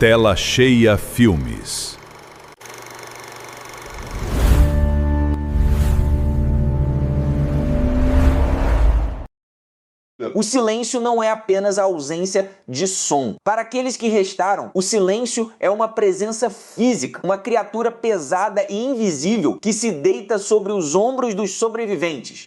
Tela Cheia Filmes. O silêncio não é apenas a ausência de som. Para aqueles que restaram, o silêncio é uma presença física, uma criatura pesada e invisível que se deita sobre os ombros dos sobreviventes,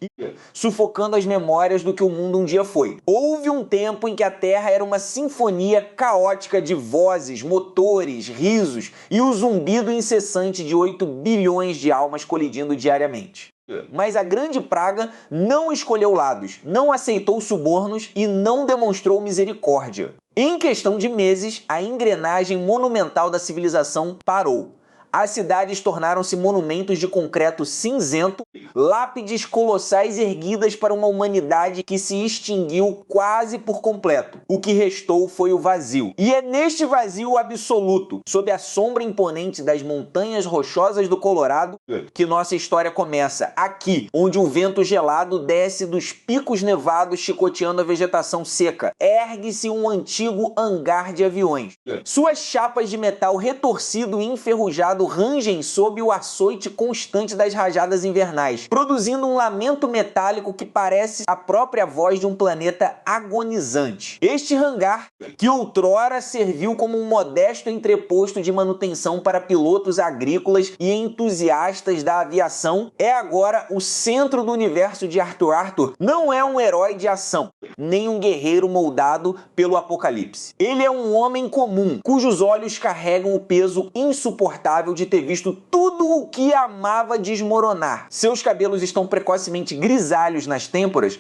sufocando as memórias do que o mundo um dia foi. Houve um tempo em que a Terra era uma sinfonia caótica de vozes, motores, risos e o zumbido incessante de 8 bilhões de almas colidindo diariamente. Mas a grande praga não escolheu lados, não aceitou subornos e não demonstrou misericórdia. Em questão de meses, a engrenagem monumental da civilização parou. As cidades tornaram-se monumentos de concreto cinzento, lápides colossais erguidas para uma humanidade que se extinguiu quase por completo. O que restou foi o vazio. E é neste vazio absoluto, sob a sombra imponente das montanhas rochosas do Colorado, que nossa história começa. Aqui, onde o vento gelado desce dos picos nevados chicoteando a vegetação seca, ergue-se um antigo hangar de aviões. Suas chapas de metal retorcido e enferrujado rangem sob o açoite constante das rajadas invernais, produzindo um lamento metálico que parece a própria voz de um planeta agonizante. Este hangar, que outrora serviu como um modesto entreposto de manutenção para pilotos agrícolas e entusiastas da aviação, é agora o centro do universo de Arthur. Arthur não é um herói de ação, nem um guerreiro moldado pelo apocalipse. Ele é um homem comum, cujos olhos carregam o peso insuportável de ter visto tudo o que amava desmoronar. Seus cabelos estão precocemente grisalhos nas têmporas.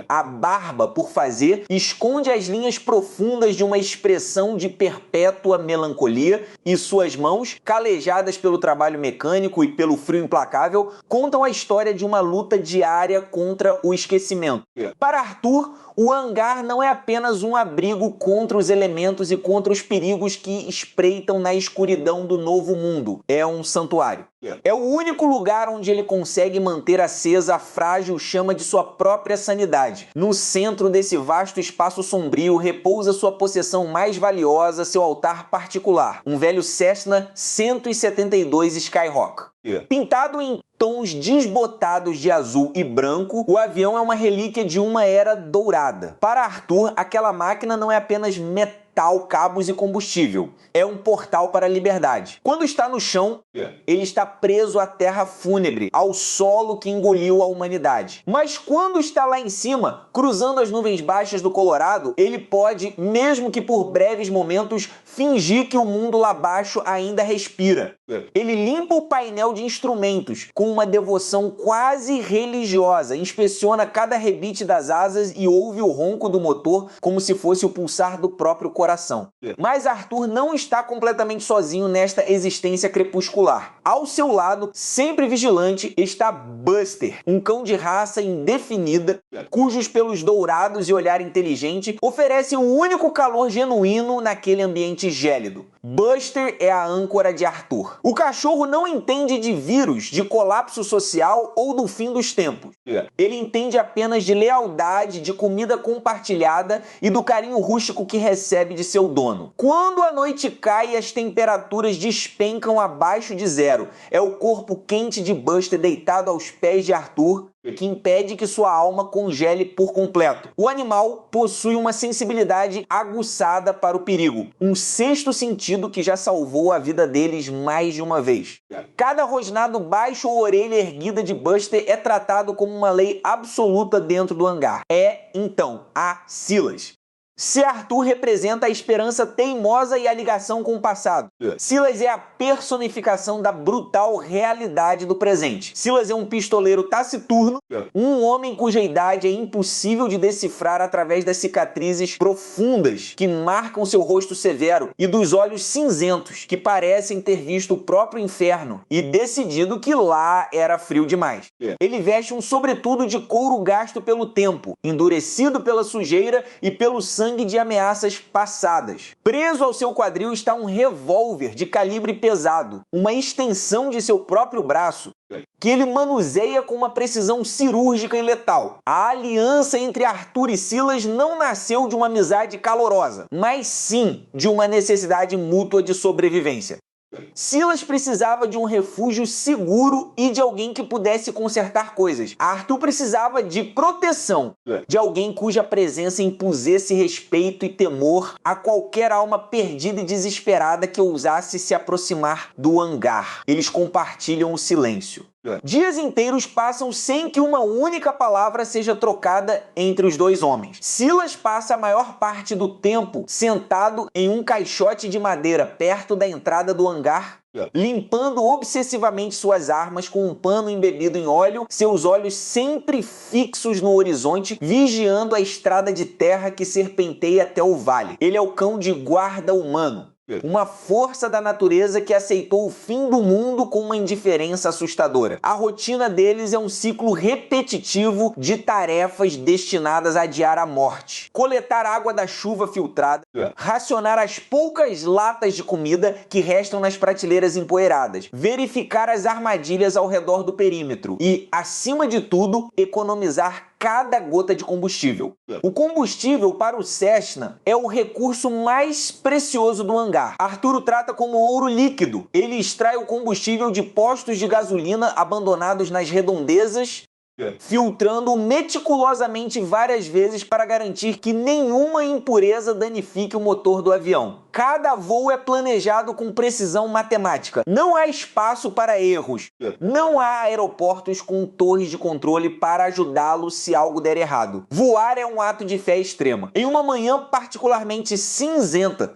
A barba, por fazer, esconde as linhas profundas de uma expressão de perpétua melancolia e suas mãos, calejadas pelo trabalho mecânico e pelo frio implacável, contam a história de uma luta diária contra o esquecimento. Para Arthur, o hangar não é apenas um abrigo contra os elementos e contra os perigos que espreitam na escuridão do novo mundo. É um santuário. É o único lugar onde ele consegue manter acesa a frágil chama de sua própria sanidade. No centro desse vasto espaço sombrio repousa sua possessão mais valiosa, seu altar particular, um velho Cessna 172 Skyhawk. Pintado em tons desbotados de azul e branco, o avião é uma relíquia de uma era dourada. Para Arthur, aquela máquina não é apenas metal, cabos e combustível. É um portal para a liberdade. Quando está no chão, ele está preso à terra fúnebre, ao solo que engoliu a humanidade. Mas quando está lá em cima, cruzando as nuvens baixas do Colorado, ele pode, mesmo que por breves momentos, fingir que o mundo lá abaixo ainda respira. Ele limpa o painel de instrumentos com uma devoção quase religiosa, inspeciona cada rebite das asas e ouve o ronco do motor como se fosse o pulsar do próprio coração. Mas Arthur não está completamente sozinho nesta existência crepuscular. Ao seu lado, sempre vigilante, está Buster, um cão de raça indefinida, cujos pelos dourados e olhar inteligente oferecem o único calor genuíno naquele ambiente gélido. Buster é a âncora de Arthur. O cachorro não entende de vírus, de colapso social ou do fim dos tempos. Ele entende apenas de lealdade, de comida compartilhada e do carinho rústico que recebe de seu dono. Quando a noite cai e as temperaturas despencam abaixo de zero, é o corpo quente de Buster deitado aos pés de Arthur que impede que sua alma congele por completo. O animal possui uma sensibilidade aguçada para o perigo, um sexto sentido que já salvou a vida deles mais de uma vez. Cada rosnado baixo ou orelha erguida de Buster é tratado como uma lei absoluta dentro do hangar. É, então, a Silas. Se Arthur representa a esperança teimosa e a ligação com o passado, Silas é a personificação da brutal realidade do presente. Silas é um pistoleiro taciturno, um homem cuja idade é impossível de decifrar através das cicatrizes profundas que marcam seu rosto severo e dos olhos cinzentos que parecem ter visto o próprio inferno e decidido que lá era frio demais. Ele veste um sobretudo de couro gasto pelo tempo, endurecido pela sujeira e pelo sangue sangue de ameaças passadas. Preso ao seu quadril está um revólver de calibre pesado, uma extensão de seu próprio braço, que ele manuseia com uma precisão cirúrgica e letal. A aliança entre Arthur e Silas não nasceu de uma amizade calorosa, mas sim de uma necessidade mútua de sobrevivência. Silas precisava de um refúgio seguro e de alguém que pudesse consertar coisas. Arthur precisava de proteção, de alguém cuja presença impusesse respeito e temor a qualquer alma perdida e desesperada que ousasse se aproximar do hangar. Eles compartilham o silêncio. Dias inteiros passam sem que uma única palavra seja trocada entre os dois homens. Silas passa a maior parte do tempo sentado em um caixote de madeira perto da entrada do hangar, limpando obsessivamente suas armas com um pano embebido em óleo, seus olhos sempre fixos no horizonte, vigiando a estrada de terra que serpenteia até o vale. Ele é o cão de guarda humano. Uma força da natureza que aceitou o fim do mundo com uma indiferença assustadora. A rotina deles é um ciclo repetitivo de tarefas destinadas a adiar a morte. Coletar água da chuva filtrada, racionar as poucas latas de comida que restam nas prateleiras empoeiradas, verificar as armadilhas ao redor do perímetro e, acima de tudo, economizar cada gota de combustível. O combustível para o Cessna é o recurso mais precioso do hangar. Arthur o trata como ouro líquido. Ele extrai o combustível de postos de gasolina abandonados nas redondezas, filtrando meticulosamente várias vezes para garantir que nenhuma impureza danifique o motor do avião. Cada voo é planejado com precisão matemática. Não há espaço para erros. Não há aeroportos com torres de controle para ajudá-lo se algo der errado. Voar é um ato de fé extrema. Em uma manhã particularmente cinzenta,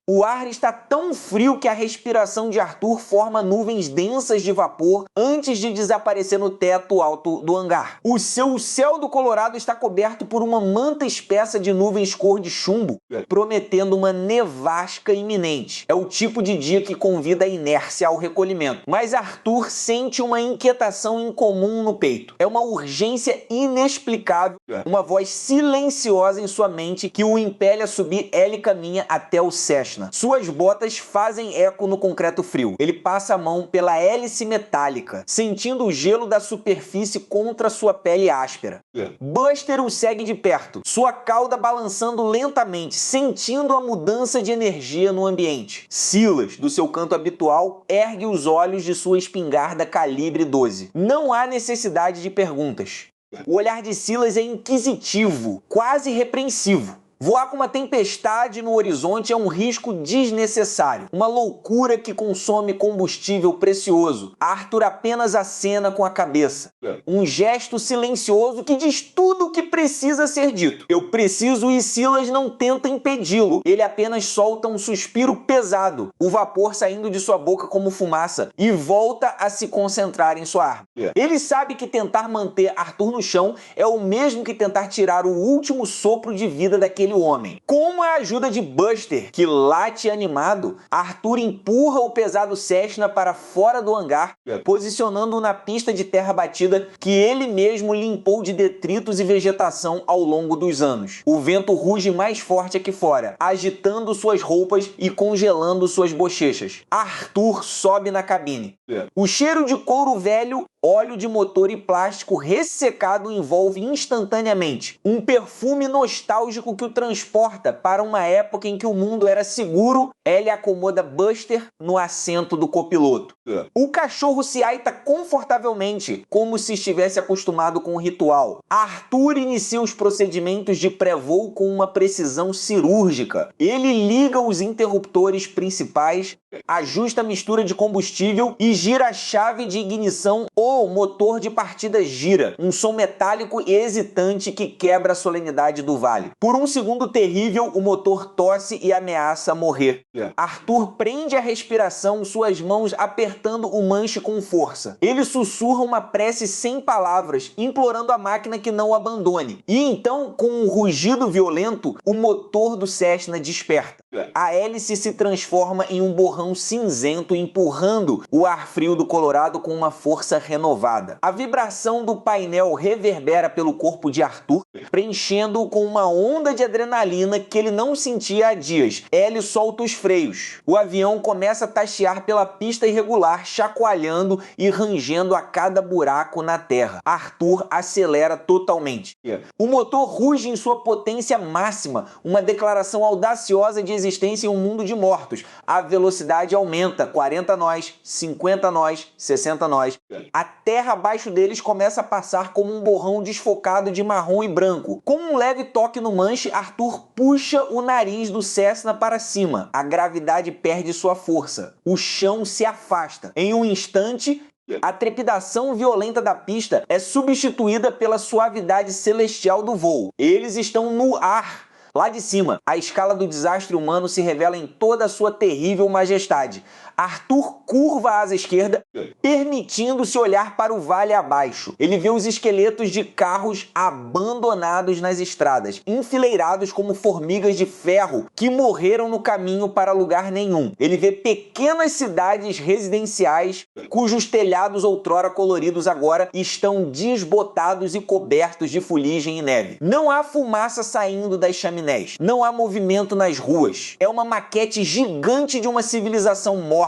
o ar está tão frio que a respiração de Arthur forma nuvens densas de vapor antes de desaparecer no teto alto do hangar. O céu do Colorado está coberto por uma manta espessa de nuvens cor de chumbo, prometendo uma nevasca iminente. É o tipo de dia que convida a inércia ao recolhimento. Mas Arthur sente uma inquietação incomum no peito. É uma urgência inexplicável, uma voz silenciosa em sua mente que o impele a subir ele caminha até o Cessna. Suas botas fazem eco no concreto frio. Ele passa a mão pela hélice metálica, sentindo o gelo da superfície contra sua pele áspera. Buster o segue de perto, sua cauda balançando lentamente, sentindo a mudança de energia no ambiente. Silas, do seu canto habitual, ergue os olhos de sua espingarda calibre 12. Não há necessidade de perguntas. O olhar de Silas é inquisitivo, quase repreensivo. Voar com uma tempestade no horizonte é um risco desnecessário, uma loucura que consome combustível precioso. Arthur apenas acena com a cabeça. Um gesto silencioso que diz tudo o que precisa ser dito. Eu preciso e Silas não tenta impedi-lo. Ele apenas solta um suspiro pesado, o vapor saindo de sua boca como fumaça, e volta a se concentrar em sua arma. Ele sabe que tentar manter Arthur no chão é o mesmo que tentar tirar o último sopro de vida daquele homem. Com a ajuda de Buster, que late animado, Arthur empurra o pesado Cessna para fora do hangar, posicionando-o na pista de terra batida que ele mesmo limpou de detritos e vegetação ao longo dos anos. O vento ruge mais forte aqui fora, agitando suas roupas e congelando suas bochechas. Arthur sobe na cabine. O cheiro de couro velho, óleo de motor e plástico ressecado envolve instantaneamente um perfume nostálgico que o transporta para uma época em que o mundo era seguro. Ele acomoda Buster no assento do copiloto. O cachorro se aita confortavelmente, como se estivesse acostumado com o ritual. Arthur inicia os procedimentos de pré-voo com uma precisão cirúrgica. Ele liga os interruptores principais, ajusta a mistura de combustível e gira a chave de ignição. O motor de partida gira, um som metálico e hesitante que quebra a solenidade do vale. Por um segundo terrível, o motor tosse e ameaça morrer. Arthur prende a respiração, suas mãos apertando o manche com força. Ele sussurra uma prece sem palavras, implorando a máquina que não o abandone. E então, com um rugido violento, o motor do Cessna desperta. A hélice se transforma em um borrão cinzento, empurrando o ar frio do Colorado com uma força renovada. A vibração do painel reverbera pelo corpo de Arthur, preenchendo-o com uma onda de adrenalina que ele não sentia há dias. Ellie solta os freios. O avião começa a taxiar pela pista irregular, chacoalhando e rangendo a cada buraco na terra. Arthur acelera totalmente. O motor ruge em sua potência máxima, uma declaração audaciosa de existência em um mundo de mortos. A velocidade aumenta, 40 nós, 50 nós, 60 nós. A terra abaixo deles começa a passar como um borrão desfocado de marrom e branco. Com um leve toque no manche, Arthur puxa o nariz do Cessna para cima. A gravidade perde sua força. O chão se afasta. Em um instante, a trepidação violenta da pista é substituída pela suavidade celestial do voo. Eles estão no ar. Lá de cima, a escala do desastre humano se revela em toda a sua terrível majestade. Arthur curva a asa esquerda, permitindo-se olhar para o vale abaixo. Ele vê os esqueletos de carros abandonados nas estradas, enfileirados como formigas de ferro que morreram no caminho para lugar nenhum. Ele vê pequenas cidades residenciais cujos telhados outrora coloridos agora estão desbotados e cobertos de fuligem e neve. Não há fumaça saindo das chaminés. Não há movimento nas ruas. É uma maquete gigante de uma civilização morta,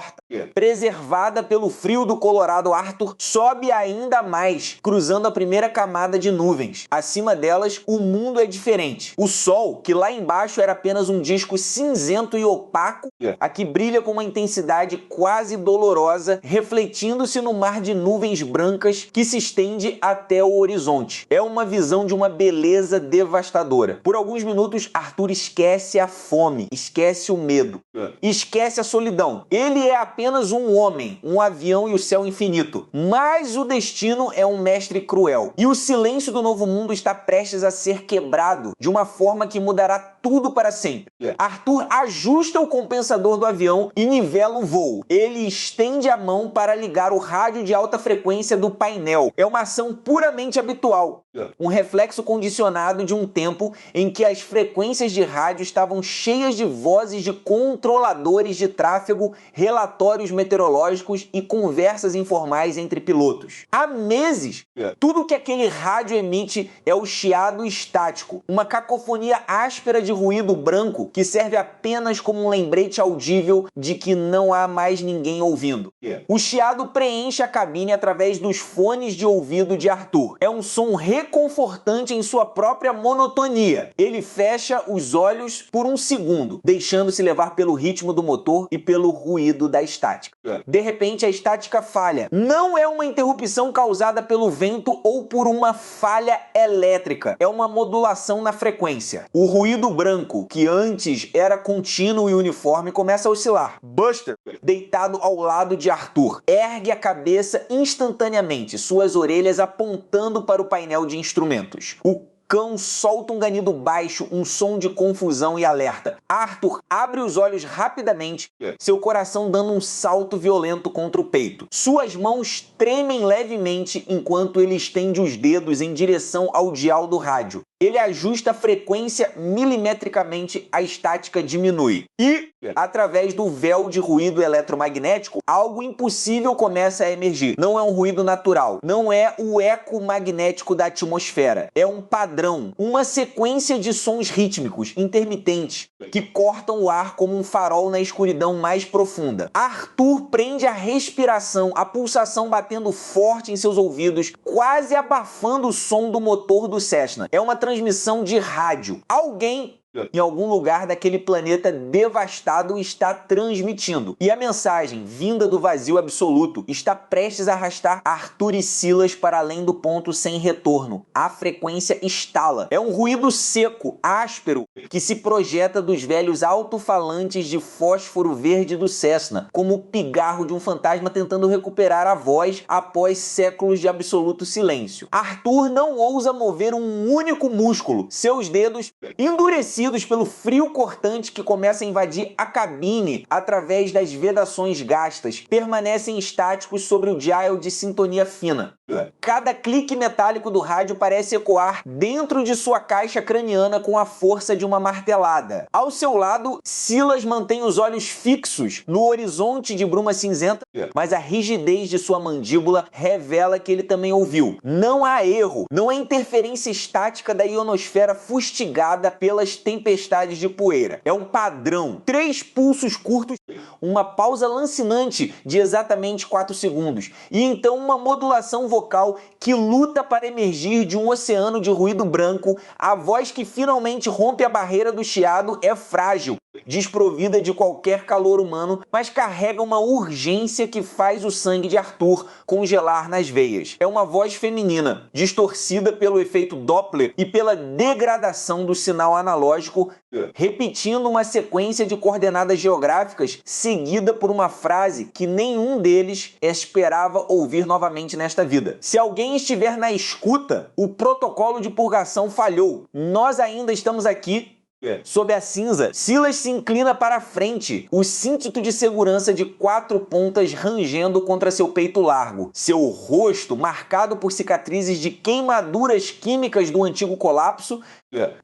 preservada pelo frio do Colorado. Arthur sobe ainda mais, cruzando a primeira camada de nuvens. Acima delas, o mundo é diferente. O sol, que lá embaixo era apenas um disco cinzento e opaco, aqui brilha com uma intensidade quase dolorosa, refletindo-se no mar de nuvens brancas que se estende até o horizonte. É uma visão de uma beleza devastadora. Por alguns minutos, Arthur esquece a fome, esquece o medo, esquece a solidão. Ele é apenas um homem, um avião e o céu infinito. Mas o destino é um mestre cruel. E o silêncio do novo mundo está prestes a ser quebrado de uma forma que mudará tudo para sempre. Arthur ajusta o compensador do avião e nivela o voo. Ele estende a mão para ligar o rádio de alta frequência do painel. É uma ação puramente habitual. Um reflexo condicionado de um tempo em que as frequências de rádio estavam cheias de vozes de controladores de tráfego, relatórios meteorológicos e conversas informais entre pilotos. Há meses, tudo que aquele rádio emite é o chiado estático, uma cacofonia áspera de ruído branco que serve apenas como um lembrete audível de que não há mais ninguém ouvindo. O chiado preenche a cabine através dos fones de ouvido de Arthur. É um som reconfortante em sua própria monotonia. Ele fecha os olhos por um segundo, deixando-se levar pelo ritmo do motor e pelo ruído da estática. De repente, a estática falha. Não é uma interrupção causada pelo vento ou por uma falha elétrica. É uma modulação na frequência. O ruído branco, que antes era contínuo e uniforme, começa a oscilar. Buster, deitado ao lado de Arthur, ergue a cabeça instantaneamente, suas orelhas apontando para o painel de instrumentos. O cão solta um ganido baixo, um som de confusão e alerta. Arthur abre os olhos rapidamente, seu coração dando um salto violento contra o peito. Suas mãos tremem levemente enquanto ele estende os dedos em direção ao dial do rádio. Ele ajusta a frequência milimetricamente, a estática diminui. E, através do véu de ruído eletromagnético, algo impossível começa a emergir. Não é um ruído natural, não é o eco magnético da atmosfera. É um padrão, uma sequência de sons rítmicos, intermitentes, que cortam o ar como um farol na escuridão mais profunda. Arthur prende a respiração, a pulsação batendo forte em seus ouvidos, quase abafando o som do motor do Cessna. É uma transmissão de rádio. Alguém em algum lugar daquele planeta devastado está transmitindo. E a mensagem, vinda do vazio absoluto, está prestes a arrastar Arthur e Silas para além do ponto sem retorno. A frequência estala. É um ruído seco, áspero, que se projeta dos velhos alto-falantes de fósforo verde do Cessna, como o pigarro de um fantasma tentando recuperar a voz após séculos de absoluto silêncio. Arthur não ousa mover um único músculo. Seus dedos, endurecidos aquecidos pelo frio cortante que começa a invadir a cabine através das vedações gastas, permanecem estáticos sobre o dial de sintonia fina. Cada clique metálico do rádio parece ecoar dentro de sua caixa craniana com a força de uma martelada. Ao seu lado, Silas mantém os olhos fixos no horizonte de bruma cinzenta, mas a rigidez de sua mandíbula revela que ele também ouviu. Não há erro, não há interferência estática da ionosfera fustigada pelas tempestades de poeira. É um padrão. 3 pulsos curtos, uma pausa lancinante de exatamente 4 segundos, e então uma modulação vocal que luta para emergir de um oceano de ruído branco. A voz que finalmente rompe a barreira do chiado é frágil, desprovida de qualquer calor humano, mas carrega uma urgência que faz o sangue de Arthur congelar nas veias. É uma voz feminina, distorcida pelo efeito Doppler e pela degradação do sinal analógico, repetindo uma sequência de coordenadas geográficas seguida por uma frase que nenhum deles esperava ouvir novamente nesta vida. Se alguém estiver na escuta, o protocolo de purgação falhou. Nós ainda estamos aqui. Sob a cinza, Silas se inclina para a frente, o cinto de segurança de 4 pontas rangendo contra seu peito largo. Seu rosto, marcado por cicatrizes de queimaduras químicas do antigo colapso,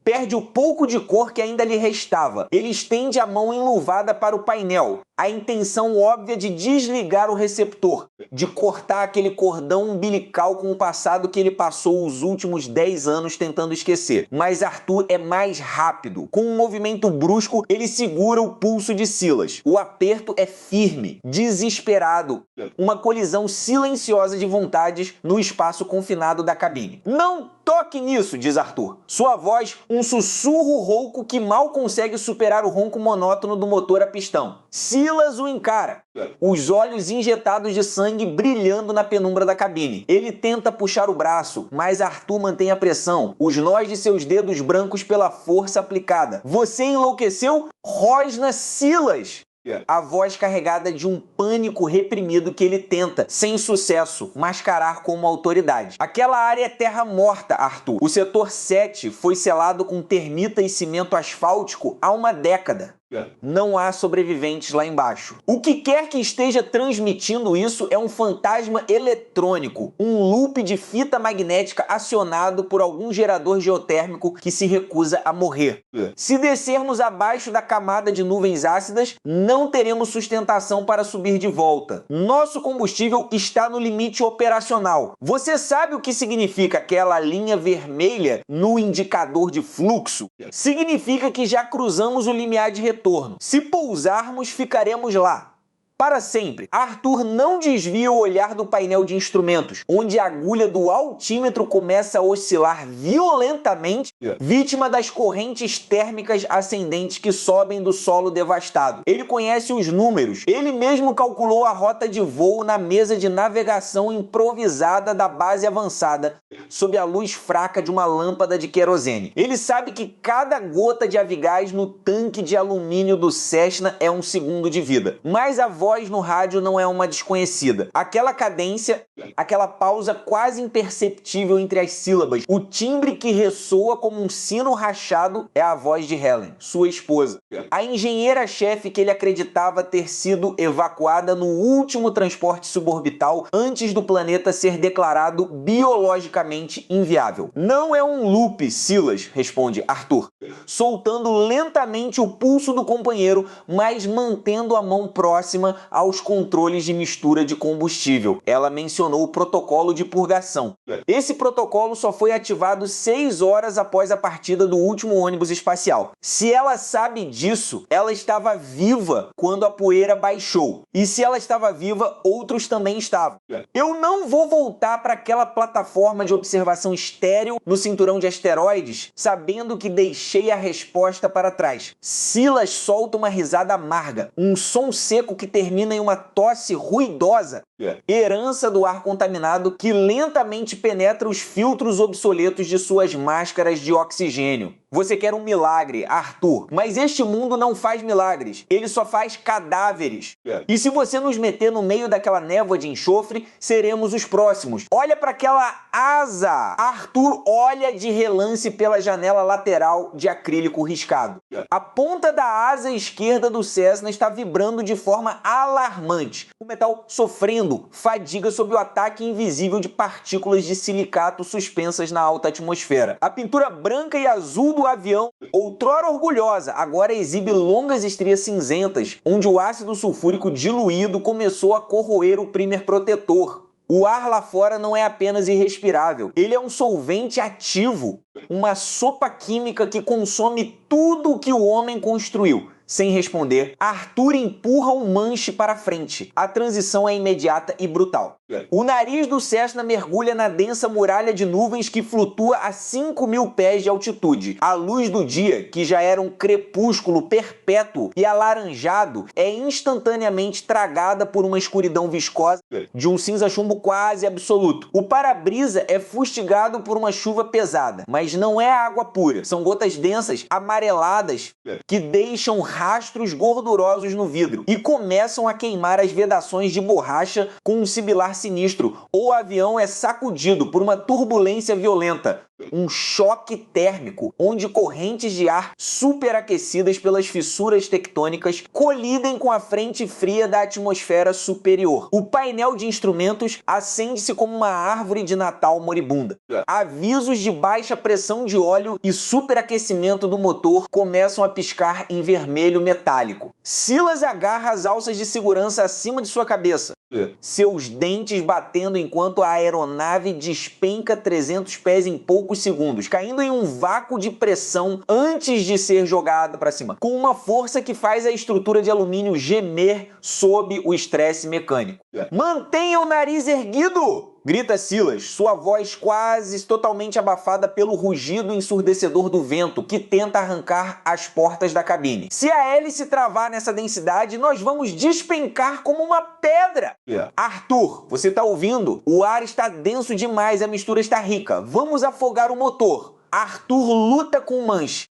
perde o pouco de cor que ainda lhe restava. Ele estende a mão enluvada para o painel, a intenção óbvia de desligar o receptor, de cortar aquele cordão umbilical com o passado que ele passou os últimos 10 anos tentando esquecer. Mas Arthur é mais rápido. Com um movimento brusco, ele segura o pulso de Silas. O aperto é firme, desesperado. Uma colisão silenciosa de vontades no espaço confinado da cabine. "Não toque nisso", diz Arthur. Sua voz, um sussurro rouco que mal consegue superar o ronco monótono do motor a pistão. Silas o encara, os olhos injetados de sangue brilhando na penumbra da cabine. Ele tenta puxar o braço, mas Arthur mantém a pressão, os nós de seus dedos brancos pela força aplicada. "Você enlouqueceu?" rosna Silas. A voz carregada de um pânico reprimido que ele tenta, sem sucesso, mascarar como autoridade. "Aquela área é terra morta, Arthur. O setor 7 foi selado com termita e cimento asfáltico há uma década. Não há sobreviventes lá embaixo. O que quer que esteja transmitindo isso é um fantasma eletrônico, um loop de fita magnética acionado por algum gerador geotérmico que se recusa a morrer. Se descermos abaixo da camada de nuvens ácidas, não teremos sustentação para subir de volta. Nosso combustível está no limite operacional. Você sabe o que significa aquela linha vermelha no indicador de fluxo? Significa que já cruzamos o limiar de retorno. Se pousarmos, ficaremos lá para sempre." Arthur não desvia o olhar do painel de instrumentos, onde a agulha do altímetro começa a oscilar violentamente, vítima das correntes térmicas ascendentes que sobem do solo devastado. Ele conhece os números. Ele mesmo calculou a rota de voo na mesa de navegação improvisada da base avançada, sob a luz fraca de uma lâmpada de querosene. Ele sabe que cada gota de avigás no tanque de alumínio do Cessna é um segundo de vida. Mas a voz no rádio não é uma desconhecida. Aquela cadência, aquela pausa quase imperceptível entre as sílabas, o timbre que ressoa como um sino rachado é a voz de Helen, sua esposa. A engenheira-chefe que ele acreditava ter sido evacuada no último transporte suborbital antes do planeta ser declarado biologicamente inviável. "Não é um loop, Silas", responde Arthur, soltando lentamente o pulso do companheiro, mas mantendo a mão próxima aos controles de mistura de combustível. Ela mencionou o protocolo de purgação. Esse protocolo só foi ativado 6 horas após a partida do último ônibus espacial. Se ela sabe disso, ela estava viva quando a poeira baixou. E se ela estava viva, outros também estavam. "Eu não vou voltar para aquela plataforma de observação estéril no cinturão de asteroides, sabendo que deixei a resposta para trás." Silas solta uma risada amarga, um som seco que termina em uma tosse ruidosa. Herança do ar contaminado que lentamente penetra os filtros obsoletos de suas máscaras de oxigênio. Você quer um milagre, Arthur, mas este mundo não faz milagres, ele só faz cadáveres. E se você nos meter no meio daquela névoa de enxofre, seremos os próximos. Olha para aquela asa! Arthur olha de relance pela janela lateral de acrílico riscado. A ponta da asa esquerda do Cessna está vibrando de forma alarmante. O metal sofrendo fadiga sob o ataque invisível de partículas de silicato suspensas na alta atmosfera. A pintura branca e azul do avião, outrora orgulhosa, agora exibe longas estrias cinzentas, onde o ácido sulfúrico diluído começou a corroer o primer protetor. O ar lá fora não é apenas irrespirável, ele é um solvente ativo, uma sopa química que consome tudo o que o homem construiu. Sem responder, Arthur empurra o manche para frente. A transição é imediata e brutal. O nariz do Cessna mergulha na densa muralha de nuvens que flutua a 5.000 pés de altitude. A luz do dia, que já era um crepúsculo perpétuo e alaranjado, é instantaneamente tragada por uma escuridão viscosa de um cinza chumbo quase absoluto. O para-brisa é fustigado por uma chuva pesada, mas não é água pura. São gotas densas, amareladas, que deixam rastros gordurosos no vidro e começam a queimar as vedações de borracha com um sibilar sinistro. O avião é sacudido por uma turbulência violenta, um choque térmico, onde correntes de ar superaquecidas pelas fissuras tectônicas colidem com a frente fria da atmosfera superior. O painel de instrumentos acende-se como uma árvore de Natal moribunda. Avisos de baixa pressão de óleo e superaquecimento do motor começam a piscar em vermelho metálico. Silas agarra as alças de segurança acima de sua cabeça, seus dentes batendo enquanto a aeronave despenca 300 pés em poucos segundos, caindo em um vácuo de pressão antes de ser jogada para cima, com uma força que faz a estrutura de alumínio gemer sob o estresse mecânico. Mantenha o nariz erguido! Grita Silas, sua voz quase totalmente abafada pelo rugido ensurdecedor do vento que tenta arrancar as portas da cabine. Se a hélice travar nessa densidade, nós vamos despencar como uma pedra. Arthur, você tá ouvindo? O ar está denso demais, a mistura está rica. Vamos afogar o motor. Arthur luta com o manche.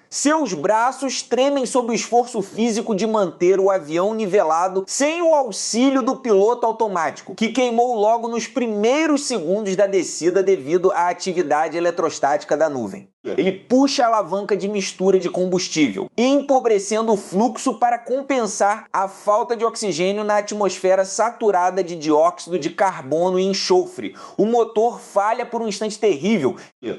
Seus braços tremem sob o esforço físico de manter o avião nivelado sem o auxílio do piloto automático, que queimou logo nos primeiros segundos da descida devido à atividade eletrostática da nuvem. Ele puxa a alavanca de mistura de combustível, empobrecendo o fluxo para compensar a falta de oxigênio na atmosfera saturada de dióxido de carbono e enxofre. O motor falha por um instante terrível,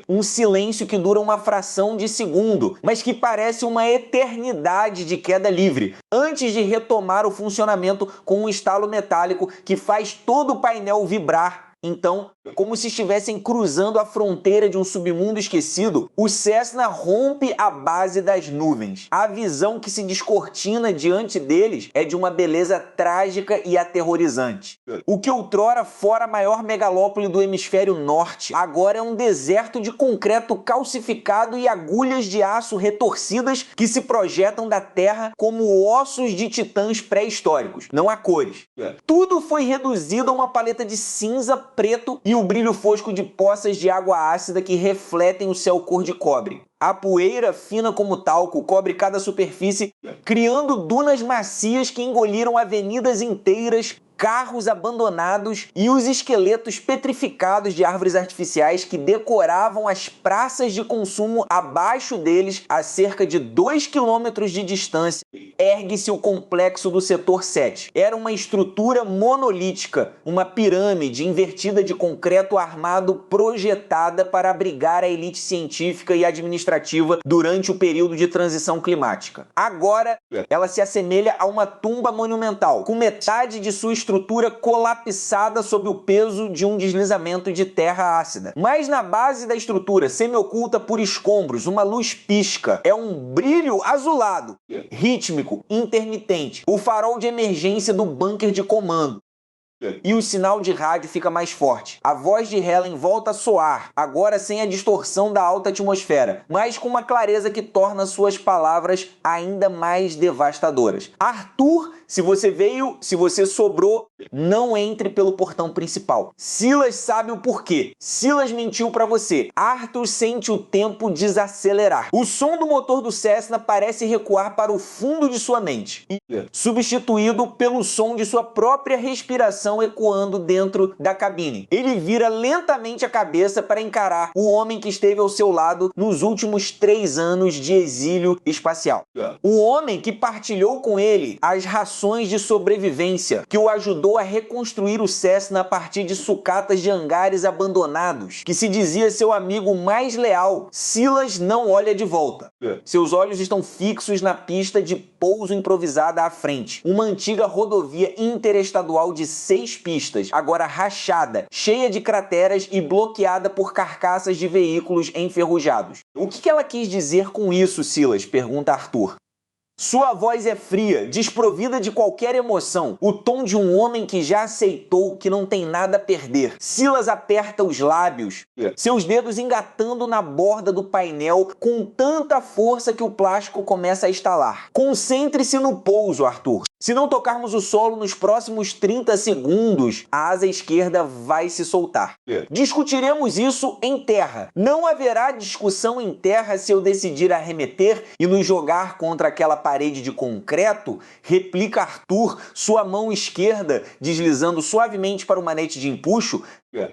um silêncio que dura uma fração de segundo, mas que parece uma eternidade de queda livre, antes de retomar o funcionamento com um estalo metálico que faz todo o painel vibrar. Então, como se estivessem cruzando a fronteira de um submundo esquecido, o Cessna rompe a base das nuvens. A visão que se descortina diante deles é de uma beleza trágica e aterrorizante. O que outrora fora a maior megalópole do hemisfério norte, agora é um deserto de concreto calcificado e agulhas de aço retorcidas que se projetam da terra como ossos de titãs pré-históricos. Não há cores. Tudo foi reduzido a uma paleta de cinza, preto e o brilho fosco de poças de água ácida que refletem o céu cor de cobre. A poeira, fina como talco, cobre cada superfície, criando dunas macias que engoliram avenidas inteiras, carros abandonados e os esqueletos petrificados de árvores artificiais que decoravam as praças de consumo abaixo deles, a cerca de 2 quilômetros de distância, ergue-se o complexo do setor 7. Era uma estrutura monolítica, uma pirâmide invertida de concreto armado projetada para abrigar a elite científica e administrativa durante o período de transição climática. Agora, ela se assemelha a uma tumba monumental, com metade de sua estrutura colapsada sob o peso de um deslizamento de terra ácida. Mas na base da estrutura, semi-oculta por escombros, uma luz pisca. É um brilho azulado, rítmico, intermitente. O farol de emergência do bunker de comando. E o sinal de rádio fica mais forte. A voz de Helen volta a soar, agora sem a distorção da alta atmosfera, mas com uma clareza que torna suas palavras ainda mais devastadoras. Arthur se você veio, se você sobrou, não entre pelo portão principal. Silas sabe o porquê. Silas mentiu pra você. Arthur sente o tempo desacelerar. O som do motor do Cessna parece recuar para o fundo de sua mente, substituído pelo som de sua própria respiração ecoando dentro da cabine. Ele vira lentamente a cabeça para encarar o homem que esteve ao seu lado nos últimos 3 anos de exílio espacial. O homem que partilhou com ele as rações de sobrevivência, que o ajudou a reconstruir o Cessna a partir de sucatas de hangares abandonados, que se dizia seu amigo mais leal. Silas não olha de volta. Seus olhos estão fixos na pista de pouso improvisada à frente. Uma antiga rodovia interestadual de 6 pistas, agora rachada, cheia de crateras e bloqueada por carcaças de veículos enferrujados. O que ela quis dizer com isso, Silas? Pergunta Arthur. Sua voz é fria, desprovida de qualquer emoção, o tom de um homem que já aceitou que não tem nada a perder. Silas aperta os lábios, seus dedos engatando na borda do painel com tanta força que o plástico começa a estalar. Concentre-se no pouso, Arthur. Se não tocarmos o solo nos próximos 30 segundos, a asa esquerda vai se soltar. Discutiremos isso em terra. Não haverá discussão em terra se eu decidir arremeter e nos jogar contra aquela parede de concreto, replica Arthur, sua mão esquerda deslizando suavemente para o manete de empuxo,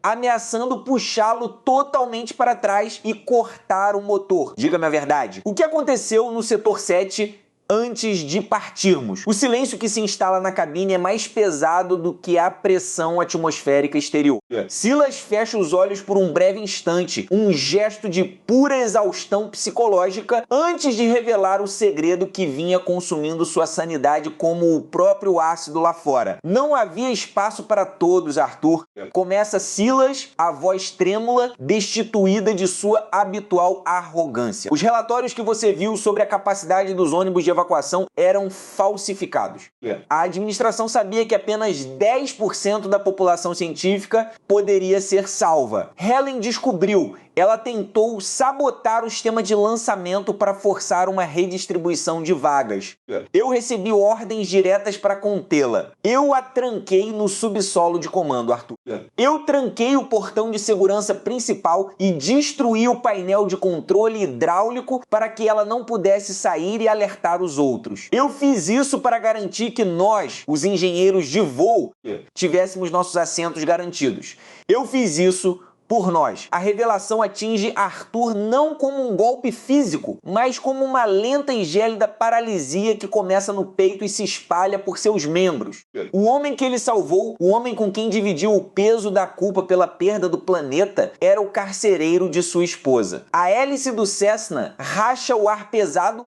ameaçando puxá-lo totalmente para trás e cortar o motor. Diga-me a verdade. O que aconteceu no setor 7 antes de partirmos? O silêncio que se instala na cabine é mais pesado do que a pressão atmosférica exterior. Silas fecha os olhos por um breve instante, um gesto de pura exaustão psicológica, antes de revelar o segredo que vinha consumindo sua sanidade como o próprio ácido lá fora. Não havia espaço para todos, Arthur. Começa Silas, a voz trêmula, destituída de sua habitual arrogância. Os relatórios que você viu sobre a capacidade dos ônibus de evacuação eram falsificados. A administração sabia que apenas 10% da população científica poderia ser salva. Helen descobriu. Ela tentou sabotar o sistema de lançamento para forçar uma redistribuição de vagas. Eu recebi ordens diretas para contê-la. Eu a tranquei no subsolo de comando, Arthur. Eu tranquei o portão de segurança principal e destruí o painel de controle hidráulico para que ela não pudesse sair e alertar os outros. Eu fiz isso para garantir que nós, os engenheiros de voo, tivéssemos nossos assentos garantidos. Eu fiz isso por nós. A revelação atinge Arthur não como um golpe físico, mas como uma lenta e gélida paralisia que começa no peito e se espalha por seus membros. O homem que ele salvou, o homem com quem dividiu o peso da culpa pela perda do planeta, era o carcereiro de sua esposa. A hélice do Cessna racha o ar pesado,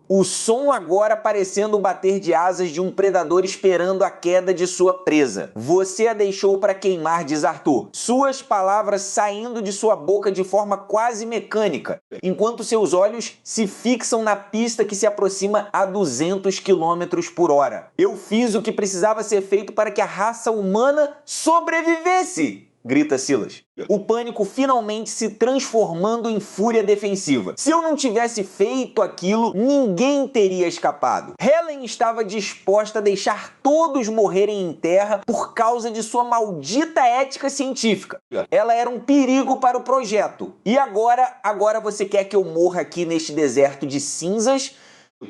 o som agora parecendo o bater de asas de um predador esperando a queda de sua presa. Você a deixou para queimar, diz Arthur. Suas palavras saindo de sua boca de forma quase mecânica, enquanto seus olhos se fixam na pista que se aproxima a 200 km por hora. Eu fiz o que precisava ser feito para que a raça humana sobrevivesse! Grita Silas. O pânico finalmente se transformando em fúria defensiva. Se eu não tivesse feito aquilo, ninguém teria escapado. Helen estava disposta a deixar todos morrerem em terra por causa de sua maldita ética científica. Ela era um perigo para o projeto. E agora você quer que eu morra aqui neste deserto de cinzas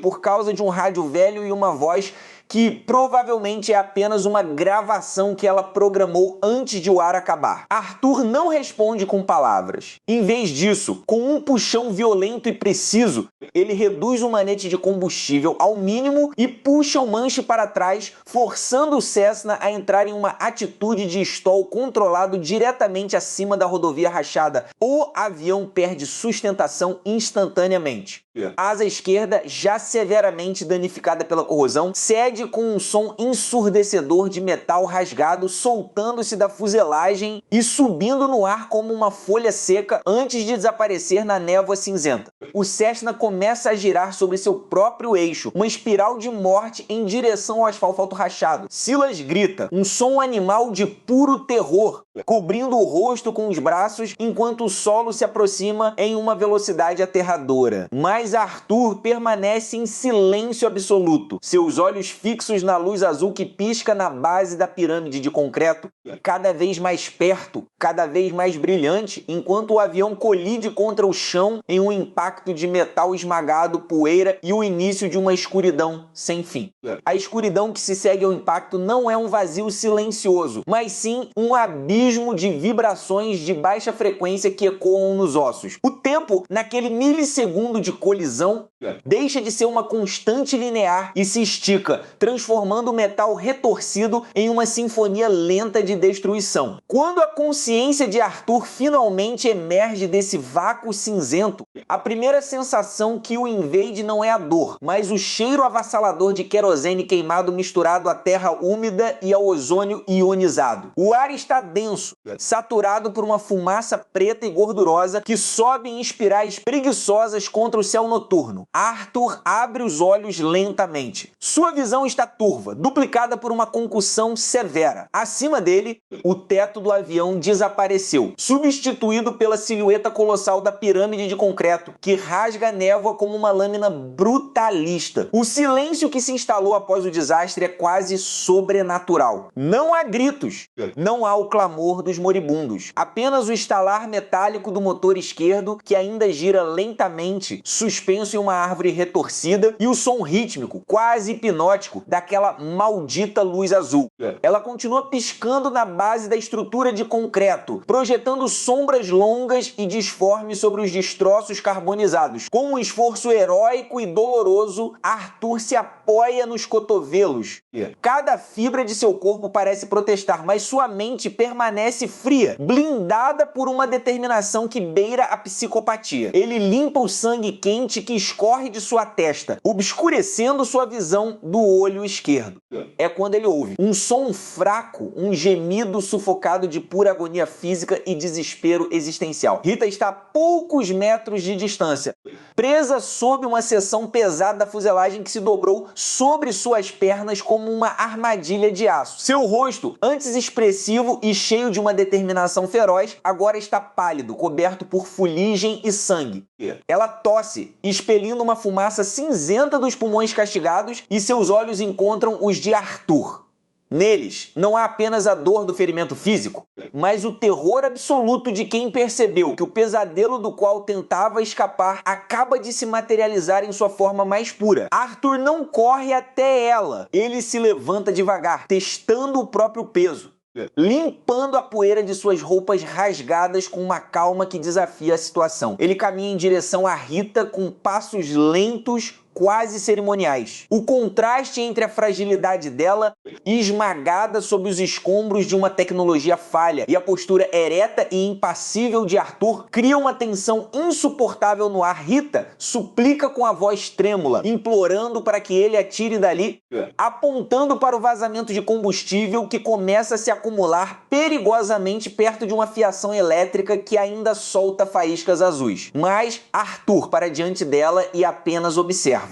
por causa de um rádio velho e uma voz que provavelmente é apenas uma gravação que ela programou antes de o ar acabar. Arthur não responde com palavras. Em vez disso, com um puxão violento e preciso, ele reduz o manete de combustível ao mínimo e puxa o manche para trás, forçando o Cessna a entrar em uma atitude de stall controlado diretamente acima da rodovia rachada. O avião perde sustentação instantaneamente. A asa esquerda, já severamente danificada pela corrosão, cede com um som ensurdecedor de metal rasgado soltando-se da fuselagem e subindo no ar como uma folha seca antes de desaparecer na névoa cinzenta. O Cessna começa a girar sobre seu próprio eixo, uma espiral de morte em direção ao asfalto rachado. Silas grita, um som animal de puro terror. cobrindo o rosto com os braços enquanto o solo se aproxima em uma velocidade aterradora. Mas Arthur permanece em silêncio absoluto, seus olhos fixos na luz azul que pisca na base da pirâmide de concreto, cada vez mais perto, cada vez mais brilhante, enquanto o avião colide contra o chão em um impacto de metal esmagado, poeira e o início de uma escuridão sem fim. A escuridão que se segue ao impacto não é um vazio silencioso, mas sim um abismo de vibrações de baixa frequência que ecoam nos ossos. O tempo, naquele milissegundo de colisão, deixa de ser uma constante linear e se estica, transformando o metal retorcido em uma sinfonia lenta de destruição. Quando a consciência de Arthur finalmente emerge desse vácuo cinzento, a primeira sensação que o invade não é a dor, mas o cheiro avassalador de querosene queimado misturado à terra úmida e ao ozônio ionizado. O ar está denso, saturado por uma fumaça preta e gordurosa que sobe em espirais preguiçosas contra o céu noturno. Arthur abre os olhos lentamente. Sua visão está turva, duplicada por uma concussão severa. Acima dele, o teto do avião desapareceu, substituído pela silhueta colossal da pirâmide de concreto, que rasga a névoa como uma lâmina brutalista. O silêncio que se instalou após o desastre é quase sobrenatural. Não há gritos, não há o clamor dos moribundos, apenas o estalar metálico do motor esquerdo que ainda gira lentamente, suspenso em uma árvore retorcida, e o som rítmico, quase hipnótico, daquela maldita luz azul. Ela continua piscando na base da estrutura de concreto, projetando sombras longas e disformes sobre os destroços carbonizados. Com um esforço heróico e doloroso, Arthur se apoia nos cotovelos. Cada fibra de seu corpo parece protestar, mas sua mente permanece fria, blindada por uma determinação que beira a psicopatia. Ele limpa o sangue quente que escorre de sua testa, obscurecendo sua visão do olho esquerdo. É quando ele ouve um som fraco, um gemido sufocado de pura agonia física e desespero existencial. Rita está a poucos metros de distância, presa sob uma seção pesada da fuselagem que se dobrou sobre suas pernas como uma armadilha de aço. Seu rosto, antes expressivo e cheio de uma determinação feroz, agora está pálido, coberto por fuligem e sangue. Ela tosse, expelindo uma fumaça cinzenta dos pulmões castigados, e seus olhos encontram os de Arthur. Neles, não há apenas a dor do ferimento físico, mas o terror absoluto de quem percebeu que o pesadelo do qual tentava escapar acaba de se materializar em sua forma mais pura. Arthur não corre até ela. Ele se levanta devagar, testando o próprio peso, limpando a poeira de suas roupas rasgadas com uma calma que desafia a situação. Ele caminha em direção a Rita com passos lentos, quase cerimoniais. O contraste entre a fragilidade dela, esmagada sob os escombros de uma tecnologia falha, e a postura ereta e impassível de Arthur cria uma tensão insuportável no ar. Rita suplica com a voz trêmula, implorando para que ele atire dali, apontando para o vazamento de combustível que começa a se acumular perigosamente perto de uma fiação elétrica que ainda solta faíscas azuis. Mas Arthur para diante dela e apenas observa.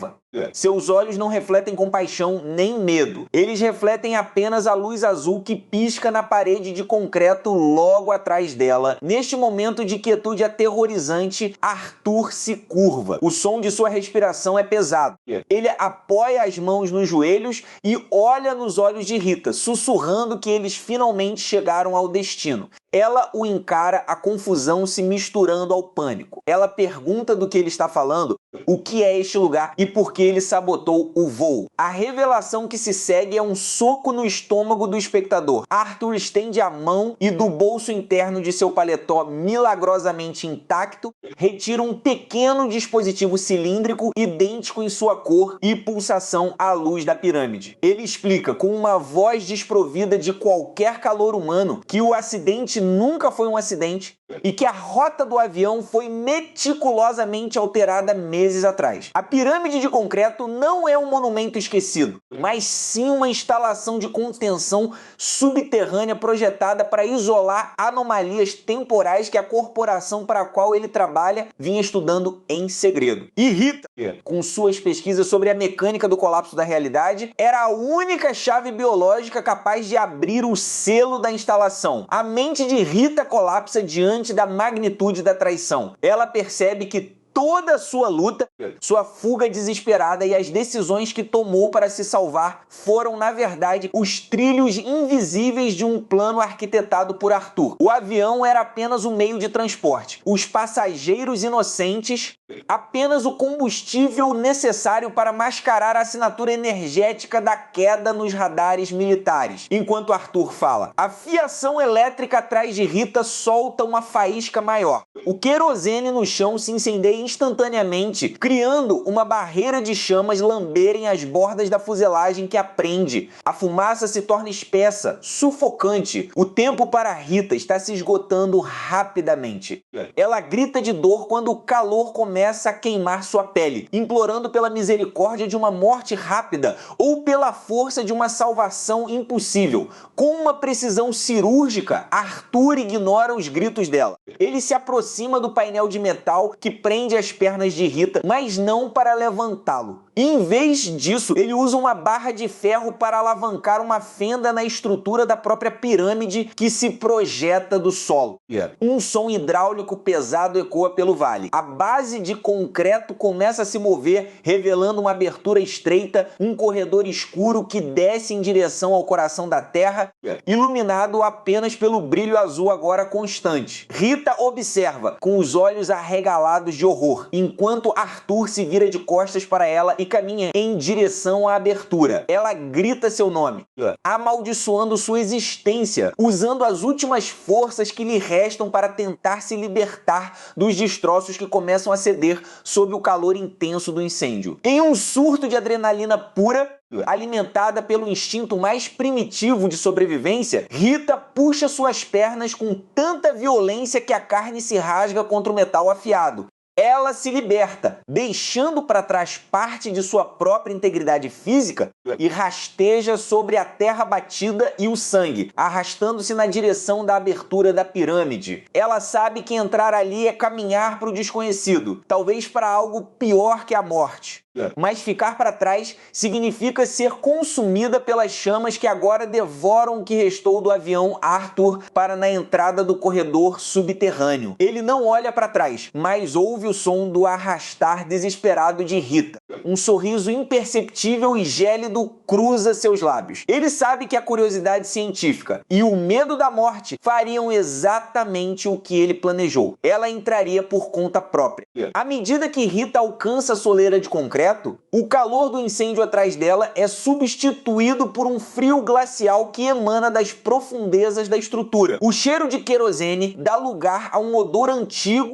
Seus olhos não refletem compaixão nem medo. Eles refletem apenas a luz azul que pisca na parede de concreto logo atrás dela. Neste momento de quietude aterrorizante, Arthur se curva. O som de sua respiração é pesado. Ele apoia as mãos nos joelhos e olha nos olhos de Rita, sussurrando que eles finalmente chegaram ao destino. Ela o encara, a confusão se misturando ao pânico. Ela pergunta do que ele está falando, o que é este lugar e por que ele sabotou o voo. A revelação que se segue é um soco no estômago do espectador. Arthur estende a mão e do bolso interno de seu paletó milagrosamente intacto, retira um pequeno dispositivo cilíndrico idêntico em sua cor e pulsação à luz da pirâmide. Ele explica com uma voz desprovida de qualquer calor humano que o acidente nunca foi um acidente e que a rota do avião foi meticulosamente alterada meses atrás. A pirâmide de concreto não é um monumento esquecido, mas sim uma instalação de contenção subterrânea projetada para isolar anomalias temporais que a corporação para a qual ele trabalha vinha estudando em segredo. E Rita, com suas pesquisas sobre a mecânica do colapso da realidade, era a única chave biológica capaz de abrir o selo da instalação. A mente de Rita colapsa diante da magnitude da traição. Ela percebe que toda a sua luta, sua fuga desesperada e as decisões que tomou para se salvar foram, na verdade, os trilhos invisíveis de um plano arquitetado por Arthur. O avião era apenas um meio de transporte. Os passageiros inocentes, apenas o combustível necessário para mascarar a assinatura energética da queda nos radares militares. Enquanto Arthur fala, a fiação elétrica atrás de Rita solta uma faísca maior. O querosene no chão se incendeia instantaneamente, criando uma barreira de chamas lamberem as bordas da fuselagem que a prende. A fumaça se torna espessa, sufocante. O tempo para Rita está se esgotando rapidamente. Ela grita de dor quando o calor começa a queimar sua pele, implorando pela misericórdia de uma morte rápida ou pela força de uma salvação impossível. Com uma precisão cirúrgica, Arthur ignora os gritos dela. Ele se aproxima do painel de metal que prende as pernas de Rita, mas não para levantá-lo. Em vez disso, ele usa uma barra de ferro para alavancar uma fenda na estrutura da própria pirâmide que se projeta do solo. Um som hidráulico pesado ecoa pelo vale. A base de concreto começa a se mover, revelando uma abertura estreita, um corredor escuro que desce em direção ao coração da Terra, iluminado apenas pelo brilho azul agora constante. Rita observa, com os olhos arregalados de horror, enquanto Arthur se vira de costas para ela e caminha em direção à abertura. Ela grita seu nome, amaldiçoando sua existência, usando as últimas forças que lhe restam para tentar se libertar dos destroços que começam a ceder sob o calor intenso do incêndio. Em um surto de adrenalina pura, alimentada pelo instinto mais primitivo de sobrevivência, Rita puxa suas pernas com tanta violência que a carne se rasga contra o metal afiado. Ela se liberta, deixando para trás parte de sua própria integridade física e rasteja sobre a terra batida e o sangue, arrastando-se na direção da abertura da pirâmide. Ela sabe que entrar ali é caminhar para o desconhecido, talvez para algo pior que a morte. Mas ficar para trás significa ser consumida pelas chamas que agora devoram o que restou do avião Arthur para na entrada do corredor subterrâneo. Ele não olha para trás, mas ouve o som do arrastar desesperado de Rita. Um sorriso imperceptível e gélido cruza seus lábios. Ele sabe que a curiosidade científica e o medo da morte fariam exatamente o que ele planejou. Ela entraria por conta própria. À medida que Rita alcança a soleira de concreto, o calor do incêndio atrás dela é substituído por um frio glacial que emana das profundezas da estrutura. O cheiro de querosene dá lugar a um odor antigo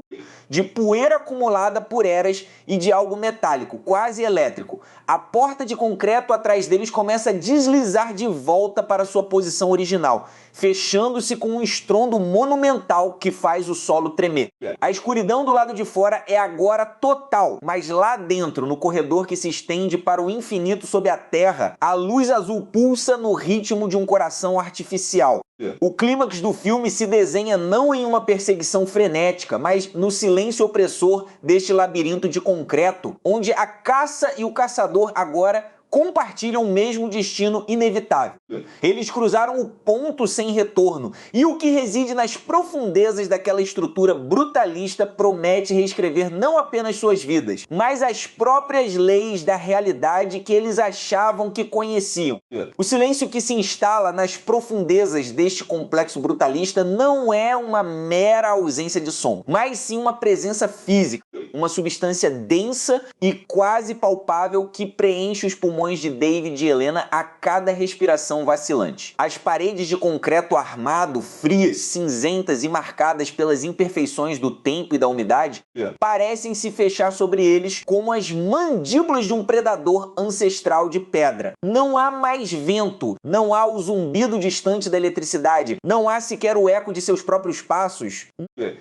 de poeira acumulada por eras e de algo metálico, quase elétrico. A porta de concreto atrás deles começa a deslizar de volta para sua posição original, fechando-se com um estrondo monumental que faz o solo tremer. A escuridão do lado de fora é agora total, mas lá dentro, no corredor que se estende para o infinito sob a terra, a luz azul pulsa no ritmo de um coração artificial. O clímax do filme se desenha não em uma perseguição frenética, mas no silêncio opressor deste labirinto de concreto, onde a caça e o caçador agora compartilham o mesmo destino inevitável. Eles cruzaram o ponto sem retorno, e o que reside nas profundezas daquela estrutura brutalista promete reescrever não apenas suas vidas, mas as próprias leis da realidade que eles achavam que conheciam. O silêncio que se instala nas profundezas deste complexo brutalista não é uma mera ausência de som, mas sim uma presença física. uma substância densa e quase palpável que preenche os pulmões de David e Helena a cada respiração vacilante. As paredes de concreto armado, frias, cinzentas e marcadas pelas imperfeições do tempo e da umidade, parecem se fechar sobre eles como as mandíbulas de um predador ancestral de pedra. Não há mais vento, não há o zumbido distante da eletricidade, não há sequer o eco de seus próprios passos,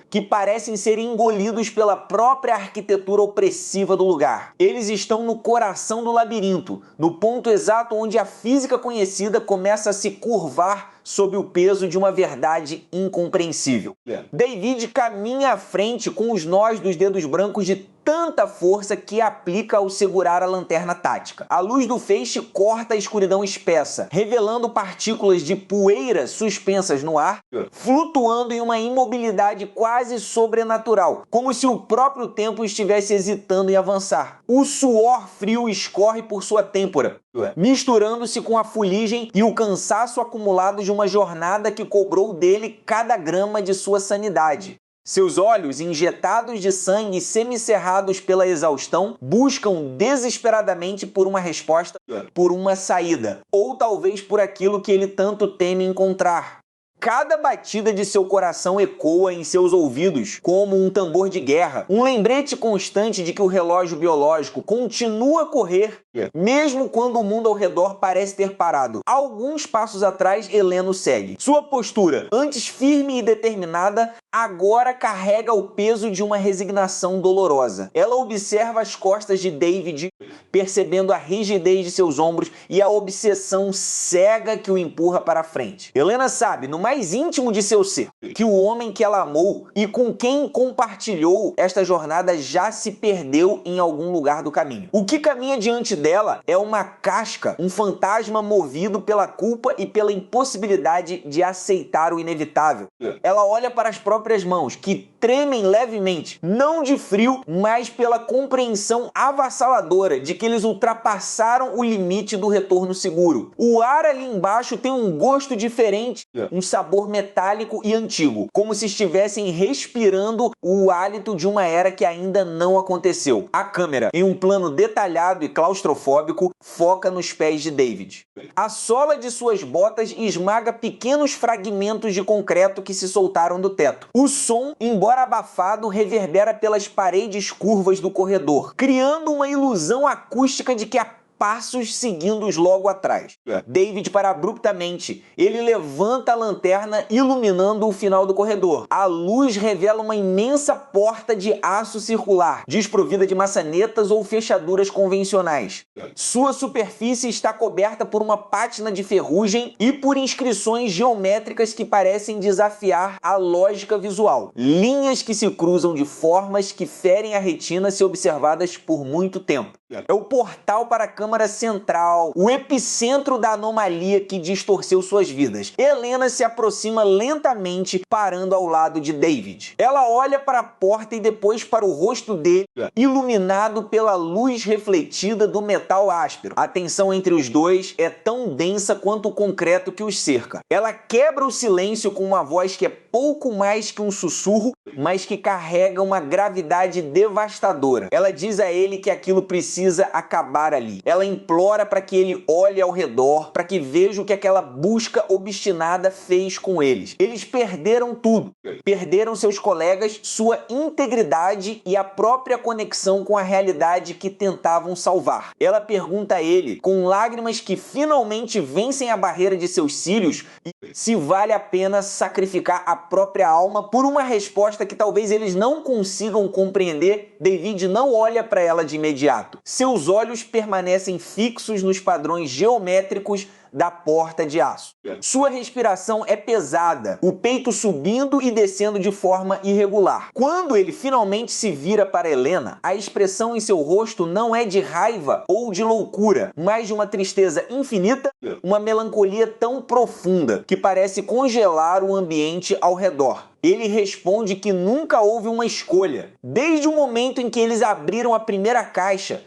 que parecem ser engolidos pela própria arquitetura opressiva do lugar. Eles estão no coração do labirinto, no ponto exato onde a física conhecida começa a se curvar sob o peso de uma verdade incompreensível. David caminha à frente com os nós dos dedos brancos de tanta força que aplica ao segurar a lanterna tática. A luz do feixe corta a escuridão espessa, revelando partículas de poeira suspensas no ar, flutuando em uma imobilidade quase sobrenatural, como se o próprio tempo estivesse hesitando em avançar. O suor frio escorre por sua têmpora, misturando-se com a fuligem e o cansaço acumulado de uma jornada que cobrou dele cada grama de sua sanidade. Seus olhos, injetados de sangue e semicerrados pela exaustão, buscam desesperadamente por uma resposta, por uma saída, ou talvez por aquilo que ele tanto teme encontrar. Cada batida de seu coração ecoa em seus ouvidos como um tambor de guerra, um lembrete constante de que o relógio biológico continua a correr, mesmo quando o mundo ao redor parece ter parado. Alguns passos atrás, Helena segue. Sua postura, antes firme e determinada, agora carrega o peso de uma resignação dolorosa. Ela observa as costas de David, percebendo a rigidez de seus ombros e a obsessão cega que o empurra para a frente. Helena sabe, no mais íntimo de seu ser, que o homem que ela amou e com quem compartilhou esta jornada já se perdeu em algum lugar do caminho. O que caminha diante dela é uma casca, um fantasma movido pela culpa e pela impossibilidade de aceitar o inevitável. Ela olha para as próprias mãos, que tremem levemente, não de frio, mas pela compreensão avassaladora de que eles ultrapassaram o limite do retorno seguro. O ar ali embaixo tem um gosto diferente, um sabor metálico e antigo, como se estivessem respirando o hálito de uma era que ainda não aconteceu. A câmera, em um plano detalhado e claustrofóbico, foca nos pés de David. A sola de suas botas esmaga pequenos fragmentos de concreto que se soltaram do teto. O som, embora abafado, reverbera pelas paredes curvas do corredor, criando uma ilusão acústica de que há passos seguindo-os logo atrás. David para abruptamente. Ele levanta a lanterna, iluminando o final do corredor. A luz revela uma imensa porta de aço circular, desprovida de maçanetas ou fechaduras convencionais. Sua superfície está coberta por uma pátina de ferrugem e por inscrições geométricas que parecem desafiar a lógica visual. Linhas que se cruzam de formas que ferem a retina se observadas por muito tempo. É o portal para a Câmara Central, o epicentro da anomalia que distorceu suas vidas. Helena se aproxima lentamente, parando ao lado de David. Ela olha para a porta e depois para o rosto dele, iluminado pela luz refletida do metal áspero. A tensão entre os dois é tão densa quanto o concreto que os cerca. Ela quebra o silêncio com uma voz que é pouco mais que um sussurro, mas que carrega uma gravidade devastadora. Ela diz a ele que aquilo precisa acabar ali. Ela implora para que ele olhe ao redor, para que veja o que aquela busca obstinada fez com eles. Eles perderam tudo. Perderam seus colegas, sua integridade e a própria conexão com a realidade que tentavam salvar. Ela pergunta a ele, com lágrimas que finalmente vencem a barreira de seus cílios, se vale a pena sacrificar a própria alma por uma resposta que talvez eles não consigam compreender. David não olha para ela de imediato. Seus olhos permanecem fixos nos padrões geométricos da porta de aço. Sua respiração é pesada, o peito subindo e descendo de forma irregular. Quando ele finalmente se vira para Helena, a expressão em seu rosto não é de raiva ou de loucura, mas de uma tristeza infinita, uma melancolia tão profunda que parece congelar o ambiente ao redor. Ele responde que nunca houve uma escolha. Desde o momento em que eles abriram a primeira caixa,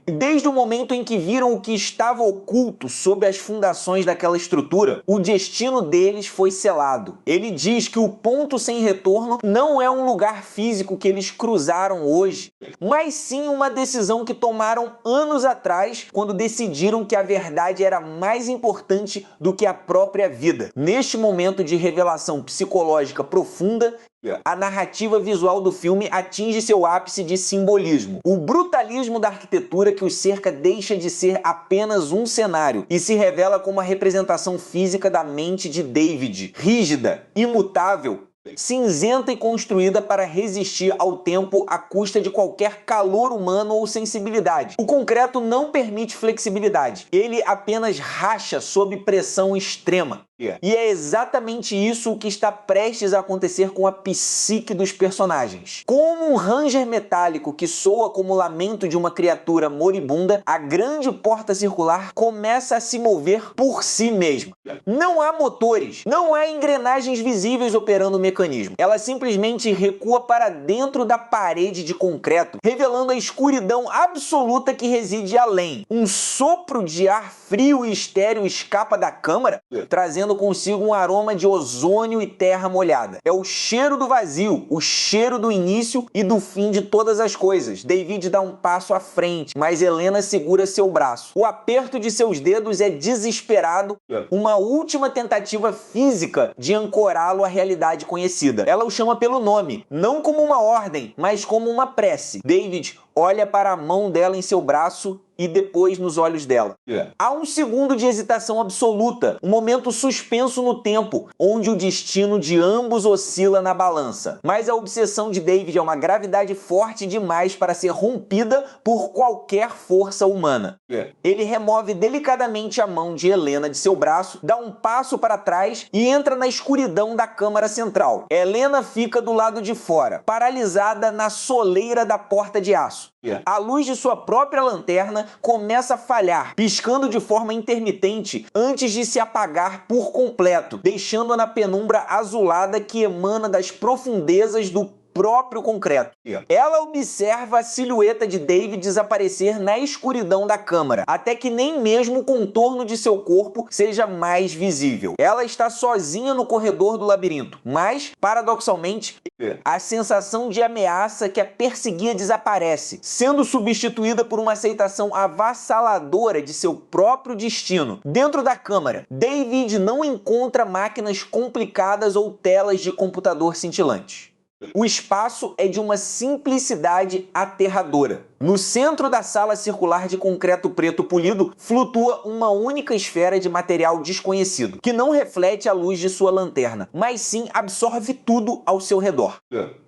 Desde o momento em que viram o que estava oculto sob as fundações daquela estrutura, o destino deles foi selado. Ele diz que o ponto sem retorno não é um lugar físico que eles cruzaram hoje, mas sim uma decisão que tomaram anos atrás, quando decidiram que a verdade era mais importante do que a própria vida. Neste momento de revelação psicológica profunda, a narrativa visual do filme atinge seu ápice de simbolismo. O brutalismo da arquitetura que os cerca deixa de ser apenas um cenário e se revela como a representação física da mente de David, rígida, imutável, cinzenta e construída para resistir ao tempo à custa de qualquer calor humano ou sensibilidade. O concreto não permite flexibilidade, ele apenas racha sob pressão extrema. E é exatamente isso o que está prestes a acontecer com a psique dos personagens. Como um ranger metálico que soa como o lamento de uma criatura moribunda, a grande porta circular começa a se mover por si mesma. Não há motores, não há engrenagens visíveis operando o mecanismo. Ela simplesmente recua para dentro da parede de concreto, revelando a escuridão absoluta que reside além. Um sopro de ar frio e estéril escapa da câmara, trazendo consigo um aroma de ozônio e terra molhada. É o cheiro do vazio, o cheiro do início e do fim de todas as coisas. David dá um passo à frente, mas Helena segura seu braço. O aperto de seus dedos é desesperado, uma última tentativa física de ancorá-lo à realidade conhecida. Ela o chama pelo nome, não como uma ordem, mas como uma prece. David olha para a mão dela em seu braço e depois nos olhos dela. Há um segundo de hesitação absoluta, um momento suspenso no tempo, onde o destino de ambos oscila na balança. Mas a obsessão de David é uma gravidade forte demais para ser rompida por qualquer força humana. Ele remove delicadamente a mão de Helena de seu braço, dá um passo para trás e entra na escuridão da câmara central. Helena fica do lado de fora, paralisada na soleira da porta de aço. A luz de sua própria lanterna começa a falhar, piscando de forma intermitente antes de se apagar por completo, deixando-a na penumbra azulada que emana das profundezas do próprio concreto. Ela observa a silhueta de David desaparecer na escuridão da câmara, até que nem mesmo o contorno de seu corpo seja mais visível. Ela está sozinha no corredor do labirinto, mas, paradoxalmente, a sensação de ameaça que a perseguia desaparece, sendo substituída por uma aceitação avassaladora de seu próprio destino. Dentro da câmara, David não encontra máquinas complicadas ou telas de computador cintilantes. O espaço é de uma simplicidade aterradora. No centro da sala circular de concreto preto polido, flutua uma única esfera de material desconhecido, que não reflete a luz de sua lanterna, mas sim absorve tudo ao seu redor.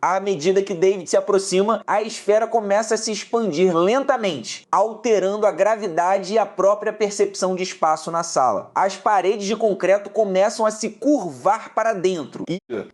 À medida que David se aproxima, a esfera começa a se expandir lentamente, alterando a gravidade e a própria percepção de espaço na sala. As paredes de concreto começam a se curvar para dentro,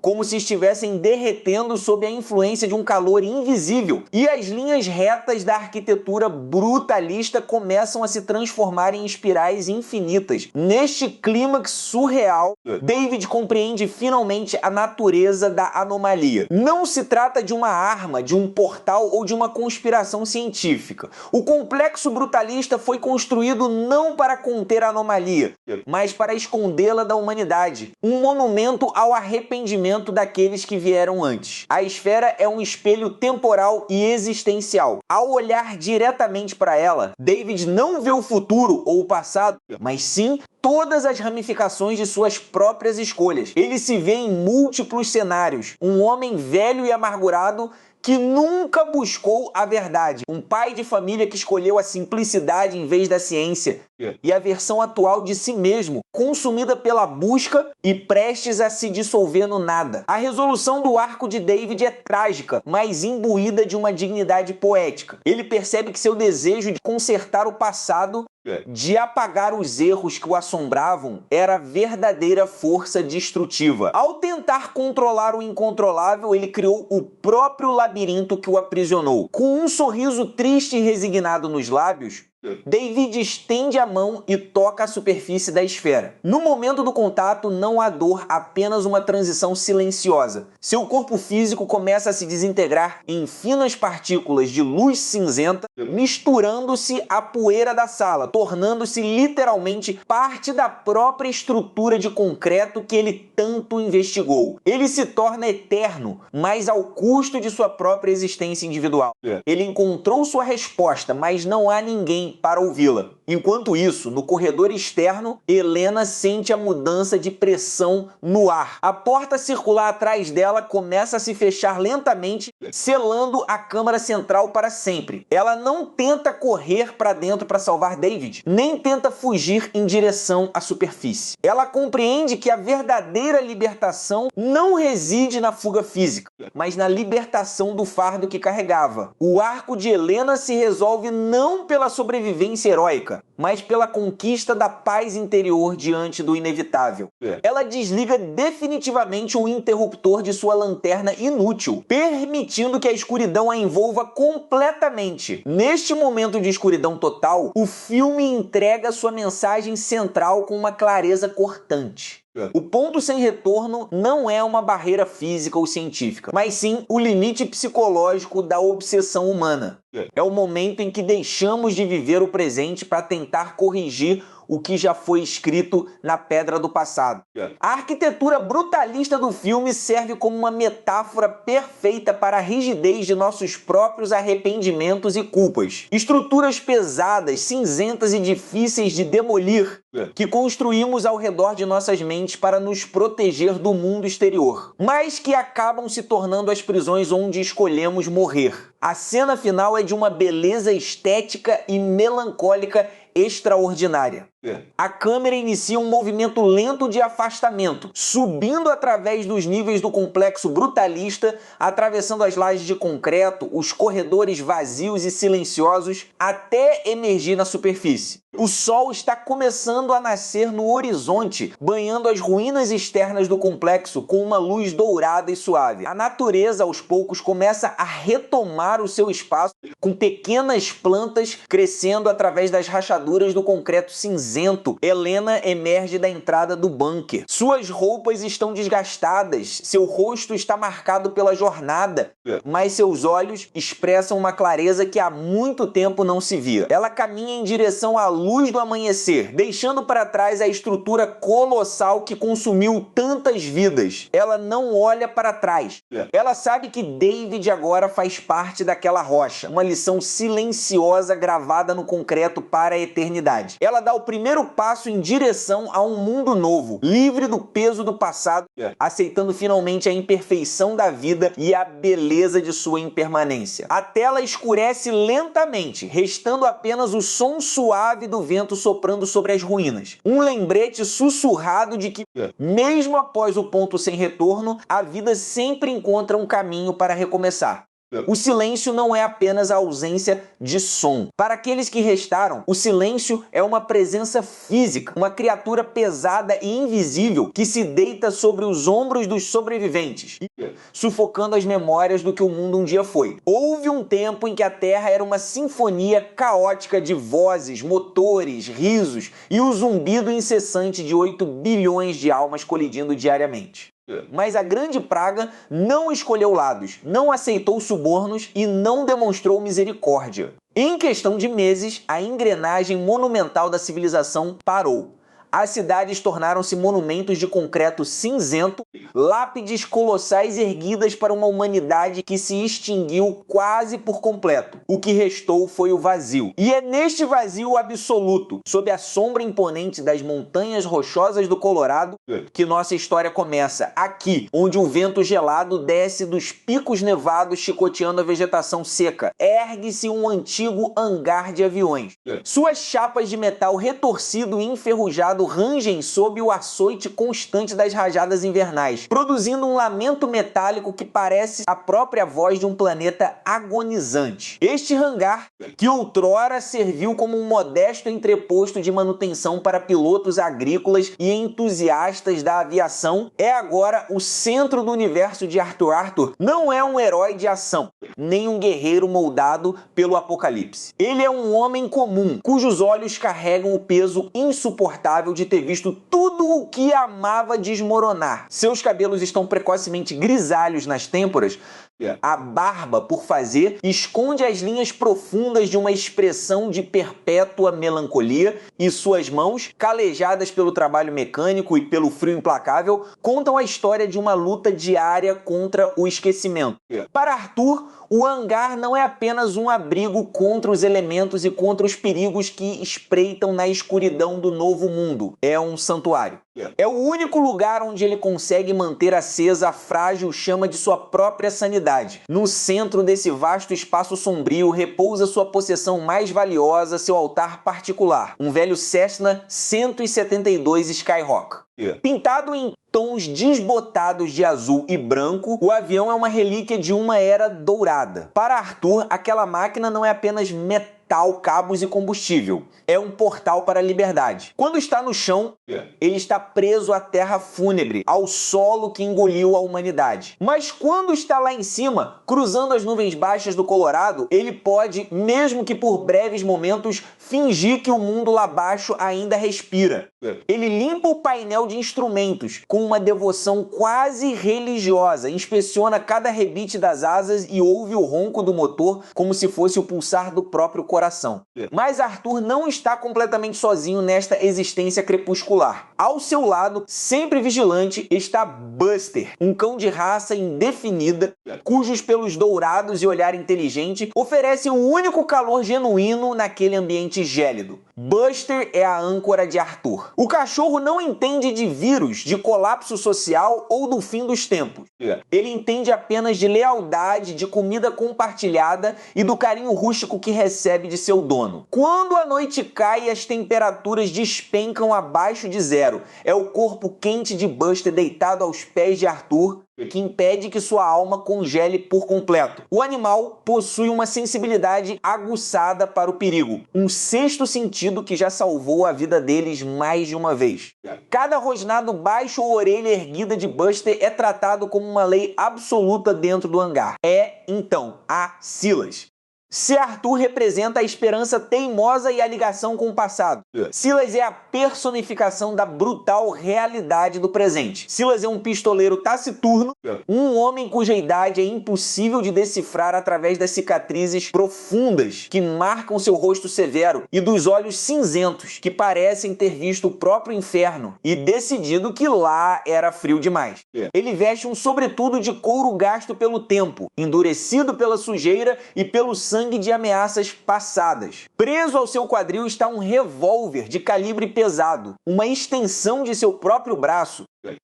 como se estivessem derretendo sob a influência de um calor invisível, e as linhas retas da arquitetura brutalista começam a se transformar em espirais infinitas. Neste clímax surreal, David compreende finalmente a natureza da anomalia. Não se trata de uma arma, de um portal ou de uma conspiração científica. O complexo brutalista foi construído não para conter a anomalia, mas para escondê-la da humanidade. Um monumento ao arrependimento daqueles que vieram antes. A esfera é um espelho temporal e existencial. Ao olhar diretamente para ela, David não vê o futuro ou o passado, mas sim todas as ramificações de suas próprias escolhas. Ele se vê em múltiplos cenários. Um homem velho e amargurado que nunca buscou a verdade. Um pai de família que escolheu a simplicidade em vez da ciência. E a versão atual de si mesmo, consumida pela busca e prestes a se dissolver no nada. A resolução do arco de David é trágica, mas imbuída de uma dignidade poética. Ele percebe que seu desejo de consertar o passado, de apagar os erros que o assombravam, era a verdadeira força destrutiva. Ao tentar controlar o incontrolável, ele criou o próprio labirinto que o aprisionou. Com um sorriso triste e resignado nos lábios, David estende a mão e toca a superfície da esfera. No momento do contato, não há dor, apenas uma transição silenciosa. Seu corpo físico começa a se desintegrar em finas partículas de luz cinzenta, misturando-se à poeira da sala, tornando-se literalmente parte da própria estrutura de concreto que ele tanto investigou. Ele se torna eterno, mas ao custo de sua própria existência individual. Ele encontrou sua resposta, mas não há ninguém para ouvi-la. Enquanto isso, no corredor externo, Helena sente a mudança de pressão no ar. A porta circular atrás dela começa a se fechar lentamente, selando a câmara central para sempre. Ela não tenta correr para dentro para salvar David, nem tenta fugir em direção à superfície. Ela compreende que a verdadeira libertação não reside na fuga física, mas na libertação do fardo que carregava. O arco de Helena se resolve não pela sobrevivência heróica, mas pela conquista da paz interior diante do inevitável. Ela desliga definitivamente o interruptor de sua lanterna inútil, permitindo que a escuridão a envolva completamente. Neste momento de escuridão total, o filme entrega sua mensagem central com uma clareza cortante. O ponto sem retorno não é uma barreira física ou científica, mas sim o limite psicológico da obsessão humana. É o momento em que deixamos de viver o presente para tentar corrigir o que já foi escrito na pedra do passado. A arquitetura brutalista do filme serve como uma metáfora perfeita para a rigidez de nossos próprios arrependimentos e culpas. Estruturas pesadas, cinzentas e difíceis de demolir, que construímos ao redor de nossas mentes para nos proteger do mundo exterior, mas que acabam se tornando as prisões onde escolhemos morrer. A cena final é de uma beleza estética e melancólica extraordinária. A câmera inicia um movimento lento de afastamento, subindo através dos níveis do complexo brutalista, atravessando as lajes de concreto, os corredores vazios e silenciosos, até emergir na superfície. O sol está começando a nascer no horizonte, banhando as ruínas externas do complexo com uma luz dourada e suave. A natureza, aos poucos, começa a retomar o seu espaço, com pequenas plantas crescendo através das rachaduras do concreto cinzento. Helena emerge da entrada do bunker. Suas roupas estão desgastadas, seu rosto está marcado pela jornada, mas seus olhos expressam uma clareza que há muito tempo não se via. Ela caminha em direção à luz do amanhecer, deixando para trás a estrutura colossal que consumiu tantas vidas. Ela não olha para trás. Ela sabe que David agora faz parte daquela rocha, uma lição silenciosa gravada no concreto para a eternidade. Ela dá o primeiro passo em direção a um mundo novo, livre do peso do passado, aceitando finalmente a imperfeição da vida e a beleza de sua impermanência. A tela escurece lentamente, restando apenas o som suave do vento soprando sobre as ruínas. Um lembrete sussurrado de que, mesmo após o ponto sem retorno, a vida sempre encontra um caminho para recomeçar. O silêncio não é apenas a ausência de som. Para aqueles que restaram, o silêncio é uma presença física, uma criatura pesada e invisível que se deita sobre os ombros dos sobreviventes, sufocando as memórias do que o mundo um dia foi. Houve um tempo em que a Terra era uma sinfonia caótica de vozes, motores, risos e o zumbido incessante de 8 bilhões de almas colidindo diariamente. Mas a grande praga não escolheu lados, não aceitou subornos e não demonstrou misericórdia. Em questão de meses, a engrenagem monumental da civilização parou. As cidades tornaram-se monumentos de concreto cinzento, lápides colossais erguidas para uma humanidade que se extinguiu quase por completo. O que restou foi o vazio. E é neste vazio absoluto, sob a sombra imponente das montanhas rochosas do Colorado, que nossa história começa. Aqui, onde o vento gelado desce dos picos nevados chicoteando a vegetação seca, ergue-se um antigo hangar de aviões. Suas chapas de metal retorcido e enferrujado gado rangem sob o açoite constante das rajadas invernais, produzindo um lamento metálico que parece a própria voz de um planeta agonizante. Este hangar, que outrora serviu como um modesto entreposto de manutenção para pilotos agrícolas e entusiastas da aviação, é agora o centro do universo de Arthur. Arthur não é um herói de ação, nem um guerreiro moldado pelo apocalipse. Ele é um homem comum, cujos olhos carregam o peso insuportável de ter visto tudo o que amava desmoronar. Seus cabelos estão precocemente grisalhos nas têmporas. A barba, por fazer, esconde as linhas profundas de uma expressão de perpétua melancolia e suas mãos, calejadas pelo trabalho mecânico e pelo frio implacável, contam a história de uma luta diária contra o esquecimento. Para Arthur, o hangar não é apenas um abrigo contra os elementos e contra os perigos que espreitam na escuridão do novo mundo. É um santuário. É o único lugar onde ele consegue manter acesa a frágil chama de sua própria sanidade. No centro desse vasto espaço sombrio repousa sua possessão mais valiosa, seu altar particular, um velho Cessna 172 Skyhawk. Pintado em tons desbotados de azul e branco, o avião é uma relíquia de uma era dourada. Para Arthur, aquela máquina não é apenas metal, cabos e combustível. É um portal para a liberdade. Quando está no chão, ele está preso à terra fúnebre, ao solo que engoliu a humanidade. Mas quando está lá em cima, cruzando as nuvens baixas do Colorado, ele pode, mesmo que por breves momentos, fingir que o mundo lá abaixo ainda respira. Ele limpa o painel de instrumentos com uma devoção quase religiosa, inspeciona cada rebite das asas e ouve o ronco do motor como se fosse o pulsar do próprio coração. Mas Arthur não está completamente sozinho nesta existência crepuscular. Ao seu lado, sempre vigilante, está Buster, um cão de raça indefinida, cujos pelos dourados e olhar inteligente oferecem o único calor genuíno naquele ambiente gélido. Buster é a âncora de Arthur. O cachorro não entende de vírus, de colapso social ou do fim dos tempos. Ele entende apenas de lealdade, de comida compartilhada e do carinho rústico que recebe de seu dono. Quando a noite cai e as temperaturas despencam abaixo de zero, é o corpo quente de Buster deitado aos pés de Arthur que impede que sua alma congele por completo. O animal possui uma sensibilidade aguçada para o perigo, um sexto sentido que já salvou a vida deles mais de uma vez. Cada rosnado baixo ou orelha erguida de Buster é tratado como uma lei absoluta dentro do hangar. É, então, a Silas. Se Arthur representa a esperança teimosa e a ligação com o passado, Silas é a personificação da brutal realidade do presente. Silas é um pistoleiro taciturno, um homem cuja idade é impossível de decifrar através das cicatrizes profundas que marcam seu rosto severo e dos olhos cinzentos que parecem ter visto o próprio inferno e decidido que lá era frio demais. Ele veste um sobretudo de couro gasto pelo tempo, endurecido pela sujeira e pelo sangue de ameaças passadas. Preso ao seu quadril está um revólver de calibre pesado, uma extensão de seu próprio braço,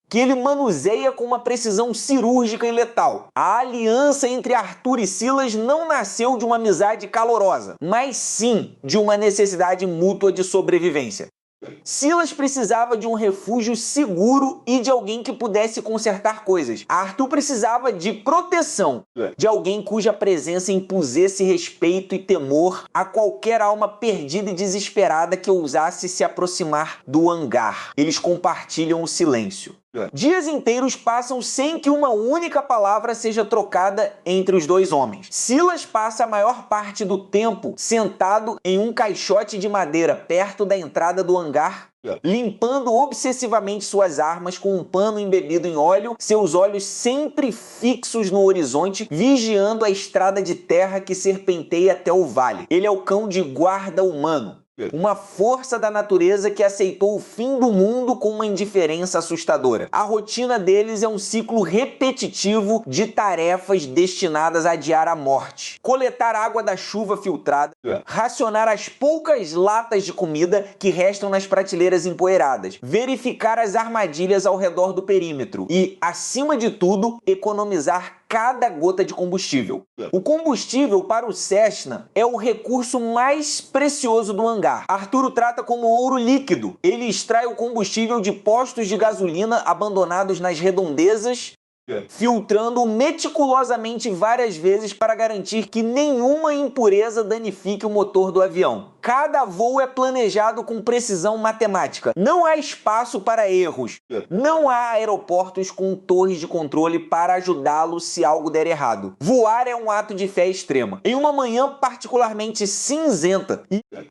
que ele manuseia com uma precisão cirúrgica e letal. A aliança entre Arthur e Silas não nasceu de uma amizade calorosa, mas sim de uma necessidade mútua de sobrevivência. Silas precisava de um refúgio seguro e de alguém que pudesse consertar coisas. Arthur precisava de proteção, de alguém cuja presença impusesse respeito e temor a qualquer alma perdida e desesperada que ousasse se aproximar do hangar. Eles compartilham o silêncio. Dias inteiros passam sem que uma única palavra seja trocada entre os dois homens. Silas passa a maior parte do tempo sentado em um caixote de madeira perto da entrada do hangar, limpando obsessivamente suas armas com um pano embebido em óleo, seus olhos sempre fixos no horizonte, vigiando a estrada de terra que serpenteia até o vale. Ele é o cão de guarda humano. Uma força da natureza que aceitou o fim do mundo com uma indiferença assustadora. A rotina deles é um ciclo repetitivo de tarefas destinadas a adiar a morte. Coletar água da chuva filtrada, racionar as poucas latas de comida que restam nas prateleiras empoeiradas, verificar as armadilhas ao redor do perímetro e, acima de tudo, economizar cada gota de combustível. O combustível para o Cessna é o recurso mais precioso do hangar. Arthur o trata como ouro líquido. Ele extrai o combustível de postos de gasolina abandonados nas redondezas, filtrando meticulosamente várias vezes para garantir que nenhuma impureza danifique o motor do avião. Cada voo é planejado com precisão matemática. Não há espaço para erros. Não há aeroportos com torres de controle para ajudá-lo se algo der errado. Voar é um ato de fé extrema. Em uma manhã particularmente cinzenta,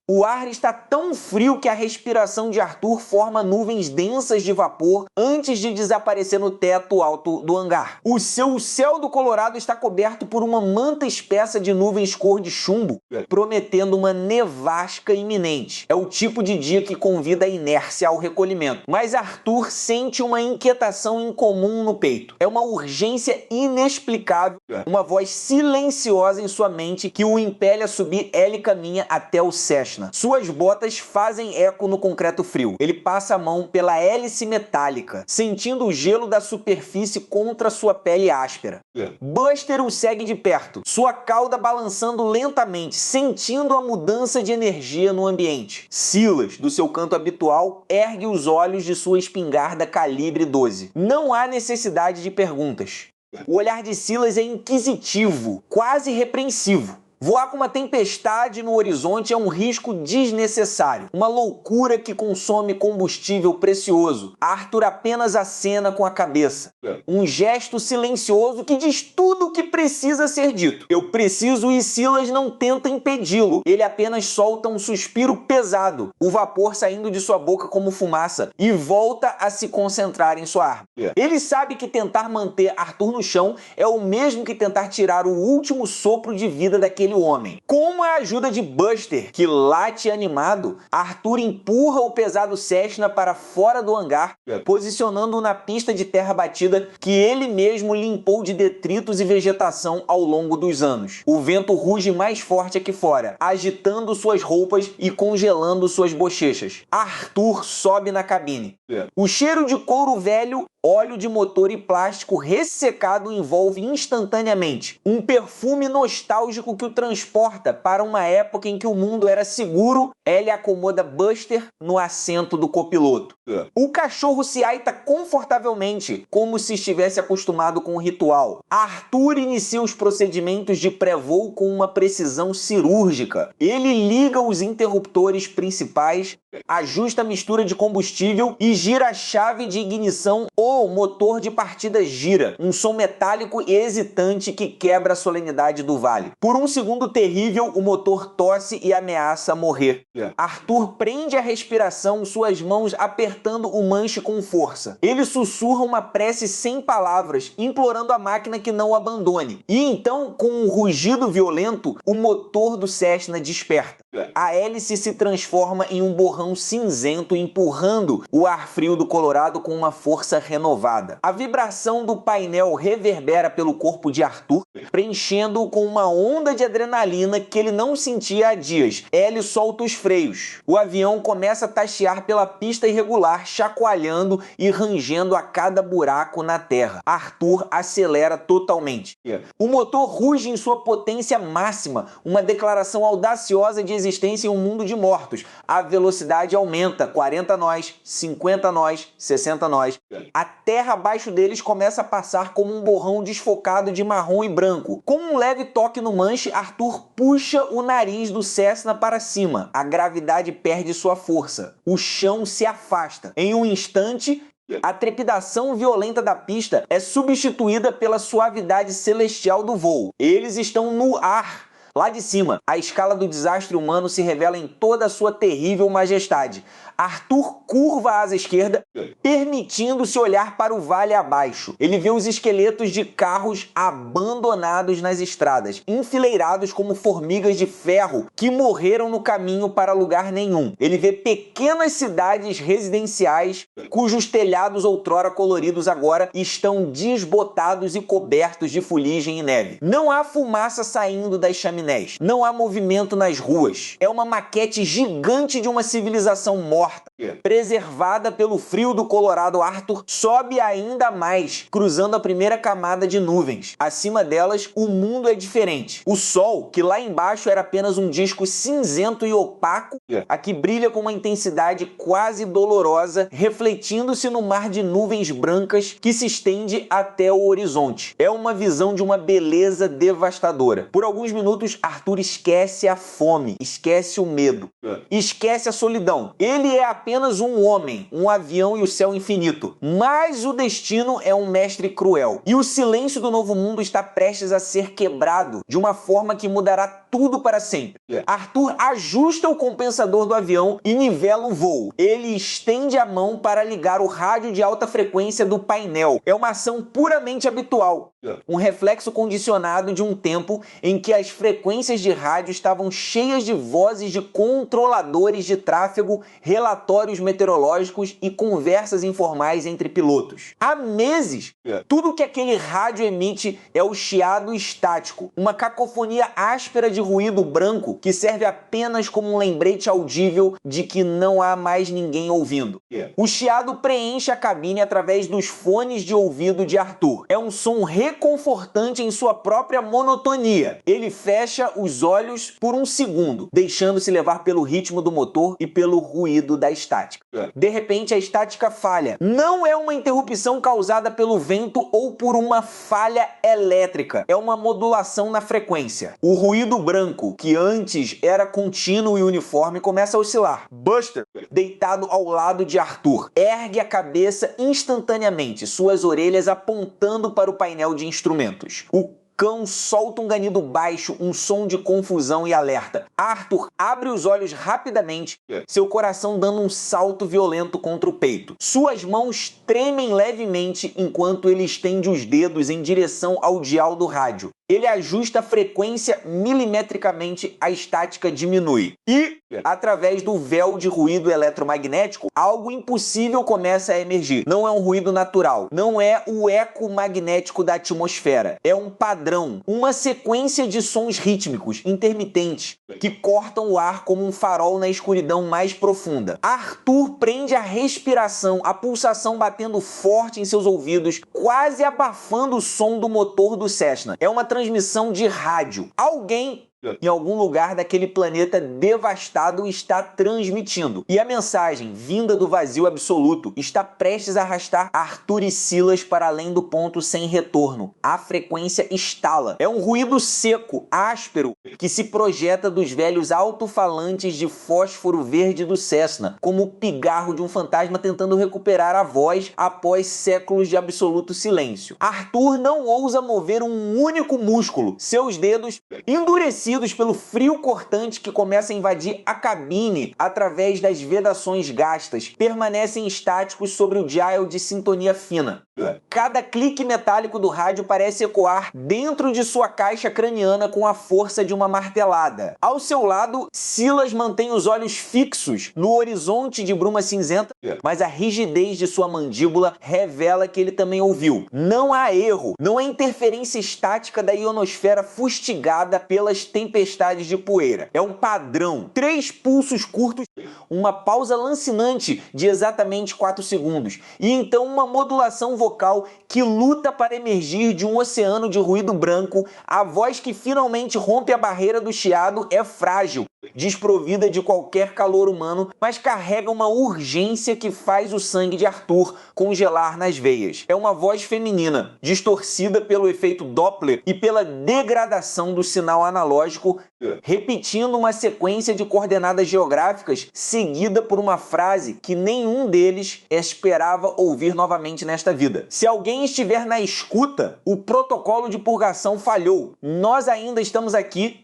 o ar está tão frio que a respiração de Arthur forma nuvens densas de vapor antes de desaparecer no teto alto do hangar. O céu do Colorado está coberto por uma manta espessa de nuvens cor de chumbo, prometendo uma nevasca iminente. É o tipo de dia que convida a inércia ao recolhimento. Mas Arthur sente uma inquietação incomum no peito. É uma urgência inexplicável, uma voz silenciosa em sua mente que o impele a subir ele caminha até o Cessna. Suas botas fazem eco no concreto frio. Ele passa a mão pela hélice metálica, sentindo o gelo da superfície contra sua pele áspera. Buster o segue de perto, sua cauda balançando lentamente, sentindo a mudança de energia no ambiente. Silas, do seu canto habitual, ergue os olhos de sua espingarda calibre 12. Não há necessidade de perguntas. O olhar de Silas é inquisitivo, quase repreensivo. Voar com uma tempestade no horizonte é um risco desnecessário, uma loucura que consome combustível precioso. Arthur apenas acena com a cabeça. Um gesto silencioso que diz tudo o que precisa ser dito. Eu preciso e Silas não tenta impedi-lo. Ele apenas solta um suspiro pesado, o vapor saindo de sua boca como fumaça, e volta a se concentrar em sua arma. Ele sabe que tentar manter Arthur no chão é o mesmo que tentar tirar o último sopro de vida daquele homem. Com a ajuda de Buster, que late animado, Arthur empurra o pesado Cessna para fora do hangar, posicionando-o na pista de terra batida que ele mesmo limpou de detritos e vegetação ao longo dos anos. O vento ruge mais forte aqui fora, agitando suas roupas e congelando suas bochechas. Arthur sobe na cabine. O cheiro de couro velho, óleo de motor e plástico ressecado envolve instantaneamente. Um perfume nostálgico que o transporta para uma época em que o mundo era seguro. Ele acomoda Buster no assento do copiloto. O cachorro se aita confortavelmente, como se estivesse acostumado com o ritual. Arthur inicia os procedimentos de pré-voo com uma precisão cirúrgica. Ele liga os interruptores principais, ajusta a mistura de combustível e gira a chave de ignição. O motor de partida gira, um som metálico e hesitante que quebra a solenidade do vale. Por um segundo terrível, o motor tosse e ameaça morrer. Arthur prende a respiração, suas mãos apertando o manche com força. Ele sussurra uma prece sem palavras, implorando a máquina que não o abandone. E então, com um rugido violento, o motor do Cessna desperta. A hélice se transforma em um borrão cinzento, empurrando o ar frio do Colorado com uma força renovada. A vibração do painel reverbera pelo corpo de Arthur, preenchendo-o com uma onda de adrenalina que ele não sentia há dias. Ele solta os freios. O avião começa a taxiar pela pista irregular, chacoalhando e rangendo a cada buraco na terra. Arthur acelera totalmente. O motor ruge em sua potência máxima, uma declaração audaciosa de existência em um mundo de mortos. A velocidade aumenta, 40 nós, 50 nós, 60 nós. A terra abaixo deles começa a passar como um borrão desfocado de marrom e branco. Com um leve toque no manche, Arthur puxa o nariz do Cessna para cima. A gravidade perde sua força. O chão se afasta. Em um instante, a trepidação violenta da pista é substituída pela suavidade celestial do voo. Eles estão no ar. Lá de cima, a escala do desastre humano se revela em toda a sua terrível majestade. Arthur curva a asa esquerda, permitindo-se olhar para o vale abaixo. Ele vê os esqueletos de carros abandonados nas estradas, enfileirados como formigas de ferro que morreram no caminho para lugar nenhum. Ele vê pequenas cidades residenciais cujos telhados outrora coloridos agora estão desbotados e cobertos de fuligem e neve. Não há fumaça saindo das chaminés. Não há movimento nas ruas. É uma maquete gigante de uma civilização morta, porta. Preservada pelo frio do Colorado, Arthur sobe ainda mais, cruzando a primeira camada de nuvens. Acima delas, o mundo é diferente. O Sol, que lá embaixo era apenas um disco cinzento e opaco, aqui brilha com uma intensidade quase dolorosa, refletindo-se no mar de nuvens brancas que se estende até o horizonte. É uma visão de uma beleza devastadora. Por alguns minutos, Arthur esquece a fome, esquece o medo, esquece a solidão. Ele é apenas um homem, um avião e o céu infinito. Mas o destino é um mestre cruel. E o silêncio do novo mundo está prestes a ser quebrado de uma forma que mudará tudo para sempre. Arthur ajusta o compensador do avião e nivela o voo. Ele estende a mão para ligar o rádio de alta frequência do painel. É uma ação puramente habitual. Um reflexo condicionado de um tempo em que as frequências de rádio estavam cheias de vozes de controladores de tráfego, relatórios meteorológicos e conversas informais entre pilotos. Há meses, tudo que aquele rádio emite é o chiado estático, uma cacofonia áspera de ruído branco que serve apenas como um lembrete audível de que não há mais ninguém ouvindo. O chiado preenche a cabine através dos fones de ouvido de Arthur. É um som reconfortante em sua própria monotonia. Ele fecha os olhos por um segundo, deixando-se levar pelo ritmo do motor e pelo ruído da estática. De repente, a estática falha. Não é uma interrupção causada pelo vento ou por uma falha elétrica. É uma modulação na frequência. O ruído branco, que antes era contínuo e uniforme, começa a oscilar. Buster, deitado ao lado de Arthur, ergue a cabeça instantaneamente, suas orelhas apontando para o painel de instrumentos. O cão solta um ganido baixo, um som de confusão e alerta. Arthur abre os olhos rapidamente, seu coração dando um salto violento contra o peito. Suas mãos tremem levemente enquanto ele estende os dedos em direção ao dial do rádio. Ele ajusta a frequência milimetricamente, a estática diminui. E, através do véu de ruído eletromagnético, algo impossível começa a emergir. Não é um ruído natural, não é o eco magnético da atmosfera. É um padrão, uma sequência de sons rítmicos, intermitentes, que cortam o ar como um farol na escuridão mais profunda. Arthur prende a respiração, a pulsação batendo forte em seus ouvidos, quase abafando o som do motor do Cessna. É uma transmissão de rádio. Alguém em algum lugar daquele planeta devastado está transmitindo. E a mensagem, vinda do vazio absoluto, está prestes a arrastar Arthur e Silas para além do ponto sem retorno. A frequência estala. É um ruído seco, áspero, que se projeta dos velhos alto-falantes de fósforo verde do Cessna, como o pigarro de um fantasma tentando recuperar a voz após séculos de absoluto silêncio. Arthur não ousa mover um único músculo. Seus dedos, endurecidos pelo frio cortante que começa a invadir a cabine através das vedações gastas, permanecem estáticos sobre o dial de sintonia fina. Cada clique metálico do rádio parece ecoar dentro de sua caixa craniana com a força de uma martelada. Ao seu lado, Silas mantém os olhos fixos no horizonte de bruma cinzenta, mas a rigidez de sua mandíbula revela que ele também ouviu. Não há erro, não há interferência estática da ionosfera fustigada pelas tempestades de poeira. É um padrão. 3 pulsos curtos, uma pausa lancinante de exatamente 4 segundos, e então uma modulação vocal que luta para emergir de um oceano de ruído branco. A voz que finalmente rompe a barreira do chiado é frágil, desprovida de qualquer calor humano, mas carrega uma urgência que faz o sangue de Arthur congelar nas veias. É uma voz feminina, distorcida pelo efeito Doppler e pela degradação do sinal analógico, repetindo uma sequência de coordenadas geográficas seguida por uma frase que nenhum deles esperava ouvir novamente nesta vida. Se alguém estiver na escuta, o protocolo de purgação falhou. Nós ainda estamos aqui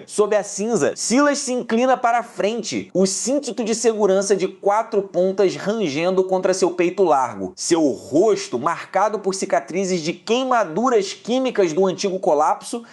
sob a cinza. Silas se inclina para a frente, o cinto de segurança de 4 pontas rangendo contra seu peito largo. Seu rosto, marcado por cicatrizes de queimaduras químicas do antigo colapso,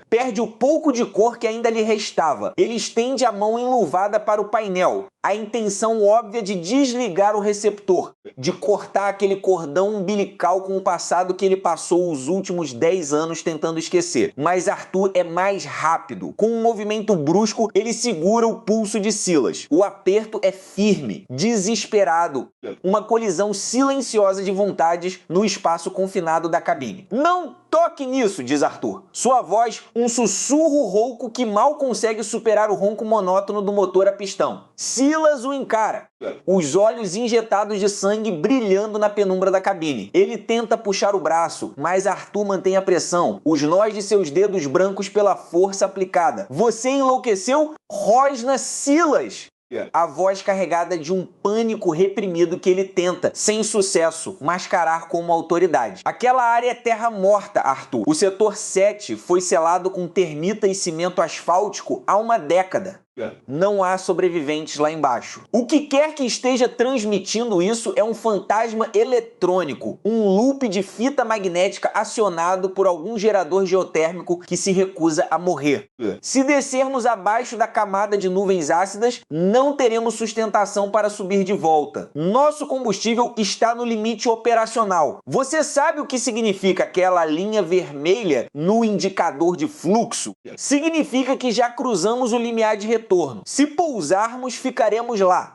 perde o pouco de cor que ainda lhe restava. Ele estende a mão enluvada para o painel. a intenção óbvia de desligar o receptor, de cortar aquele cordão umbilical com o passado que ele passou os últimos 10 anos tentando esquecer. Mas Arthur é mais rápido. Com um movimento brusco, ele segura o pulso de Silas. O aperto é firme, desesperado. Uma colisão silenciosa de vontades no espaço confinado da cabine. "Não toque nisso", diz Arthur. Sua voz, um sussurro rouco que mal consegue superar o ronco monótono do motor a pistão. Silas o encara, os olhos injetados de sangue brilhando na penumbra da cabine. Ele tenta puxar o braço, mas Arthur mantém a pressão, os nós de seus dedos brancos pela força aplicada. "Você enlouqueceu?" rosna Silas. A voz carregada de um pânico reprimido que ele tenta, sem sucesso, mascarar como autoridade. "Aquela área é terra morta, Arthur. O setor 7 foi selado com termita e cimento asfáltico há uma década. Não há sobreviventes lá embaixo. O que quer que esteja transmitindo isso é um fantasma eletrônico, um loop de fita magnética acionado por algum gerador geotérmico que se recusa a morrer. Se descermos abaixo da camada de nuvens ácidas, não teremos sustentação para subir de volta. Nosso combustível está no limite operacional. Você sabe o que significa aquela linha vermelha no indicador de fluxo? Significa que já cruzamos o limiar de retorno. Se pousarmos, ficaremos lá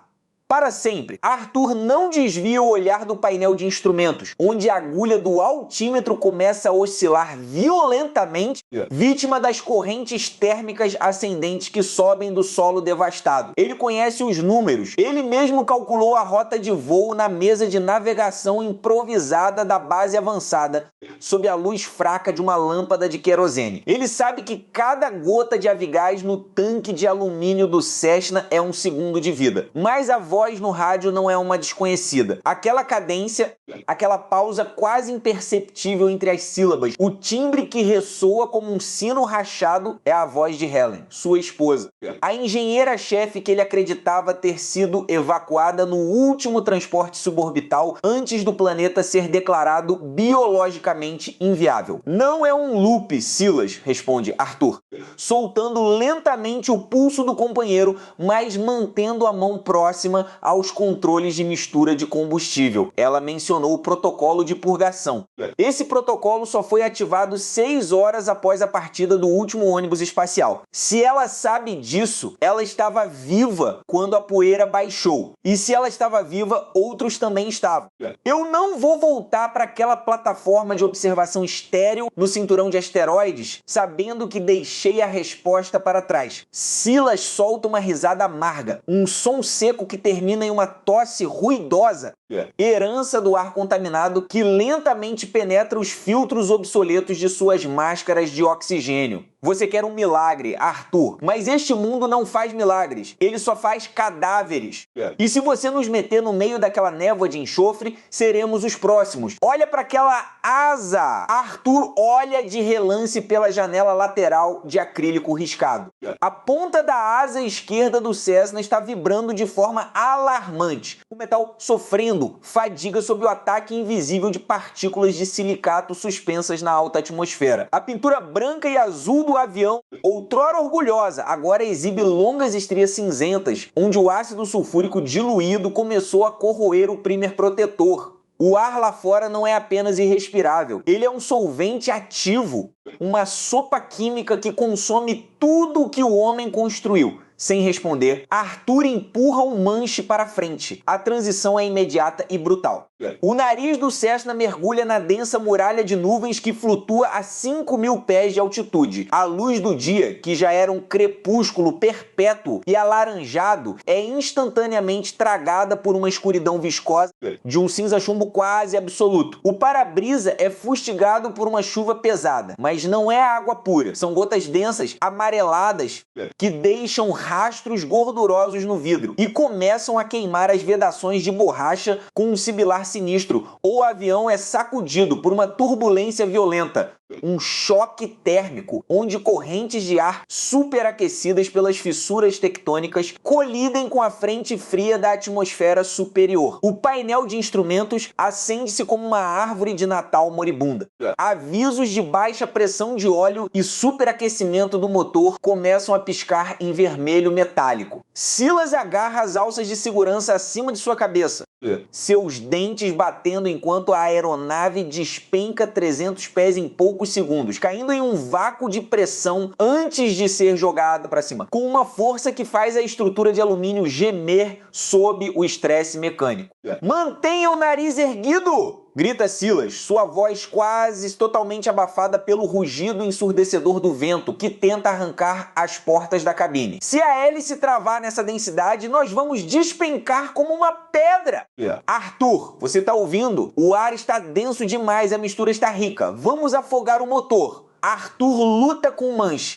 para sempre." Arthur não desvia o olhar do painel de instrumentos, onde a agulha do altímetro começa a oscilar violentamente, vítima das correntes térmicas ascendentes que sobem do solo devastado. Ele conhece os números. Ele mesmo calculou a rota de voo na mesa de navegação improvisada da base avançada, sob a luz fraca de uma lâmpada de querosene. Ele sabe que cada gota de avigás no tanque de alumínio do Cessna é um segundo de vida. Mas a voz no rádio não é uma desconhecida. Aquela cadência, aquela pausa quase imperceptível entre as sílabas, o timbre que ressoa como um sino rachado é a voz de Helen, sua esposa. A engenheira-chefe que ele acreditava ter sido evacuada no último transporte suborbital antes do planeta ser declarado biologicamente inviável. "Não é um loop, Silas", responde Arthur, soltando lentamente o pulso do companheiro, mas mantendo a mão próxima aos controles de mistura de combustível. Ela mencionou o protocolo de purgação. Esse protocolo só foi ativado 6 horas após a partida do último ônibus espacial. Se ela sabe disso, ela estava viva quando a poeira baixou. E se ela estava viva, outros também estavam. "Eu não vou voltar para aquela plataforma de observação estéril no cinturão de asteroides, sabendo que deixei a resposta para trás." Silas solta uma risada amarga, um som seco que termina em uma tosse ruidosa, herança do ar contaminado que lentamente penetra os filtros obsoletos de suas máscaras de oxigênio. "Você quer um milagre, Arthur, mas este mundo não faz milagres, ele só faz cadáveres. E se você nos meter no meio daquela névoa de enxofre, seremos os próximos. Olha para aquela asa." Arthur olha de relance pela janela lateral de acrílico riscado. A ponta da asa esquerda do Cessna está vibrando de forma alarmante, o metal sofrendo fadiga sob o ataque invisível de partículas de silicato suspensas na alta atmosfera. A pintura branca e azul do avião, outrora orgulhosa, agora exibe longas estrias cinzentas, onde o ácido sulfúrico diluído começou a corroer o primer protetor. O ar lá fora não é apenas irrespirável, ele é um solvente ativo, uma sopa química que consome tudo o que o homem construiu. Sem responder, Arthur empurra um manche para frente. A transição é imediata e brutal. O nariz do Cessna mergulha na densa muralha de nuvens que flutua a 5.000 pés de altitude. A luz do dia, que já era um crepúsculo perpétuo e alaranjado, é instantaneamente tragada por uma escuridão viscosa de um cinza-chumbo quase absoluto. O para-brisa é fustigado por uma chuva pesada, mas não é água pura. São gotas densas, amareladas, que deixam rastros gordurosos no vidro e começam a queimar as vedações de borracha com um sibilar sinistro. O avião é sacudido por uma turbulência violenta. um choque térmico, onde correntes de ar superaquecidas pelas fissuras tectônicas colidem com a frente fria da atmosfera superior. O painel de instrumentos acende-se como uma árvore de Natal moribunda. Avisos de baixa pressão de óleo e superaquecimento do motor começam a piscar em vermelho metálico. Silas agarra as alças de segurança acima de sua cabeça, seus dentes batendo enquanto a aeronave despenca 300 pés em poucos segundos, caindo em um vácuo de pressão antes de ser jogada para cima, com uma força que faz a estrutura de alumínio gemer sob o estresse mecânico. Mantenha o nariz erguido! Grita Silas, sua voz quase totalmente abafada pelo rugido ensurdecedor do vento que tenta arrancar as portas da cabine. Se a hélice travar nessa densidade, nós vamos despencar como uma pedra. Arthur, você tá ouvindo? O ar está denso demais, a mistura está rica. Vamos afogar o motor. Arthur luta com o manche.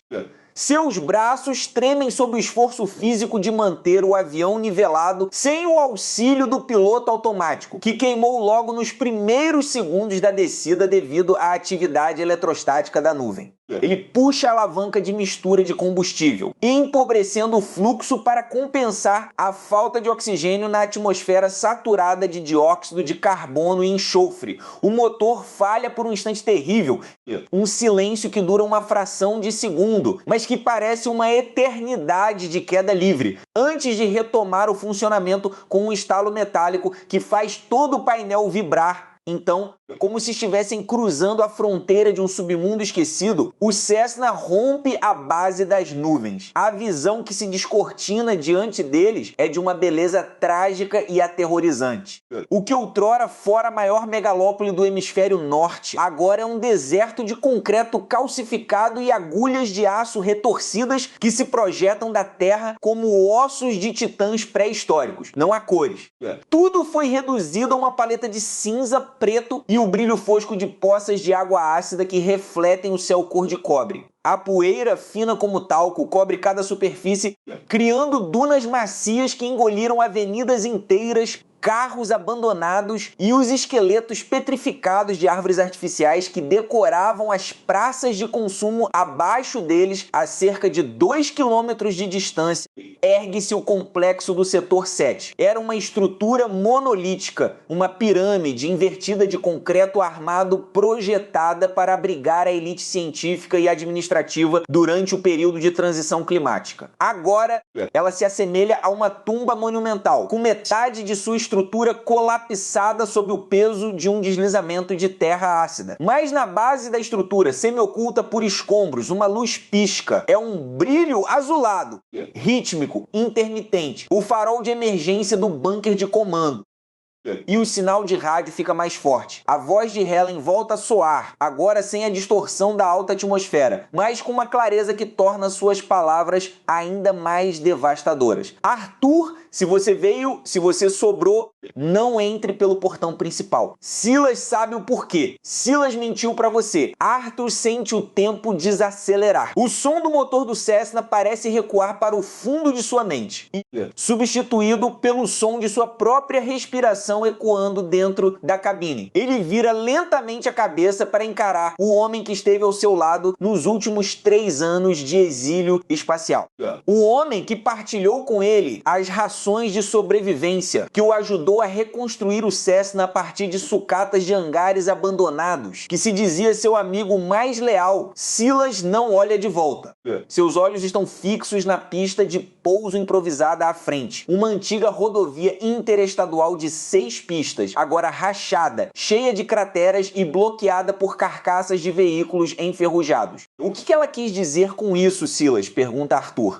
Seus braços tremem sob o esforço físico de manter o avião nivelado sem o auxílio do piloto automático, que queimou logo nos primeiros segundos da descida devido à atividade eletrostática da nuvem. Ele puxa a alavanca de mistura de combustível, empobrecendo o fluxo para compensar a falta de oxigênio na atmosfera saturada de dióxido de carbono e enxofre. O motor falha por um instante terrível, um silêncio que dura uma fração de segundo, mas que parece uma eternidade de queda livre, antes de retomar o funcionamento com um estalo metálico que faz todo o painel vibrar. Então, como se estivessem cruzando a fronteira de um submundo esquecido, o Cessna rompe a base das nuvens. A visão que se descortina diante deles é de uma beleza trágica e aterrorizante. O que outrora fora a maior megalópole do hemisfério norte, agora é um deserto de concreto calcificado e agulhas de aço retorcidas que se projetam da terra como ossos de titãs pré-históricos. Não há cores. Tudo foi reduzido a uma paleta de cinza, preto e o brilho fosco de poças de água ácida que refletem o céu cor de cobre. A poeira, fina como talco, cobre cada superfície, criando dunas macias que engoliram avenidas inteiras, carros abandonados e os esqueletos petrificados de árvores artificiais que decoravam as praças de consumo abaixo deles, a cerca de 2 quilômetros de distância, ergue-se o complexo do setor 7. Era uma estrutura monolítica, uma pirâmide invertida de concreto armado projetada para abrigar a elite científica e administrativa durante o período de transição climática. Agora, ela se assemelha a uma tumba monumental, com metade de sua estrutura colapsada sob o peso de um deslizamento de terra ácida. Mas na base da estrutura, semi-oculta por escombros, uma luz pisca. É um brilho azulado, rítmico, intermitente. O farol de emergência do bunker de comando. E o sinal de rádio fica mais forte. A voz de Helen volta a soar, agora sem a distorção da alta atmosfera, mas com uma clareza que torna suas palavras ainda mais devastadoras. Arthur, se você veio, se você sobrou, não entre pelo portão principal. Silas sabe o porquê. Silas mentiu pra você. Arthur sente o tempo desacelerar. O som do motor do Cessna parece recuar para o fundo de sua mente, substituído pelo som de sua própria respiração ecoando dentro da cabine. Ele vira lentamente a cabeça para encarar o homem que esteve ao seu lado nos últimos 3 anos de exílio espacial. O homem que partilhou com ele as rações de sobrevivência, que o ajudou a reconstruir o Cessna a partir de sucatas de hangares abandonados, que se dizia seu amigo mais leal. Silas não olha de volta. Seus olhos estão fixos na pista de pouso improvisada à frente. Uma antiga rodovia interestadual de 6 pistas, agora rachada, cheia de crateras e bloqueada por carcaças de veículos enferrujados. O que ela quis dizer com isso, Silas? Pergunta Arthur.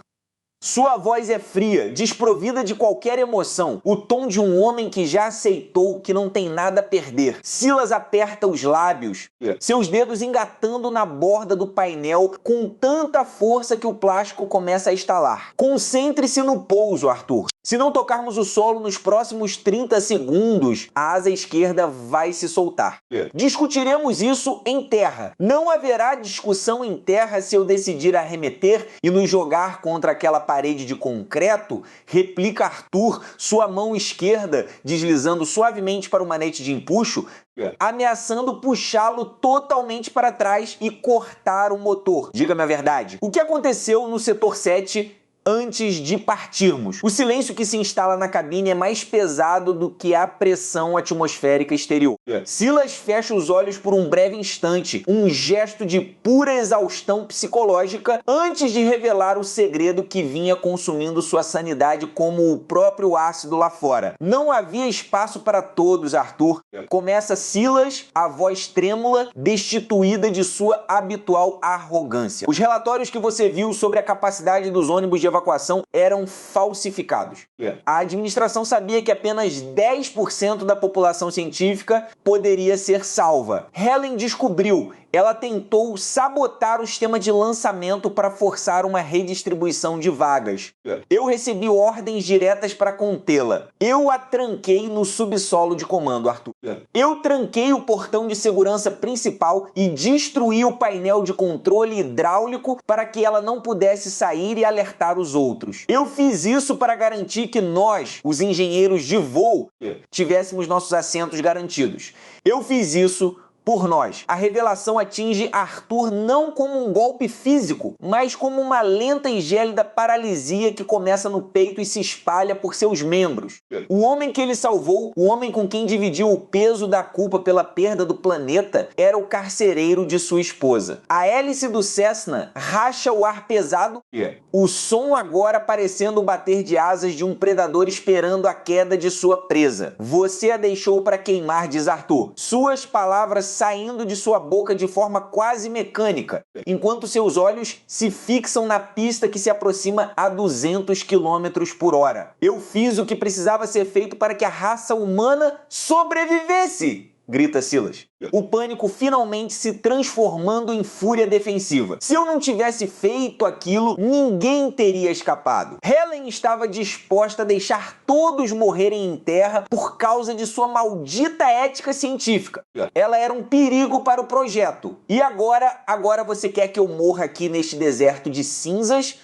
Sua voz é fria, desprovida de qualquer emoção, o tom de um homem que já aceitou que não tem nada a perder. Silas aperta os lábios, seus dedos engatando na borda do painel com tanta força que o plástico começa a estalar. Concentre-se no pouso, Arthur. Se não tocarmos o solo nos próximos 30 segundos, a asa esquerda vai se soltar. Discutiremos isso em terra. Não haverá discussão em terra se eu decidir arremeter e nos jogar contra aquela parede de concreto, replica Arthur, sua mão esquerda deslizando suavemente para o manete de empuxo, ameaçando puxá-lo totalmente para trás e cortar o motor. Diga-me a verdade. O que aconteceu no setor 7 antes de partirmos? O silêncio que se instala na cabine é mais pesado do que a pressão atmosférica exterior. Silas fecha os olhos por um breve instante, um gesto de pura exaustão psicológica, antes de revelar o segredo que vinha consumindo sua sanidade como o próprio ácido lá fora. Não havia espaço para todos, Arthur. Começa Silas, a voz trêmula, destituída de sua habitual arrogância. Os relatórios que você viu sobre a capacidade dos ônibus de evacuação eram falsificados. A administração sabia que apenas 10% da população científica poderia ser salva. Helen descobriu. Ela tentou sabotar o sistema de lançamento para forçar uma redistribuição de vagas. Eu recebi ordens diretas para contê-la. Eu a tranquei no subsolo de comando, Arthur. Eu tranquei o portão de segurança principal e destruí o painel de controle hidráulico para que ela não pudesse sair e alertar os outros. Eu fiz isso para garantir que nós, os engenheiros de voo, tivéssemos nossos assentos garantidos. Eu fiz isso por nós. A revelação atinge Arthur não como um golpe físico, mas como uma lenta e gélida paralisia que começa no peito e se espalha por seus membros. O homem que ele salvou, o homem com quem dividiu o peso da culpa pela perda do planeta, era o carcereiro de sua esposa. A hélice do Cessna racha o ar pesado, o som agora parecendo o bater de asas de um predador esperando a queda de sua presa. Você a deixou para queimar, diz Arthur. Suas palavras saindo de sua boca de forma quase mecânica, enquanto seus olhos se fixam na pista que se aproxima a 200 km por hora. Eu fiz o que precisava ser feito para que a raça humana sobrevivesse! Grita Silas. O pânico finalmente se transformando em fúria defensiva. Se eu não tivesse feito aquilo, ninguém teria escapado. Helen estava disposta a deixar todos morrerem em terra por causa de sua maldita ética científica. Ela era um perigo para o projeto. E agora você quer que eu morra aqui neste deserto de cinzas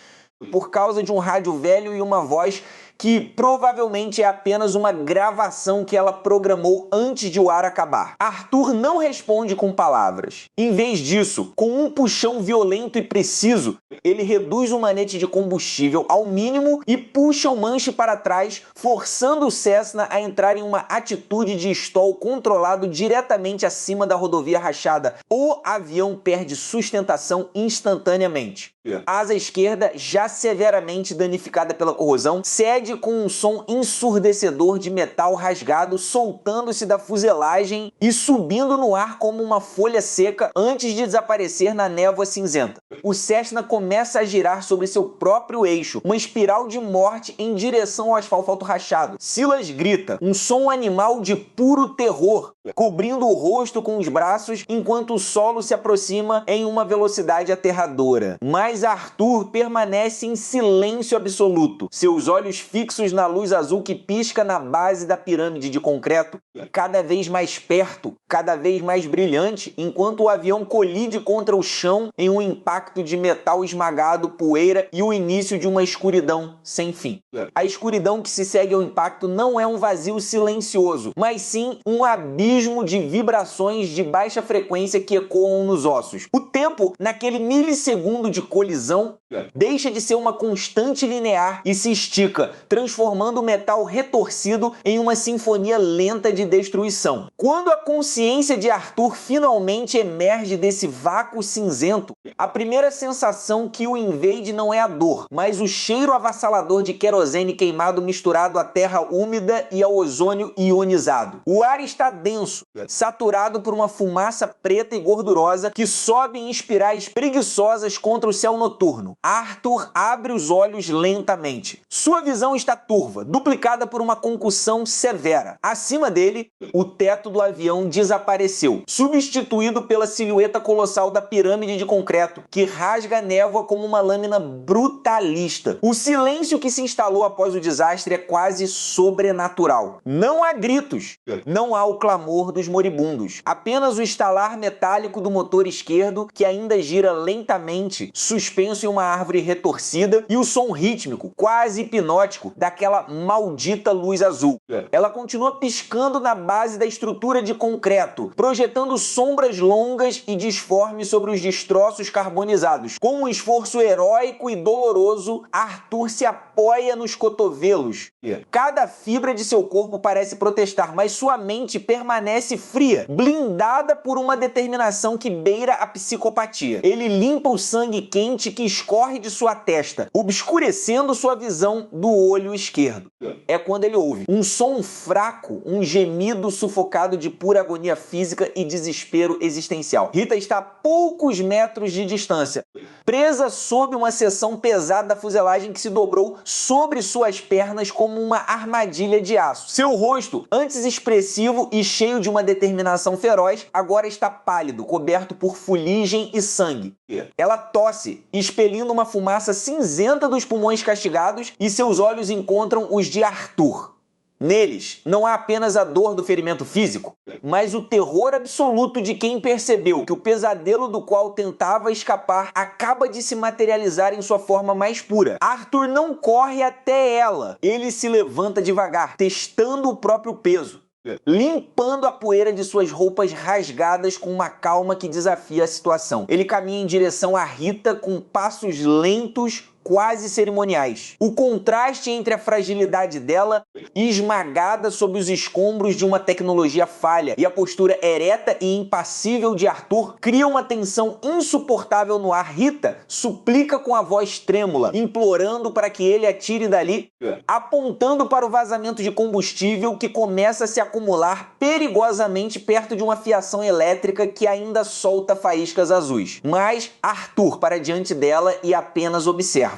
por causa de um rádio velho e uma voz que provavelmente é apenas uma gravação que ela programou antes de o ar acabar. Arthur não responde com palavras. Em vez disso, com um puxão violento e preciso, ele reduz o manete de combustível ao mínimo e puxa o manche para trás, forçando o Cessna a entrar em uma atitude de stall controlado diretamente acima da rodovia rachada. O avião perde sustentação instantaneamente. A asa esquerda, já severamente danificada pela corrosão, cede com um som ensurdecedor de metal rasgado soltando-se da fuselagem e subindo no ar como uma folha seca antes de desaparecer na névoa cinzenta. O Cessna começa a girar sobre seu próprio eixo, uma espiral de morte em direção ao asfalto rachado. Silas grita, um som animal de puro terror, cobrindo o rosto com os braços enquanto o solo se aproxima em uma velocidade aterradora. Mas Arthur permanece em silêncio absoluto, seus olhos fixos na luz azul que pisca na base da pirâmide de concreto, cada vez mais perto, cada vez mais brilhante, enquanto o avião colide contra o chão em um impacto de metal esmagado, poeira e o início de uma escuridão sem fim. A escuridão que se segue ao impacto não é um vazio silencioso, mas sim um abismo de vibrações de baixa frequência que ecoam nos ossos. O tempo, naquele milissegundo de colisão, deixa de ser uma constante linear e se estica, transformando o metal retorcido em uma sinfonia lenta de destruição. Quando a consciência de Arthur finalmente emerge desse vácuo cinzento, a primeira sensação que o invade não é a dor, mas o cheiro avassalador de querosene queimado misturado à terra úmida e ao ozônio ionizado. O ar está denso, imenso, saturado por uma fumaça preta e gordurosa que sobe em espirais preguiçosas contra o céu noturno. Arthur abre os olhos lentamente. Sua visão está turva, duplicada por uma concussão severa. Acima dele, o teto do avião desapareceu, substituído pela silhueta colossal da pirâmide de concreto, que rasga a névoa como uma lâmina brutalista. O silêncio que se instalou após o desastre é quase sobrenatural. Não há gritos, não há o clamor dos moribundos, apenas o estalar metálico do motor esquerdo que ainda gira lentamente, suspenso em uma árvore retorcida, e o som rítmico, quase hipnótico, daquela maldita luz azul. Ela continua piscando na base da estrutura de concreto, projetando sombras longas e disformes sobre os destroços carbonizados. Com um esforço heróico e doloroso, Arthur se apoia nos cotovelos. Cada fibra de seu corpo parece protestar, mas sua mente permanece fria, blindada por uma determinação que beira a psicopatia. Ele limpa o sangue quente que escorre de sua testa, obscurecendo sua visão do olho esquerdo. É quando ele ouve um som fraco, um gemido sufocado de pura agonia física e desespero existencial. Rita está a poucos metros de distância, presa sob uma seção pesada da fuselagem que se dobrou sobre suas pernas como uma armadilha de aço. Seu rosto, antes expressivo e cheio de uma determinação feroz, agora está pálido, coberto por fuligem e sangue. Ela tosse, expelindo uma fumaça cinzenta dos pulmões castigados, e seus olhos encontram os de Arthur. Neles, não há apenas a dor do ferimento físico, mas o terror absoluto de quem percebeu que o pesadelo do qual tentava escapar acaba de se materializar em sua forma mais pura. Arthur não corre até ela. Ele se levanta devagar, testando o próprio peso, limpando a poeira de suas roupas rasgadas com uma calma que desafia a situação. Ele caminha em direção a Rita com passos lentos, quase cerimoniais. O contraste entre a fragilidade dela, esmagada sob os escombros de uma tecnologia falha, e a postura ereta e impassível de Arthur cria uma tensão insuportável no ar. Rita suplica com a voz trêmula, implorando para que ele atire dali, apontando para o vazamento de combustível que começa a se acumular perigosamente perto de uma fiação elétrica que ainda solta faíscas azuis. Mas Arthur para diante dela e apenas observa.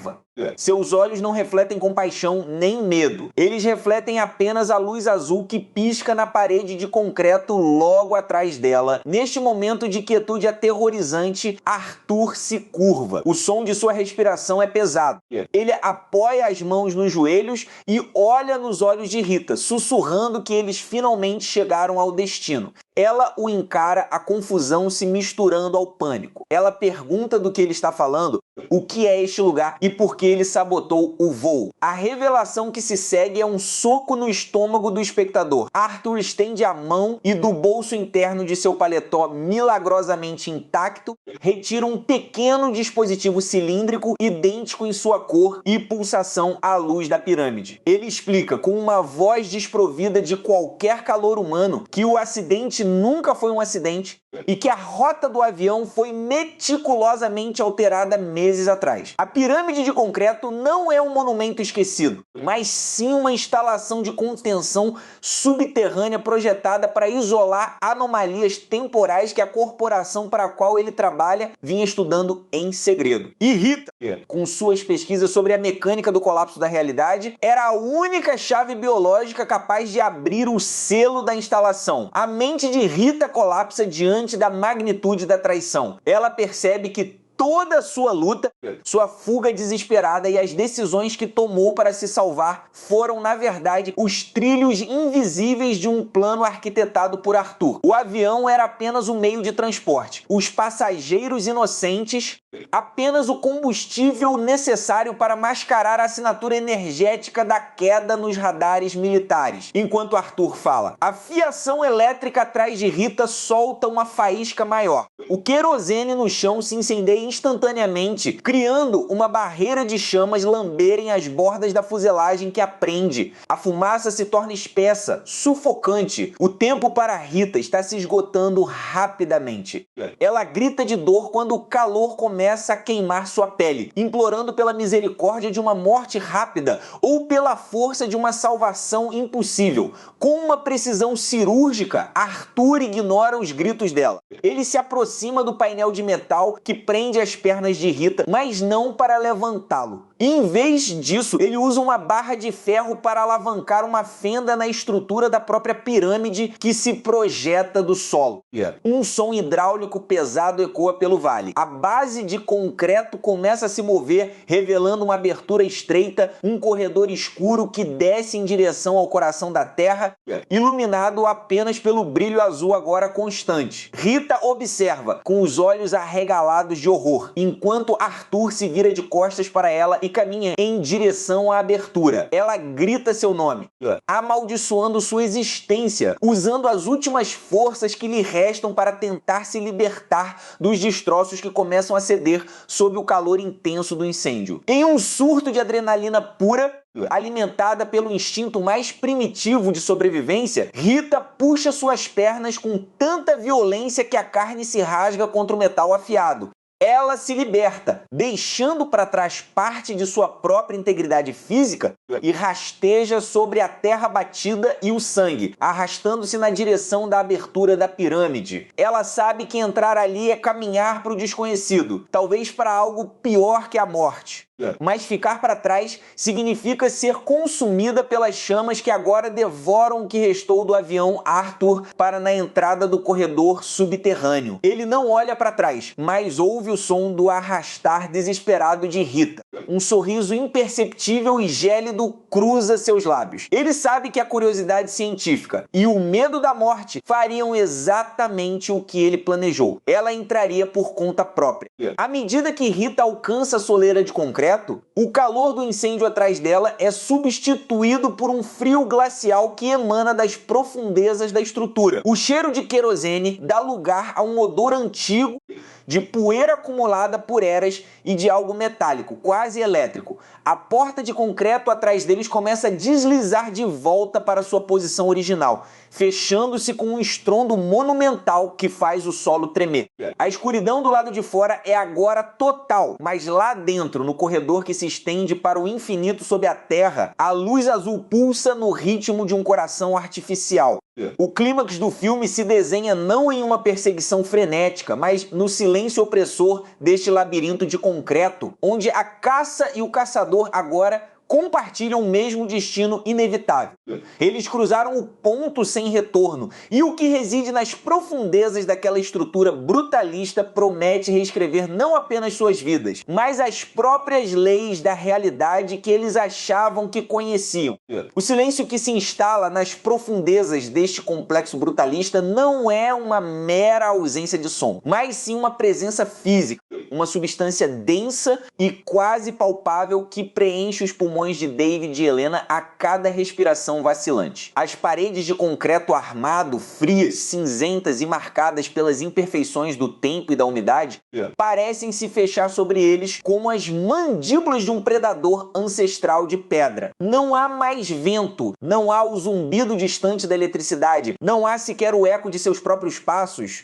Seus olhos não refletem compaixão nem medo. Eles refletem apenas a luz azul que pisca na parede de concreto logo atrás dela. Neste momento de quietude aterrorizante, Arthur se curva. O som de sua respiração é pesado. Ele apoia as mãos nos joelhos e olha nos olhos de Rita, sussurrando que eles finalmente chegaram ao destino. Ela o encara, a confusão se misturando ao pânico. Ela pergunta do que ele está falando, o que é este lugar e por que ele sabotou o voo. A revelação que se segue é um soco no estômago do espectador. Arthur estende a mão e do bolso interno de seu paletó milagrosamente intacto, retira um pequeno dispositivo cilíndrico idêntico em sua cor e pulsação à luz da pirâmide. Ele explica com uma voz desprovida de qualquer calor humano que o acidente nunca foi um acidente e que a rota do avião foi meticulosamente alterada meses atrás. A pirâmide de concreto não é um monumento esquecido, mas sim uma instalação de contenção subterrânea projetada para isolar anomalias temporais que a corporação para a qual ele trabalha vinha estudando em segredo. E Rita, com suas pesquisas sobre a mecânica do colapso da realidade, era a única chave biológica capaz de abrir o selo da instalação. A mente de Rita colapsa diante da magnitude da traição. Ela percebe que toda a sua luta, sua fuga desesperada e as decisões que tomou para se salvar foram, na verdade, os trilhos invisíveis de um plano arquitetado por Arthur. O avião era apenas um meio de transporte. Os passageiros inocentes, apenas o combustível necessário para mascarar a assinatura energética da queda nos radares militares. Enquanto Arthur fala, a fiação elétrica atrás de Rita solta uma faísca maior. O querosene no chão se incendeia instantaneamente, criando uma barreira de chamas lamberem as bordas da fuselagem que a prende. A fumaça se torna espessa, sufocante. O tempo para Rita está se esgotando rapidamente. Ela grita de dor quando o calor começa começa a queimar sua pele, implorando pela misericórdia de uma morte rápida ou pela força de uma salvação impossível. Com uma precisão cirúrgica, Arthur ignora os gritos dela. Ele se aproxima do painel de metal que prende as pernas de Rita, mas não para levantá-lo. Em vez disso, ele usa uma barra de ferro para alavancar uma fenda na estrutura da própria pirâmide que se projeta do solo. Um som hidráulico pesado ecoa pelo vale. A base de concreto começa a se mover, revelando uma abertura estreita, um corredor escuro que desce em direção ao coração da Terra, iluminado apenas pelo brilho azul agora constante. Rita observa, com os olhos arregalados de horror, enquanto Arthur se vira de costas para ela e caminha em direção à abertura. Ela grita seu nome, amaldiçoando sua existência, usando as últimas forças que lhe restam para tentar se libertar dos destroços que começam a ceder sob o calor intenso do incêndio. Em um surto de adrenalina pura, alimentada pelo instinto mais primitivo de sobrevivência, Rita puxa suas pernas com tanta violência que a carne se rasga contra o metal afiado. Ela se liberta, deixando para trás parte de sua própria integridade física e rasteja sobre a terra batida e o sangue, arrastando-se na direção da abertura da pirâmide. Ela sabe que entrar ali é caminhar para o desconhecido, talvez para algo pior que a morte. Mas ficar para trás significa ser consumida pelas chamas que agora devoram o que restou do avião Arthur para na entrada do corredor subterrâneo. Ele não olha para trás, mas ouve o som do arrastar desesperado de Rita. Um sorriso imperceptível e gélido cruza seus lábios. Ele sabe que a curiosidade científica e o medo da morte fariam exatamente o que ele planejou. Ela entraria por conta própria. À medida que Rita alcança a soleira de concreto, o calor do incêndio atrás dela é substituído por um frio glacial que emana das profundezas da estrutura. O cheiro de querosene dá lugar a um odor antigo de poeira acumulada por eras e de algo metálico, quase elétrico. A porta de concreto atrás deles começa a deslizar de volta para sua posição original, fechando-se com um estrondo monumental que faz o solo tremer. A escuridão do lado de fora é agora total, mas lá dentro, no corredor que se estende para o infinito sob a terra, a luz azul pulsa no ritmo de um coração artificial. O clímax do filme se desenha não em uma perseguição frenética, mas no silêncio opressor deste labirinto de concreto, onde a caça e o caçador agora compartilham o mesmo destino inevitável. Eles cruzaram o ponto sem retorno, e o que reside nas profundezas daquela estrutura brutalista promete reescrever não apenas suas vidas, mas as próprias leis da realidade que eles achavam que conheciam. O silêncio que se instala nas profundezas deste complexo brutalista não é uma mera ausência de som, mas sim uma presença física, uma substância densa e quase palpável que preenche os pulmões de David e Helena a cada respiração vacilante. As paredes de concreto armado, frias, cinzentas e marcadas pelas imperfeições do tempo e da umidade, parecem se fechar sobre eles como as mandíbulas de um predador ancestral de pedra. Não há mais vento, não há o zumbido distante da eletricidade, não há sequer o eco de seus próprios passos,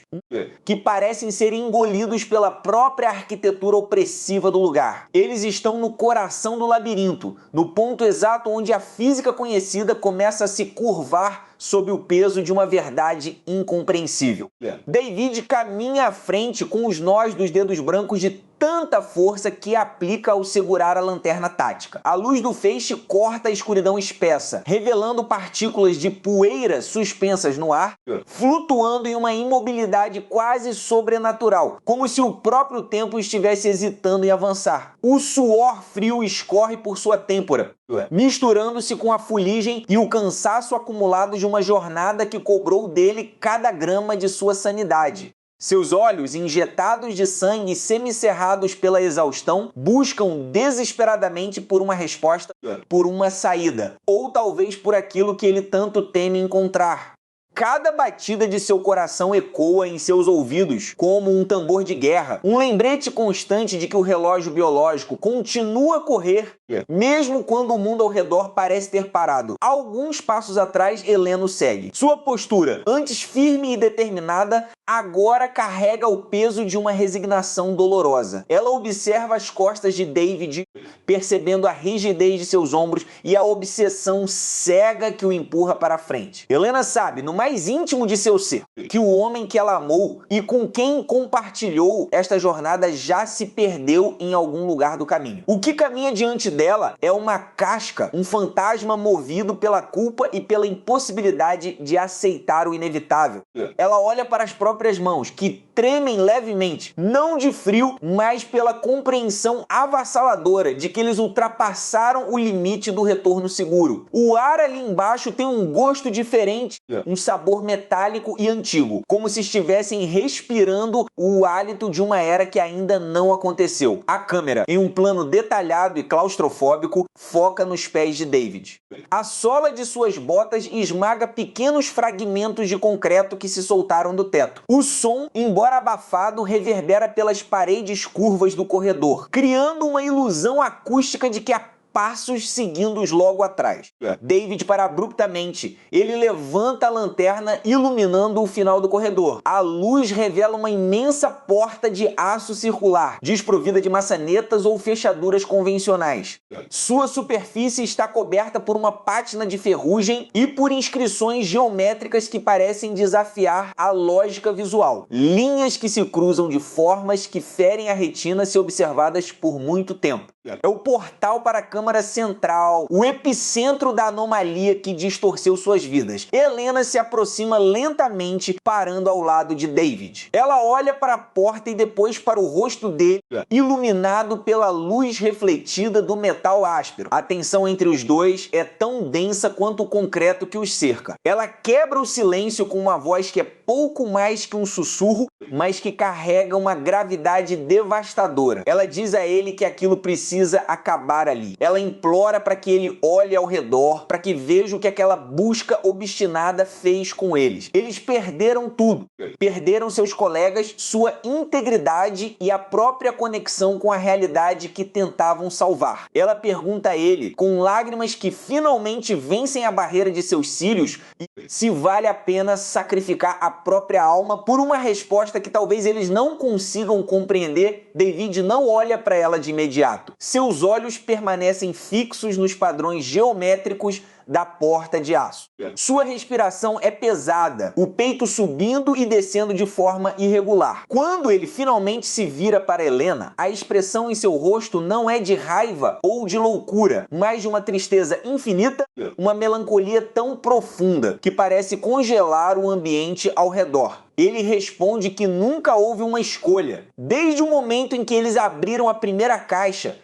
que parecem ser engolidos pela própria arquitetura opressiva do lugar. Eles estão no coração do labirinto, no ponto exato onde a física conhecida começa a se curvar sob o peso de uma verdade incompreensível. David caminha à frente com os nós dos dedos brancos de tanta força que aplica ao segurar a lanterna tática. A luz do feixe corta a escuridão espessa, revelando partículas de poeira suspensas no ar, flutuando em uma imobilidade quase sobrenatural, como se o próprio tempo estivesse hesitando em avançar. O suor frio escorre por sua têmpora, misturando-se com a fuligem e o cansaço acumulado de uma jornada que cobrou dele cada grama de sua sanidade. Seus olhos, injetados de sangue e semicerrados pela exaustão, buscam desesperadamente por uma resposta, por uma saída, ou talvez por aquilo que ele tanto teme encontrar. Cada batida de seu coração ecoa em seus ouvidos como um tambor de guerra, um lembrete constante de que o relógio biológico continua a correr, mesmo quando o mundo ao redor parece ter parado. Alguns passos atrás, Helena segue. Sua postura, antes firme e determinada, agora carrega o peso de uma resignação dolorosa. Ela observa as costas de David, percebendo a rigidez de seus ombros e a obsessão cega que o empurra para a frente. Helena sabe, no mais íntimo de seu ser, que o homem que ela amou e com quem compartilhou esta jornada já se perdeu em algum lugar do caminho. O que caminha diante dela é uma casca, um fantasma movido pela culpa e pela impossibilidade de aceitar o inevitável. Ela olha para as próprias mãos, que tremem levemente, não de frio, mas pela compreensão avassaladora de que eles ultrapassaram o limite do retorno seguro. O ar ali embaixo tem um gosto diferente, um sabor metálico e antigo, como se estivessem respirando o hálito de uma era que ainda não aconteceu. A câmera, em um plano detalhado e claustrofóbico, foca nos pés de David. A sola de suas botas esmaga pequenos fragmentos de concreto que se soltaram do teto. O som, embora abafado, reverbera pelas paredes curvas do corredor, criando uma ilusão acústica de que há passos seguindo-os logo atrás. David para abruptamente. Ele levanta a lanterna, iluminando o final do corredor. A luz revela uma imensa porta de aço circular, desprovida de maçanetas ou fechaduras convencionais. Sua superfície está coberta por uma pátina de ferrugem e por inscrições geométricas que parecem desafiar a lógica visual. Linhas que se cruzam de formas que ferem a retina se observadas por muito tempo. É o portal para a Câmara Central, o epicentro da anomalia que distorceu suas vidas. Helena se aproxima lentamente, parando ao lado de David. Ela olha para a porta e depois para o rosto dele, iluminado pela luz refletida do metal áspero. A tensão entre os dois é tão densa quanto o concreto que os cerca. Ela quebra o silêncio com uma voz que é pouco mais que um sussurro, mas que carrega uma gravidade devastadora. Ela diz a ele que aquilo precisa acabar ali. Ela implora para que ele olhe ao redor, para que veja o que aquela busca obstinada fez com eles. Eles perderam tudo. Perderam seus colegas, sua integridade e a própria conexão com a realidade que tentavam salvar. Ela pergunta a ele, com lágrimas que finalmente vencem a barreira de seus cílios, se vale a pena sacrificar a própria alma por uma resposta que talvez eles não consigam compreender. David não olha para ela de imediato. Seus olhos permanecem fixos nos padrões geométricos da porta de aço. Sua respiração é pesada, o peito subindo e descendo de forma irregular. Quando ele finalmente se vira para Helena, a expressão em seu rosto não é de raiva ou de loucura, mas de uma tristeza infinita, uma melancolia tão profunda que parece congelar o ambiente ao redor. Ele responde que nunca houve uma escolha. Desde o momento em que eles abriram a primeira caixa,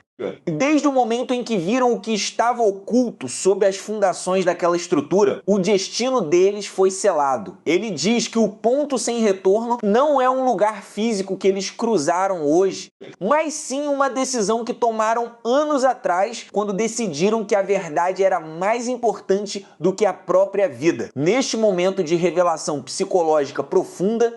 desde o momento em que viram o que estava oculto sob as fundações daquela estrutura, o destino deles foi selado. Ele diz que o ponto sem retorno não é um lugar físico que eles cruzaram hoje, mas sim uma decisão que tomaram anos atrás, quando decidiram que a verdade era mais importante do que a própria vida. Neste momento de revelação psicológica profunda,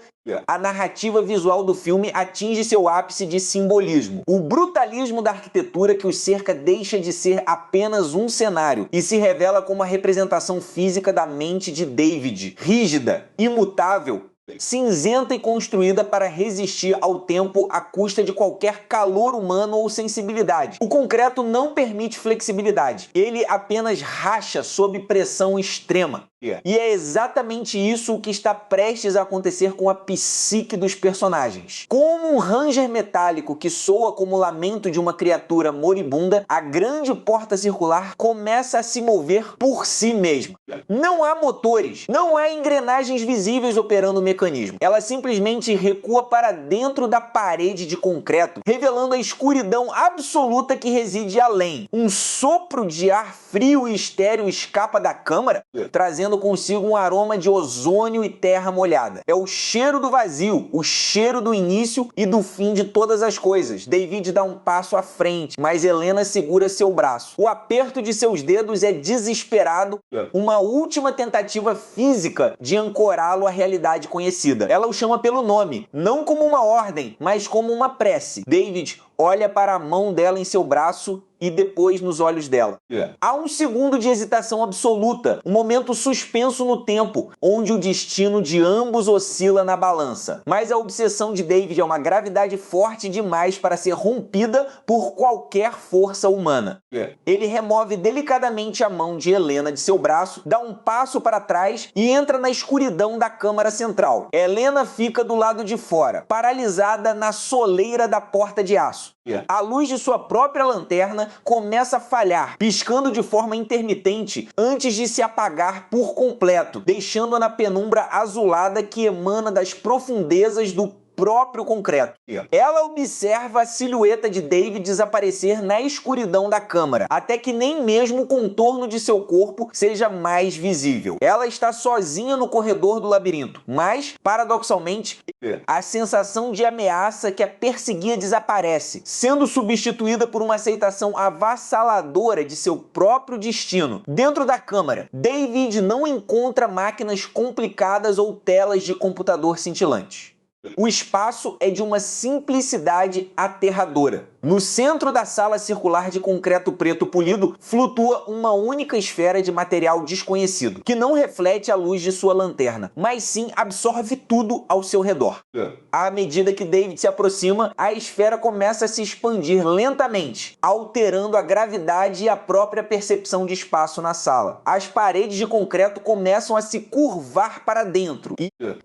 a narrativa visual do filme atinge seu ápice de simbolismo. O brutalismo da arquitetura que os cerca deixa de ser apenas um cenário e se revela como a representação física da mente de David, rígida, imutável, cinzenta e construída para resistir ao tempo à custa de qualquer calor humano ou sensibilidade. O concreto não permite flexibilidade, ele apenas racha sob pressão extrema. E é exatamente isso o que está prestes a acontecer com a psique dos personagens. Como um ranger metálico que soa como o lamento de uma criatura moribunda, a grande porta circular começa a se mover por si mesma. Não há motores, não há engrenagens visíveis operando o mecanismo. mecanismo. Ela simplesmente recua para dentro da parede de concreto, revelando a escuridão absoluta que reside além. Um sopro de ar frio e estéril escapa da câmara, trazendo consigo um aroma de ozônio e terra molhada. É o cheiro do vazio, o cheiro do início e do fim de todas as coisas. David dá um passo à frente, mas Helena segura seu braço. O aperto de seus dedos é desesperado, uma última tentativa física de ancorá-lo à realidade conhecida. Ela o chama pelo nome, não como uma ordem, mas como uma prece. David olha para a mão dela em seu braço e depois nos olhos dela. Há um segundo de hesitação absoluta, um momento suspenso no tempo, onde o destino de ambos oscila na balança. Mas a obsessão de David é uma gravidade forte demais para ser rompida por qualquer força humana. Ele remove delicadamente a mão de Helena de seu braço, dá um passo para trás e entra na escuridão da câmara central. Helena fica do lado de fora, paralisada na soleira da porta de aço. A luz de sua própria lanterna começa a falhar, piscando de forma intermitente antes de se apagar por completo, deixando-a na penumbra azulada que emana das profundezas do próprio concreto. Ela observa a silhueta de David desaparecer na escuridão da câmara, até que nem mesmo o contorno de seu corpo seja mais visível. Ela está sozinha no corredor do labirinto, mas, paradoxalmente, a sensação de ameaça que a perseguia desaparece, sendo substituída por uma aceitação avassaladora de seu próprio destino. Dentro da câmara, David não encontra máquinas complicadas ou telas de computador cintilantes. O espaço é de uma simplicidade aterradora. No centro da sala circular de concreto preto polido, flutua uma única esfera de material desconhecido, que não reflete a luz de sua lanterna, mas sim absorve tudo ao seu redor. À medida que David se aproxima, a esfera começa a se expandir lentamente, alterando a gravidade e a própria percepção de espaço na sala. As paredes de concreto começam a se curvar para dentro,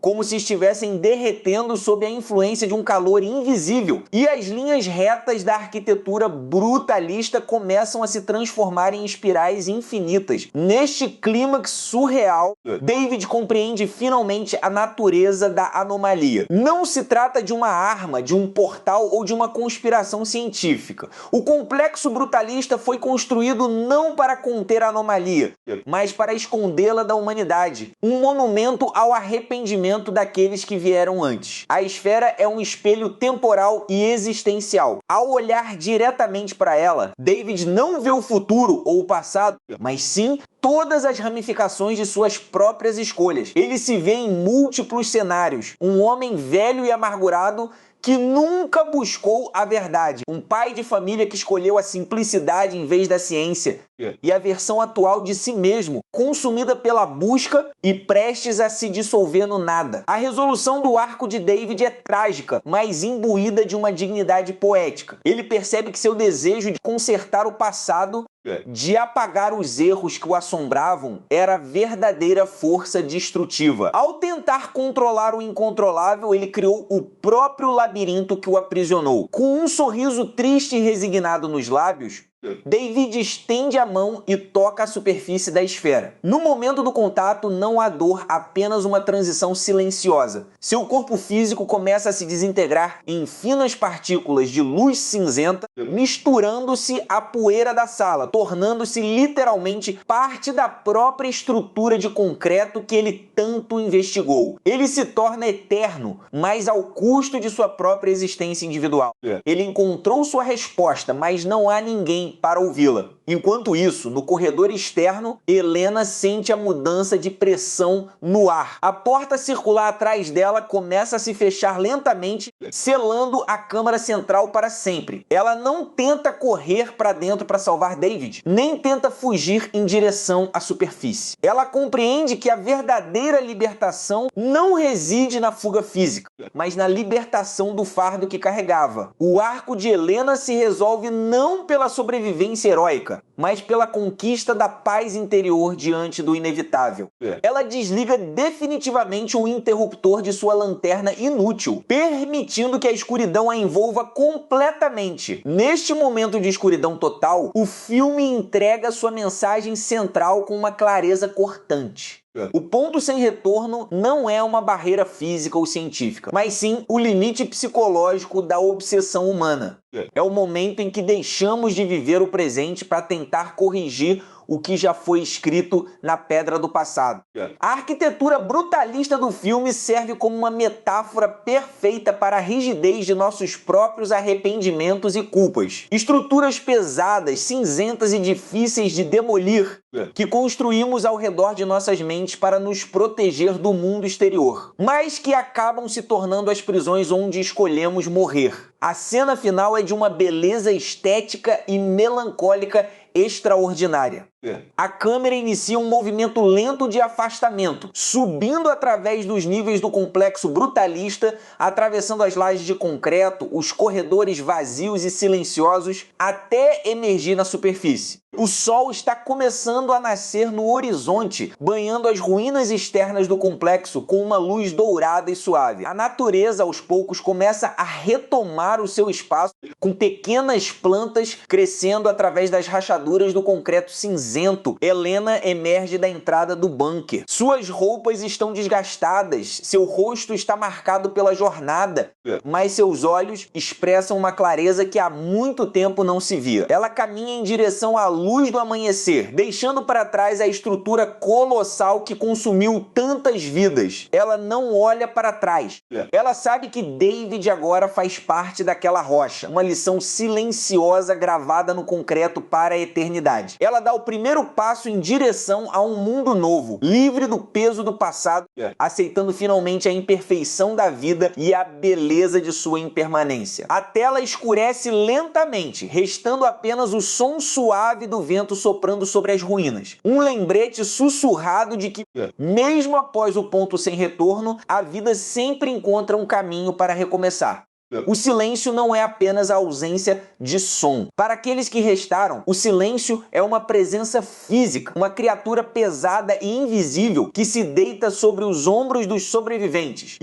como se estivessem derretendo sob a influência de um calor invisível, e as linhas retas da arquitetura brutalista começam a se transformar em espirais infinitas. Neste clímax surreal, David compreende finalmente a natureza da anomalia. Não se trata de uma arma, de um portal ou de uma conspiração científica. O complexo brutalista foi construído não para conter a anomalia, mas para escondê-la da humanidade. Um monumento ao arrependimento daqueles que vieram antes. A esfera é um espelho temporal e existencial. Ao olhar diretamente para ela, David não vê o futuro ou o passado, mas sim todas as ramificações de suas próprias escolhas. Ele se vê em múltiplos cenários. Um homem velho e amargurado que nunca buscou a verdade. Um pai de família que escolheu a simplicidade em vez da ciência. E a versão atual de si mesmo, consumida pela busca e prestes a se dissolver no nada. A resolução do arco de David é trágica, mas imbuída de uma dignidade poética. Ele percebe que seu desejo de consertar o passado, de apagar os erros que o assombravam, era a verdadeira força destrutiva. Ao tentar controlar o incontrolável, ele criou o próprio labirinto que o aprisionou. Com um sorriso triste e resignado nos lábios, David estende a mão e toca a superfície da esfera. No momento do contato, não há dor, apenas uma transição silenciosa. Seu corpo físico começa a se desintegrar em finas partículas de luz cinzenta, misturando-se à poeira da sala, tornando-se literalmente parte da própria estrutura de concreto que ele tanto investigou. Ele se torna eterno, mas ao custo de sua própria existência individual. Ele encontrou sua resposta, mas não há ninguém para ouvi-la. Enquanto isso, no corredor externo, Helena sente a mudança de pressão no ar. A porta circular atrás dela começa a se fechar lentamente, selando a câmara central para sempre. Ela não tenta correr para dentro para salvar David, nem tenta fugir em direção à superfície. Ela compreende que a verdadeira libertação não reside na fuga física, mas na libertação do fardo que carregava. O arco de Helena se resolve não pela sobrevivência heróica, mas pela conquista da paz interior diante do inevitável. Ela desliga definitivamente o interruptor de sua lanterna inútil, permitindo que a escuridão a envolva completamente. Neste momento de escuridão total, o filme entrega sua mensagem central com uma clareza cortante. O ponto sem retorno não é uma barreira física ou científica, mas sim o limite psicológico da obsessão humana. É o momento em que deixamos de viver o presente para tentar corrigir o que já foi escrito na pedra do passado. A arquitetura brutalista do filme serve como uma metáfora perfeita para a rigidez de nossos próprios arrependimentos e culpas. Estruturas pesadas, cinzentas e difíceis de demolir, que construímos ao redor de nossas mentes para nos proteger do mundo exterior, mas que acabam se tornando as prisões onde escolhemos morrer. A cena final é de uma beleza estética e melancólica extraordinária. A câmera inicia um movimento lento de afastamento, subindo através dos níveis do complexo brutalista, atravessando as lajes de concreto, os corredores vazios e silenciosos, até emergir na superfície. O sol está começando a nascer no horizonte, banhando as ruínas externas do complexo com uma luz dourada e suave. A natureza, aos poucos, começa a retomar o seu espaço, com pequenas plantas crescendo através das rachaduras do concreto cinzento. Helena emerge da entrada do bunker. Suas roupas estão desgastadas, seu rosto está marcado pela jornada, mas seus olhos expressam uma clareza que há muito tempo não se via. Ela caminha em direção à luz do amanhecer, deixando para trás a estrutura colossal que consumiu tantas vidas. Ela não olha para trás. Ela sabe que David agora faz parte daquela rocha, uma lição silenciosa gravada no concreto para a eternidade. Ela dá o primeiro passo em direção a um mundo novo, livre do peso do passado, aceitando finalmente a imperfeição da vida e a beleza de sua impermanência. A tela escurece lentamente, restando apenas o som suave do vento soprando sobre as ruínas. Um lembrete sussurrado de que, mesmo após o ponto sem retorno, a vida sempre encontra um caminho para recomeçar. O silêncio não é apenas a ausência de som. Para aqueles que restaram, o silêncio é uma presença física, uma criatura pesada e invisível que se deita sobre os ombros dos sobreviventes,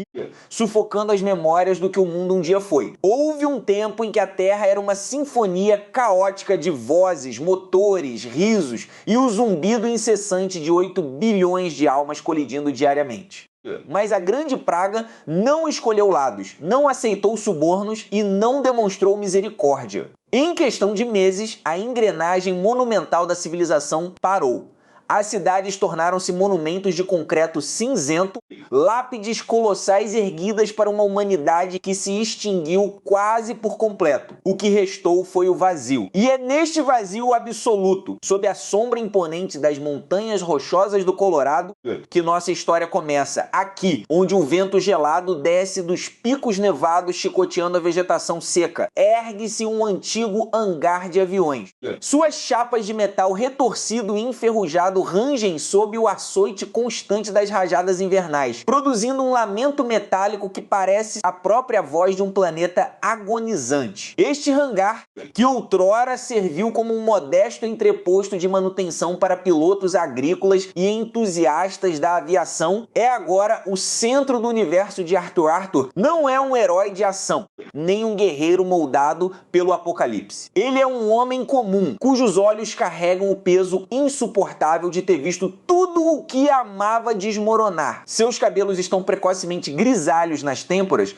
sufocando as memórias do que o mundo um dia foi. Houve um tempo em que a Terra era uma sinfonia caótica de vozes, motores, risos e o zumbido incessante de 8 bilhões de almas colidindo diariamente. Mas a grande praga não escolheu lados, não aceitou subornos e não demonstrou misericórdia. Em questão de meses, a engrenagem monumental da civilização parou. As cidades tornaram-se monumentos de concreto cinzento, lápides colossais erguidas para uma humanidade que se extinguiu quase por completo. O que restou foi o vazio. E é neste vazio absoluto, sob a sombra imponente das montanhas rochosas do Colorado, que nossa história começa. Aqui, onde um vento gelado desce dos picos nevados chicoteando a vegetação seca, ergue-se um antigo hangar de aviões. Suas chapas de metal retorcido e enferrujado rangem sob o açoite constante das rajadas invernais, produzindo um lamento metálico que parece a própria voz de um planeta agonizante. Este hangar, que outrora serviu como um modesto entreposto de manutenção para pilotos agrícolas e entusiastas da aviação, é agora o centro do universo de Arthur. Arthur não é um herói de ação, nem um guerreiro moldado pelo apocalipse. Ele é um homem comum, cujos olhos carregam o peso insuportável de ter visto tudo o que amava desmoronar. Seus cabelos estão precocemente grisalhos nas têmporas.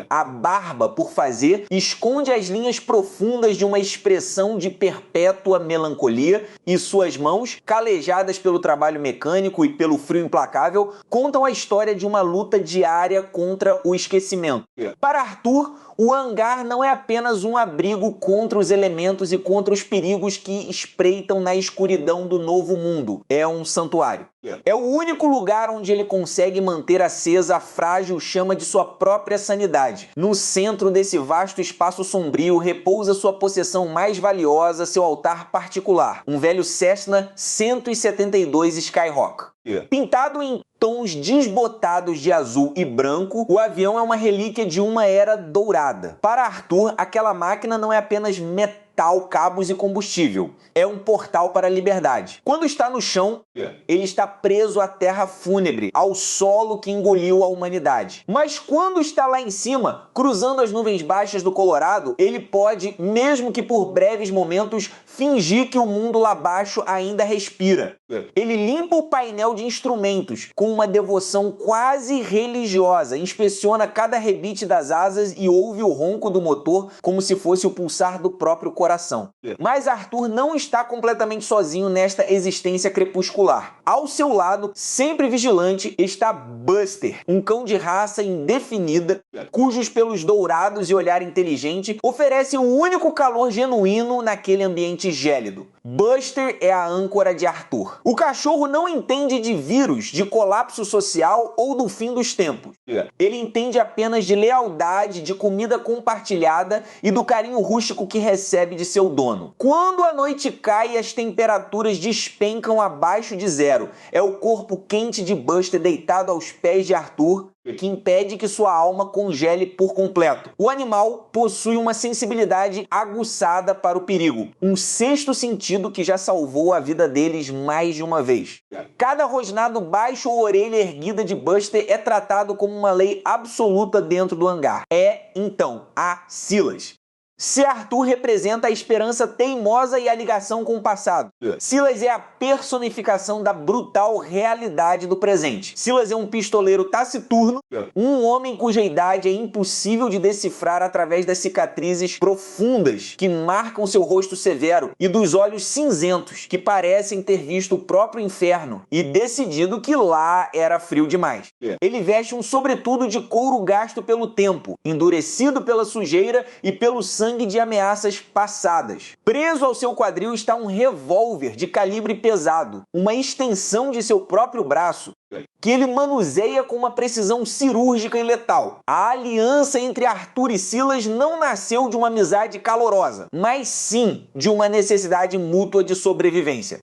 A barba, por fazer, esconde as linhas profundas de uma expressão de perpétua melancolia e suas mãos, calejadas pelo trabalho mecânico e pelo frio implacável, contam a história de uma luta diária contra o esquecimento. Para Arthur, o hangar não é apenas um abrigo contra os elementos e contra os perigos que espreitam na escuridão do novo mundo. É um santuário. É o único lugar onde ele consegue manter acesa a frágil chama de sua própria sanidade. No centro desse vasto espaço sombrio repousa sua possessão mais valiosa, seu altar particular, um velho Cessna 172 Skyhawk. Pintado em tons desbotados de azul e branco, o avião é uma relíquia de uma era dourada. Para Arthur, aquela máquina não é apenas metálica metal, cabos e combustível. É um portal para a liberdade. Quando está no chão, ele está preso à terra fúnebre, ao solo que engoliu a humanidade. Mas quando está lá em cima, cruzando as nuvens baixas do Colorado, ele pode, mesmo que por breves momentos, fingir que o mundo lá abaixo ainda respira. Ele limpa o painel de instrumentos com uma devoção quase religiosa, inspeciona cada rebite das asas e ouve o ronco do motor como se fosse o pulsar do próprio coração. Mas Arthur não está completamente sozinho nesta existência crepuscular. Ao seu lado, sempre vigilante, está Buster, um cão de raça indefinida, cujos pelos dourados e olhar inteligente oferecem o único calor genuíno naquele ambiente gélido. Buster é a âncora de Arthur. O cachorro não entende de vírus, de colapso social ou do fim dos tempos. Ele entende apenas de lealdade, de comida compartilhada e do carinho rústico que recebe de seu dono. Quando a noite cai e as temperaturas despencam abaixo de zero, é o corpo quente de Buster deitado aos pés de Arthur que impede que sua alma congele por completo. O animal possui uma sensibilidade aguçada para o perigo, um sexto sentido que já salvou a vida deles mais de uma vez. Cada rosnado baixo ou orelha erguida de Buster é tratado como uma lei absoluta dentro do hangar. É, então, a Silas. Se Arthur representa a esperança teimosa e a ligação com o passado, Silas é a personificação da brutal realidade do presente. Silas é um pistoleiro taciturno, um homem cuja idade é impossível de decifrar através das cicatrizes profundas que marcam seu rosto severo e dos olhos cinzentos que parecem ter visto o próprio inferno e decidido que lá era frio demais. Ele veste um sobretudo de couro gasto pelo tempo, endurecido pela sujeira e pelo sangue de ameaças passadas. Preso ao seu quadril está um revólver de calibre pesado, uma extensão de seu próprio braço, que ele manuseia com uma precisão cirúrgica e letal. A aliança entre Arthur e Silas não nasceu de uma amizade calorosa, mas sim de uma necessidade mútua de sobrevivência.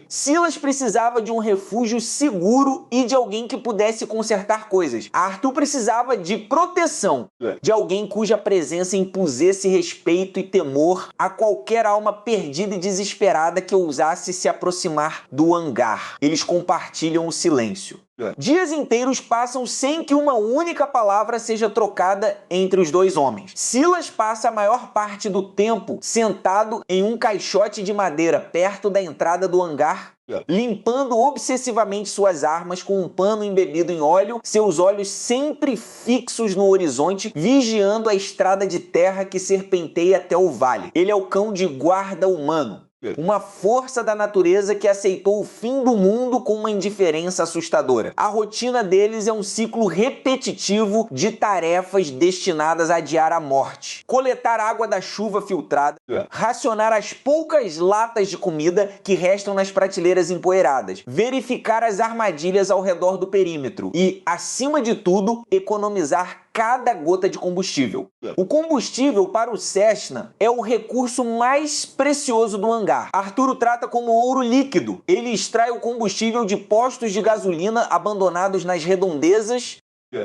Silas precisava de um refúgio seguro e de alguém que pudesse consertar coisas. Arthur precisava de proteção, de alguém cuja presença impusesse respeito e temor a qualquer alma perdida e desesperada que ousasse se aproximar do hangar. Eles compartilham o silêncio. Dias inteiros passam sem que uma única palavra seja trocada entre os dois homens. Silas passa a maior parte do tempo sentado em um caixote de madeira perto da entrada do hangar, limpando obsessivamente suas armas com um pano embebido em óleo, seus olhos sempre fixos no horizonte, vigiando a estrada de terra que serpenteia até o vale. Ele é o cão de guarda humano. Uma força da natureza que aceitou o fim do mundo com uma indiferença assustadora. A rotina deles é um ciclo repetitivo de tarefas destinadas a adiar a morte. Coletar água da chuva filtrada, racionar as poucas latas de comida que restam nas prateleiras empoeiradas, verificar as armadilhas ao redor do perímetro e, acima de tudo, economizar cada gota de combustível. O combustível para o Cessna é o recurso mais precioso do hangar. Arthur o trata como ouro líquido. Ele extrai o combustível de postos de gasolina abandonados nas redondezas,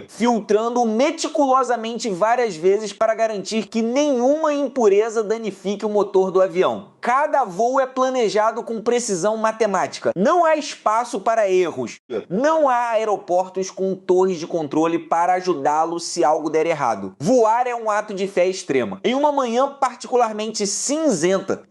filtrando meticulosamente várias vezes para garantir que nenhuma impureza danifique o motor do avião. Cada voo é planejado com precisão matemática. Não há espaço para erros. Não há aeroportos com torres de controle para ajudá-lo se algo der errado. Voar é um ato de fé extrema. Em uma manhã particularmente cinzenta,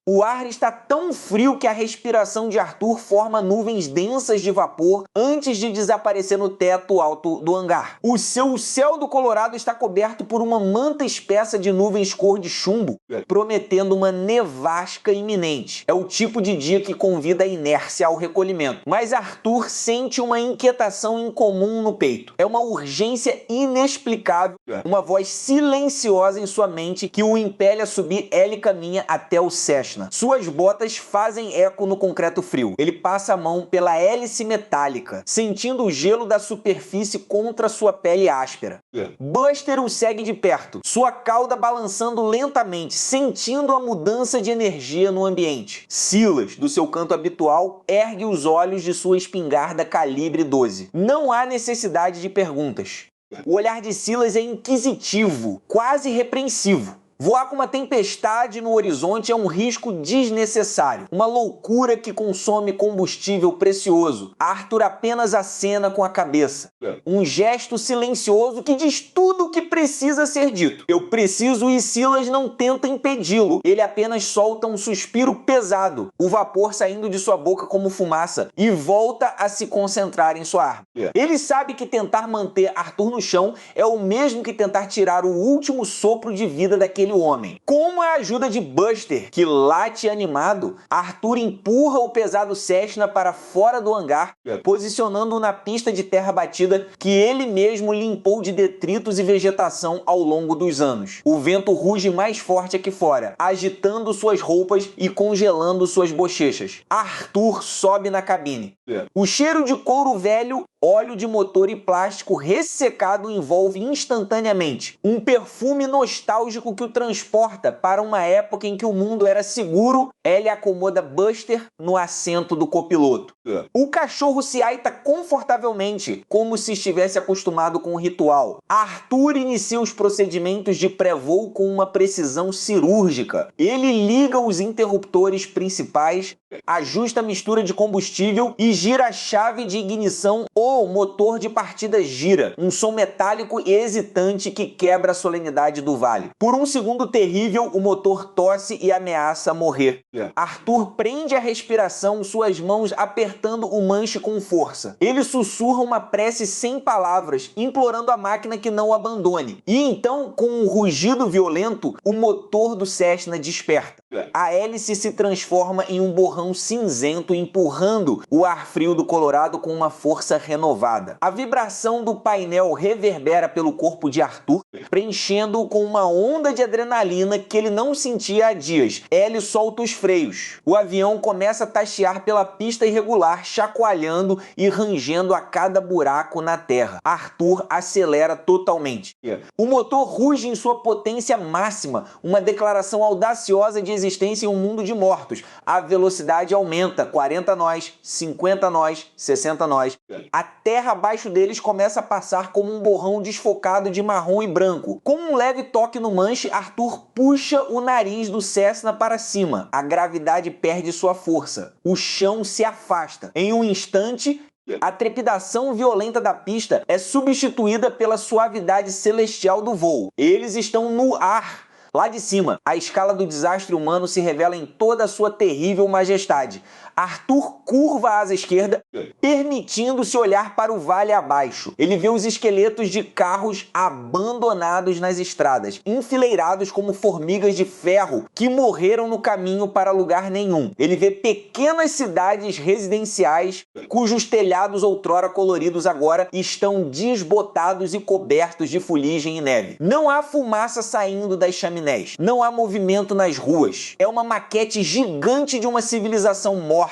o ar está tão frio que a respiração de Arthur forma nuvens densas de vapor antes de desaparecer no teto alto do hangar. O céu do Colorado está coberto por uma manta espessa de nuvens cor de chumbo, prometendo uma nevasca iminente. É o tipo de dia que convida a inércia ao recolhimento. Mas Arthur sente uma inquietação incomum no peito. É uma urgência inexplicável, uma voz silenciosa em sua mente que o impele a subir ele caminha até o Cessna. Suas botas fazem eco no concreto frio. Ele passa a mão pela hélice metálica, sentindo o gelo da superfície contra sua pele áspera. Buster o segue de perto, sua cauda balançando lentamente, sentindo a mudança de energia no ambiente. Silas, do seu canto habitual, ergue os olhos de sua espingarda calibre 12. Não há necessidade de perguntas. O olhar de Silas é inquisitivo, quase repreensivo. Voar com uma tempestade no horizonte é um risco desnecessário, uma loucura que consome combustível precioso. Arthur apenas acena com a cabeça. Um gesto silencioso que diz tudo o que precisa ser dito. Eu preciso e Silas não tenta impedi-lo. Ele apenas solta um suspiro pesado, o vapor saindo de sua boca como fumaça, e volta a se concentrar em sua arma. Ele sabe que tentar manter Arthur no chão é o mesmo que tentar tirar o último sopro de vida daquele homem. Com a ajuda de Buster, que late animado, Arthur empurra o pesado Cessna para fora do hangar, posicionando-o na pista de terra batida que ele mesmo limpou de detritos e vegetação ao longo dos anos. O vento ruge mais forte aqui fora, agitando suas roupas e congelando suas bochechas. Arthur sobe na cabine. O cheiro de couro velho, óleo de motor e plástico ressecado envolve instantaneamente. Um perfume nostálgico que o transporta para uma época em que o mundo era seguro. Ele acomoda Buster no assento do copiloto. O cachorro se aita confortavelmente, como se estivesse acostumado com o ritual. Arthur inicia os procedimentos de pré-voo com uma precisão cirúrgica. Ele liga os interruptores principais, ajusta a mistura de combustível e gira a chave de ignição. O motor de partida gira, um som metálico e hesitante que quebra a solenidade do vale. Por um segundo terrível, o motor tosse e ameaça morrer. Arthur prende a respiração, suas mãos apertando o manche com força. Ele sussurra uma prece sem palavras, implorando a máquina que não o abandone. E então, com um rugido violento, o motor do Cessna desperta. A hélice se transforma em um borrão cinzento, empurrando o ar frio do Colorado com uma força renovada. A vibração do painel reverbera pelo corpo de Arthur, preenchendo-o com uma onda de adrenalina que ele não sentia há dias. Ele solta os freios. O avião começa a taxiar pela pista irregular, chacoalhando e rangendo a cada buraco na terra. Arthur acelera totalmente. O motor ruge em sua potência máxima, uma declaração audaciosa de existência em um mundo de mortos. A velocidade aumenta, 40 nós, 50 nós, 60 nós. A terra abaixo deles começa a passar como um borrão desfocado de marrom e branco. Com um leve toque no manche, Arthur puxa o nariz do Cessna para cima. A gravidade perde sua força. O chão se afasta. Em um instante, a trepidação violenta da pista é substituída pela suavidade celestial do voo. Eles estão no ar. Lá de cima, a escala do desastre humano se revela em toda a sua terrível majestade. Arthur curva a asa esquerda, permitindo-se olhar para o vale abaixo. Ele vê os esqueletos de carros abandonados nas estradas, enfileirados como formigas de ferro que morreram no caminho para lugar nenhum. Ele vê pequenas cidades residenciais cujos telhados outrora coloridos agora estão desbotados e cobertos de fuligem e neve. Não há fumaça saindo das chaminés. Não há movimento nas ruas. É uma maquete gigante de uma civilização morta,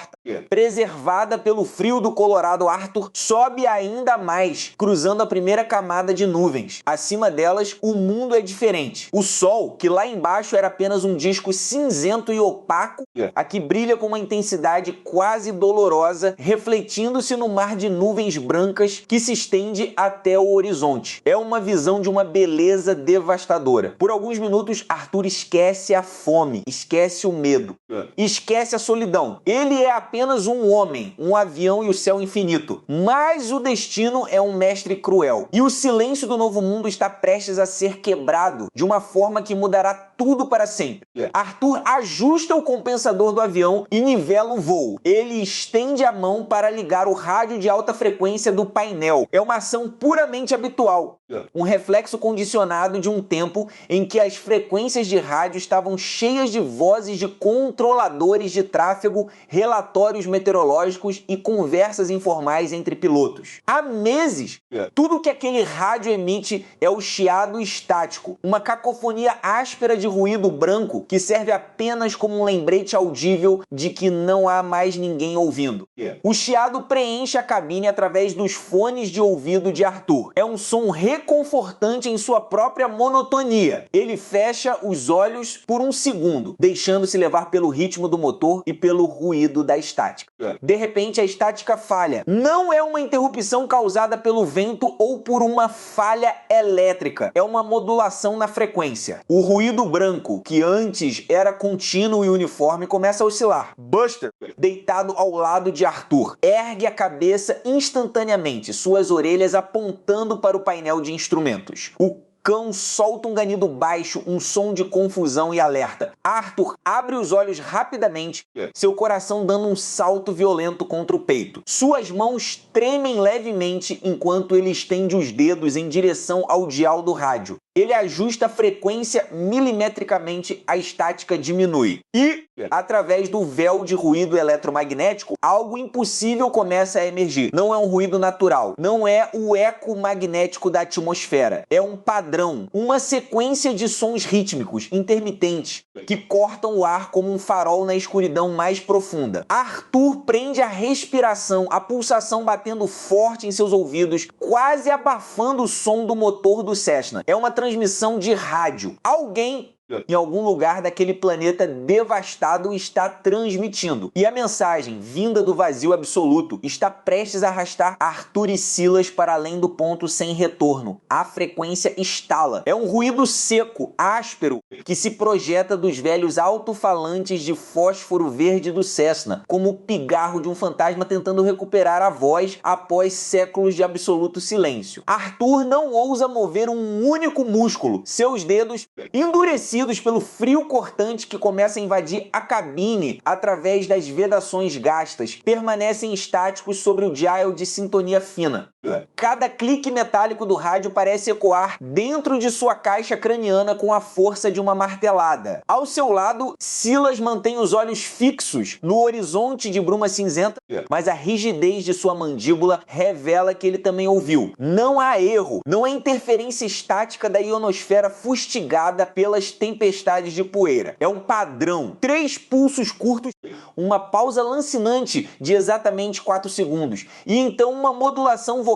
preservada pelo frio do Colorado. Arthur sobe ainda mais, cruzando a primeira camada de nuvens. Acima delas, o mundo é diferente. O sol, que lá embaixo era apenas um disco cinzento e opaco, aqui brilha com uma intensidade quase dolorosa, refletindo-se no mar de nuvens brancas que se estende até o horizonte. É uma visão de uma beleza devastadora. Por alguns minutos, Arthur esquece a fome, esquece o medo, esquece a solidão. Ele é apenas um homem, um avião e o céu infinito. Mas o destino é um mestre cruel. E o silêncio do novo mundo está prestes a ser quebrado de uma forma que mudará tudo para sempre. Arthur ajusta o compensador do avião e nivela o voo. Ele estende a mão para ligar o rádio de alta frequência do painel. É uma ação puramente habitual. Um reflexo condicionado de um tempo em que as frequências de rádio estavam cheias de vozes de controladores de tráfego, relatórios meteorológicos e conversas informais entre pilotos. Há meses, tudo que aquele rádio emite é o chiado estático, uma cacofonia áspera de ruído branco que serve apenas como um lembrete audível de que não há mais ninguém ouvindo. O chiado preenche a cabine através dos fones de ouvido de Arthur. É um som reconfortante em sua própria monotonia. Ele fecha os olhos por um segundo, deixando-se levar pelo ritmo do motor e pelo ruído da estática. De repente, a estática falha. Não é uma interrupção causada pelo vento ou por uma falha elétrica. É uma modulação na frequência. O ruído branco, que antes era contínuo e uniforme, começa a oscilar. Buster, deitado ao lado de Arthur, ergue a cabeça instantaneamente, suas orelhas apontando para o painel de instrumentos. O cão solta um ganido baixo, um som de confusão e alerta. Arthur abre os olhos rapidamente, seu coração dando um salto violento contra o peito. Suas mãos tremem levemente enquanto ele estende os dedos em direção ao dial do rádio. Ele ajusta a frequência milimetricamente, a estática diminui. E, através do véu de ruído eletromagnético, algo impossível começa a emergir. Não é um ruído natural, não é o eco magnético da atmosfera. É um padrão, uma sequência de sons rítmicos, intermitentes, que cortam o ar como um farol na escuridão mais profunda. Arthur prende a respiração, a pulsação batendo forte em seus ouvidos, quase abafando o som do motor do Cessna. É uma transmissão de rádio. Alguém em algum lugar daquele planeta devastado está transmitindo. E a mensagem, vinda do vazio absoluto, está prestes a arrastar Arthur e Silas para além do ponto sem retorno. A frequência estala. É um ruído seco, áspero, que se projeta dos velhos alto-falantes de fósforo verde do Cessna, como o pigarro de um fantasma tentando recuperar a voz após séculos de absoluto silêncio. Arthur não ousa mover um único músculo. Seus dedos endurecidos pelo frio cortante que começa a invadir a cabine através das vedações gastas, permanecem estáticos sobre o dial de sintonia fina. Cada clique metálico do rádio parece ecoar dentro de sua caixa craniana com a força de uma martelada. Ao seu lado, Silas mantém os olhos fixos no horizonte de bruma cinzenta, mas a rigidez de sua mandíbula revela que ele também ouviu. Não há erro, não há interferência estática da ionosfera fustigada pelas tempestades de poeira. É um padrão. 3 pulsos curtos, uma pausa lancinante de exatamente 4 segundos, e então uma modulação vocal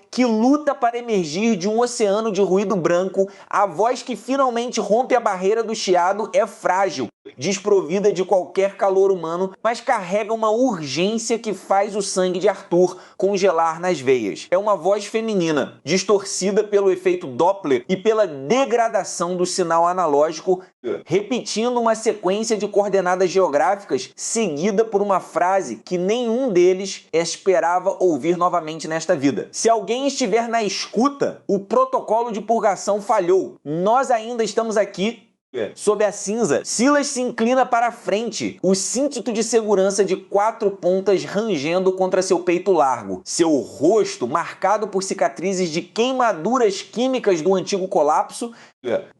que luta para emergir de um oceano de ruído branco. A voz que finalmente rompe a barreira do chiado é frágil, desprovida de qualquer calor humano, mas carrega uma urgência que faz o sangue de Arthur congelar nas veias. É uma voz feminina, distorcida pelo efeito Doppler e pela degradação do sinal analógico, repetindo uma sequência de coordenadas geográficas seguida por uma frase que nenhum deles esperava ouvir novamente nesta vida. Se alguém estiver na escuta, o protocolo de purgação falhou. Nós ainda estamos aqui sob a cinza. Silas se inclina para a frente, o cinto de segurança de 4 pontas rangendo contra seu peito largo. Seu rosto, marcado por cicatrizes de queimaduras químicas do antigo colapso,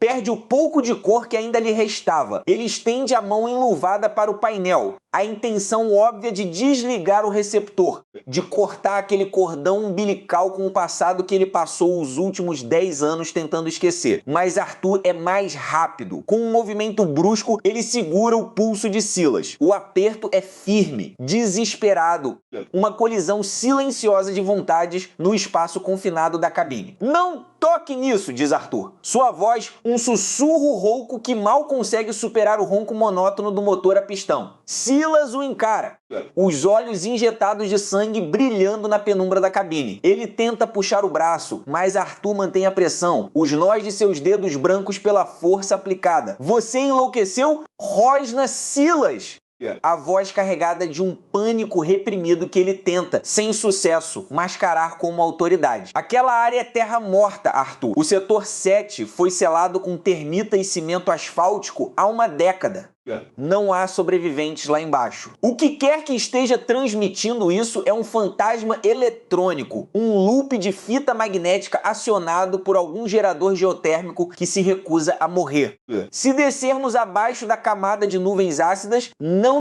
perde o pouco de cor que ainda lhe restava. Ele estende a mão enluvada para o painel, a intenção óbvia de desligar o receptor, de cortar aquele cordão umbilical com o passado que ele passou os últimos 10 anos tentando esquecer. Mas Arthur é mais rápido. Com um movimento brusco, ele segura o pulso de Silas. O aperto é firme, desesperado. Uma colisão silenciosa de vontades no espaço confinado da cabine. "Não toque nisso", diz Arthur. Sua voz, um sussurro rouco que mal consegue superar o ronco monótono do motor a pistão. Silas o encara, os olhos injetados de sangue brilhando na penumbra da cabine. Ele tenta puxar o braço, mas Arthur mantém a pressão, os nós de seus dedos brancos pela força aplicada. "Você enlouqueceu? Rosna Silas!" A voz carregada de um pânico reprimido que ele tenta, sem sucesso, mascarar como autoridade. "Aquela área é terra morta, Arthur. O setor 7 foi selado com termita e cimento asfáltico há uma década. Não há sobreviventes lá embaixo. O que quer que esteja transmitindo isso é um fantasma eletrônico, um loop de fita magnética acionado por algum gerador geotérmico que se recusa a morrer. Se descermos abaixo da camada de nuvens ácidas, não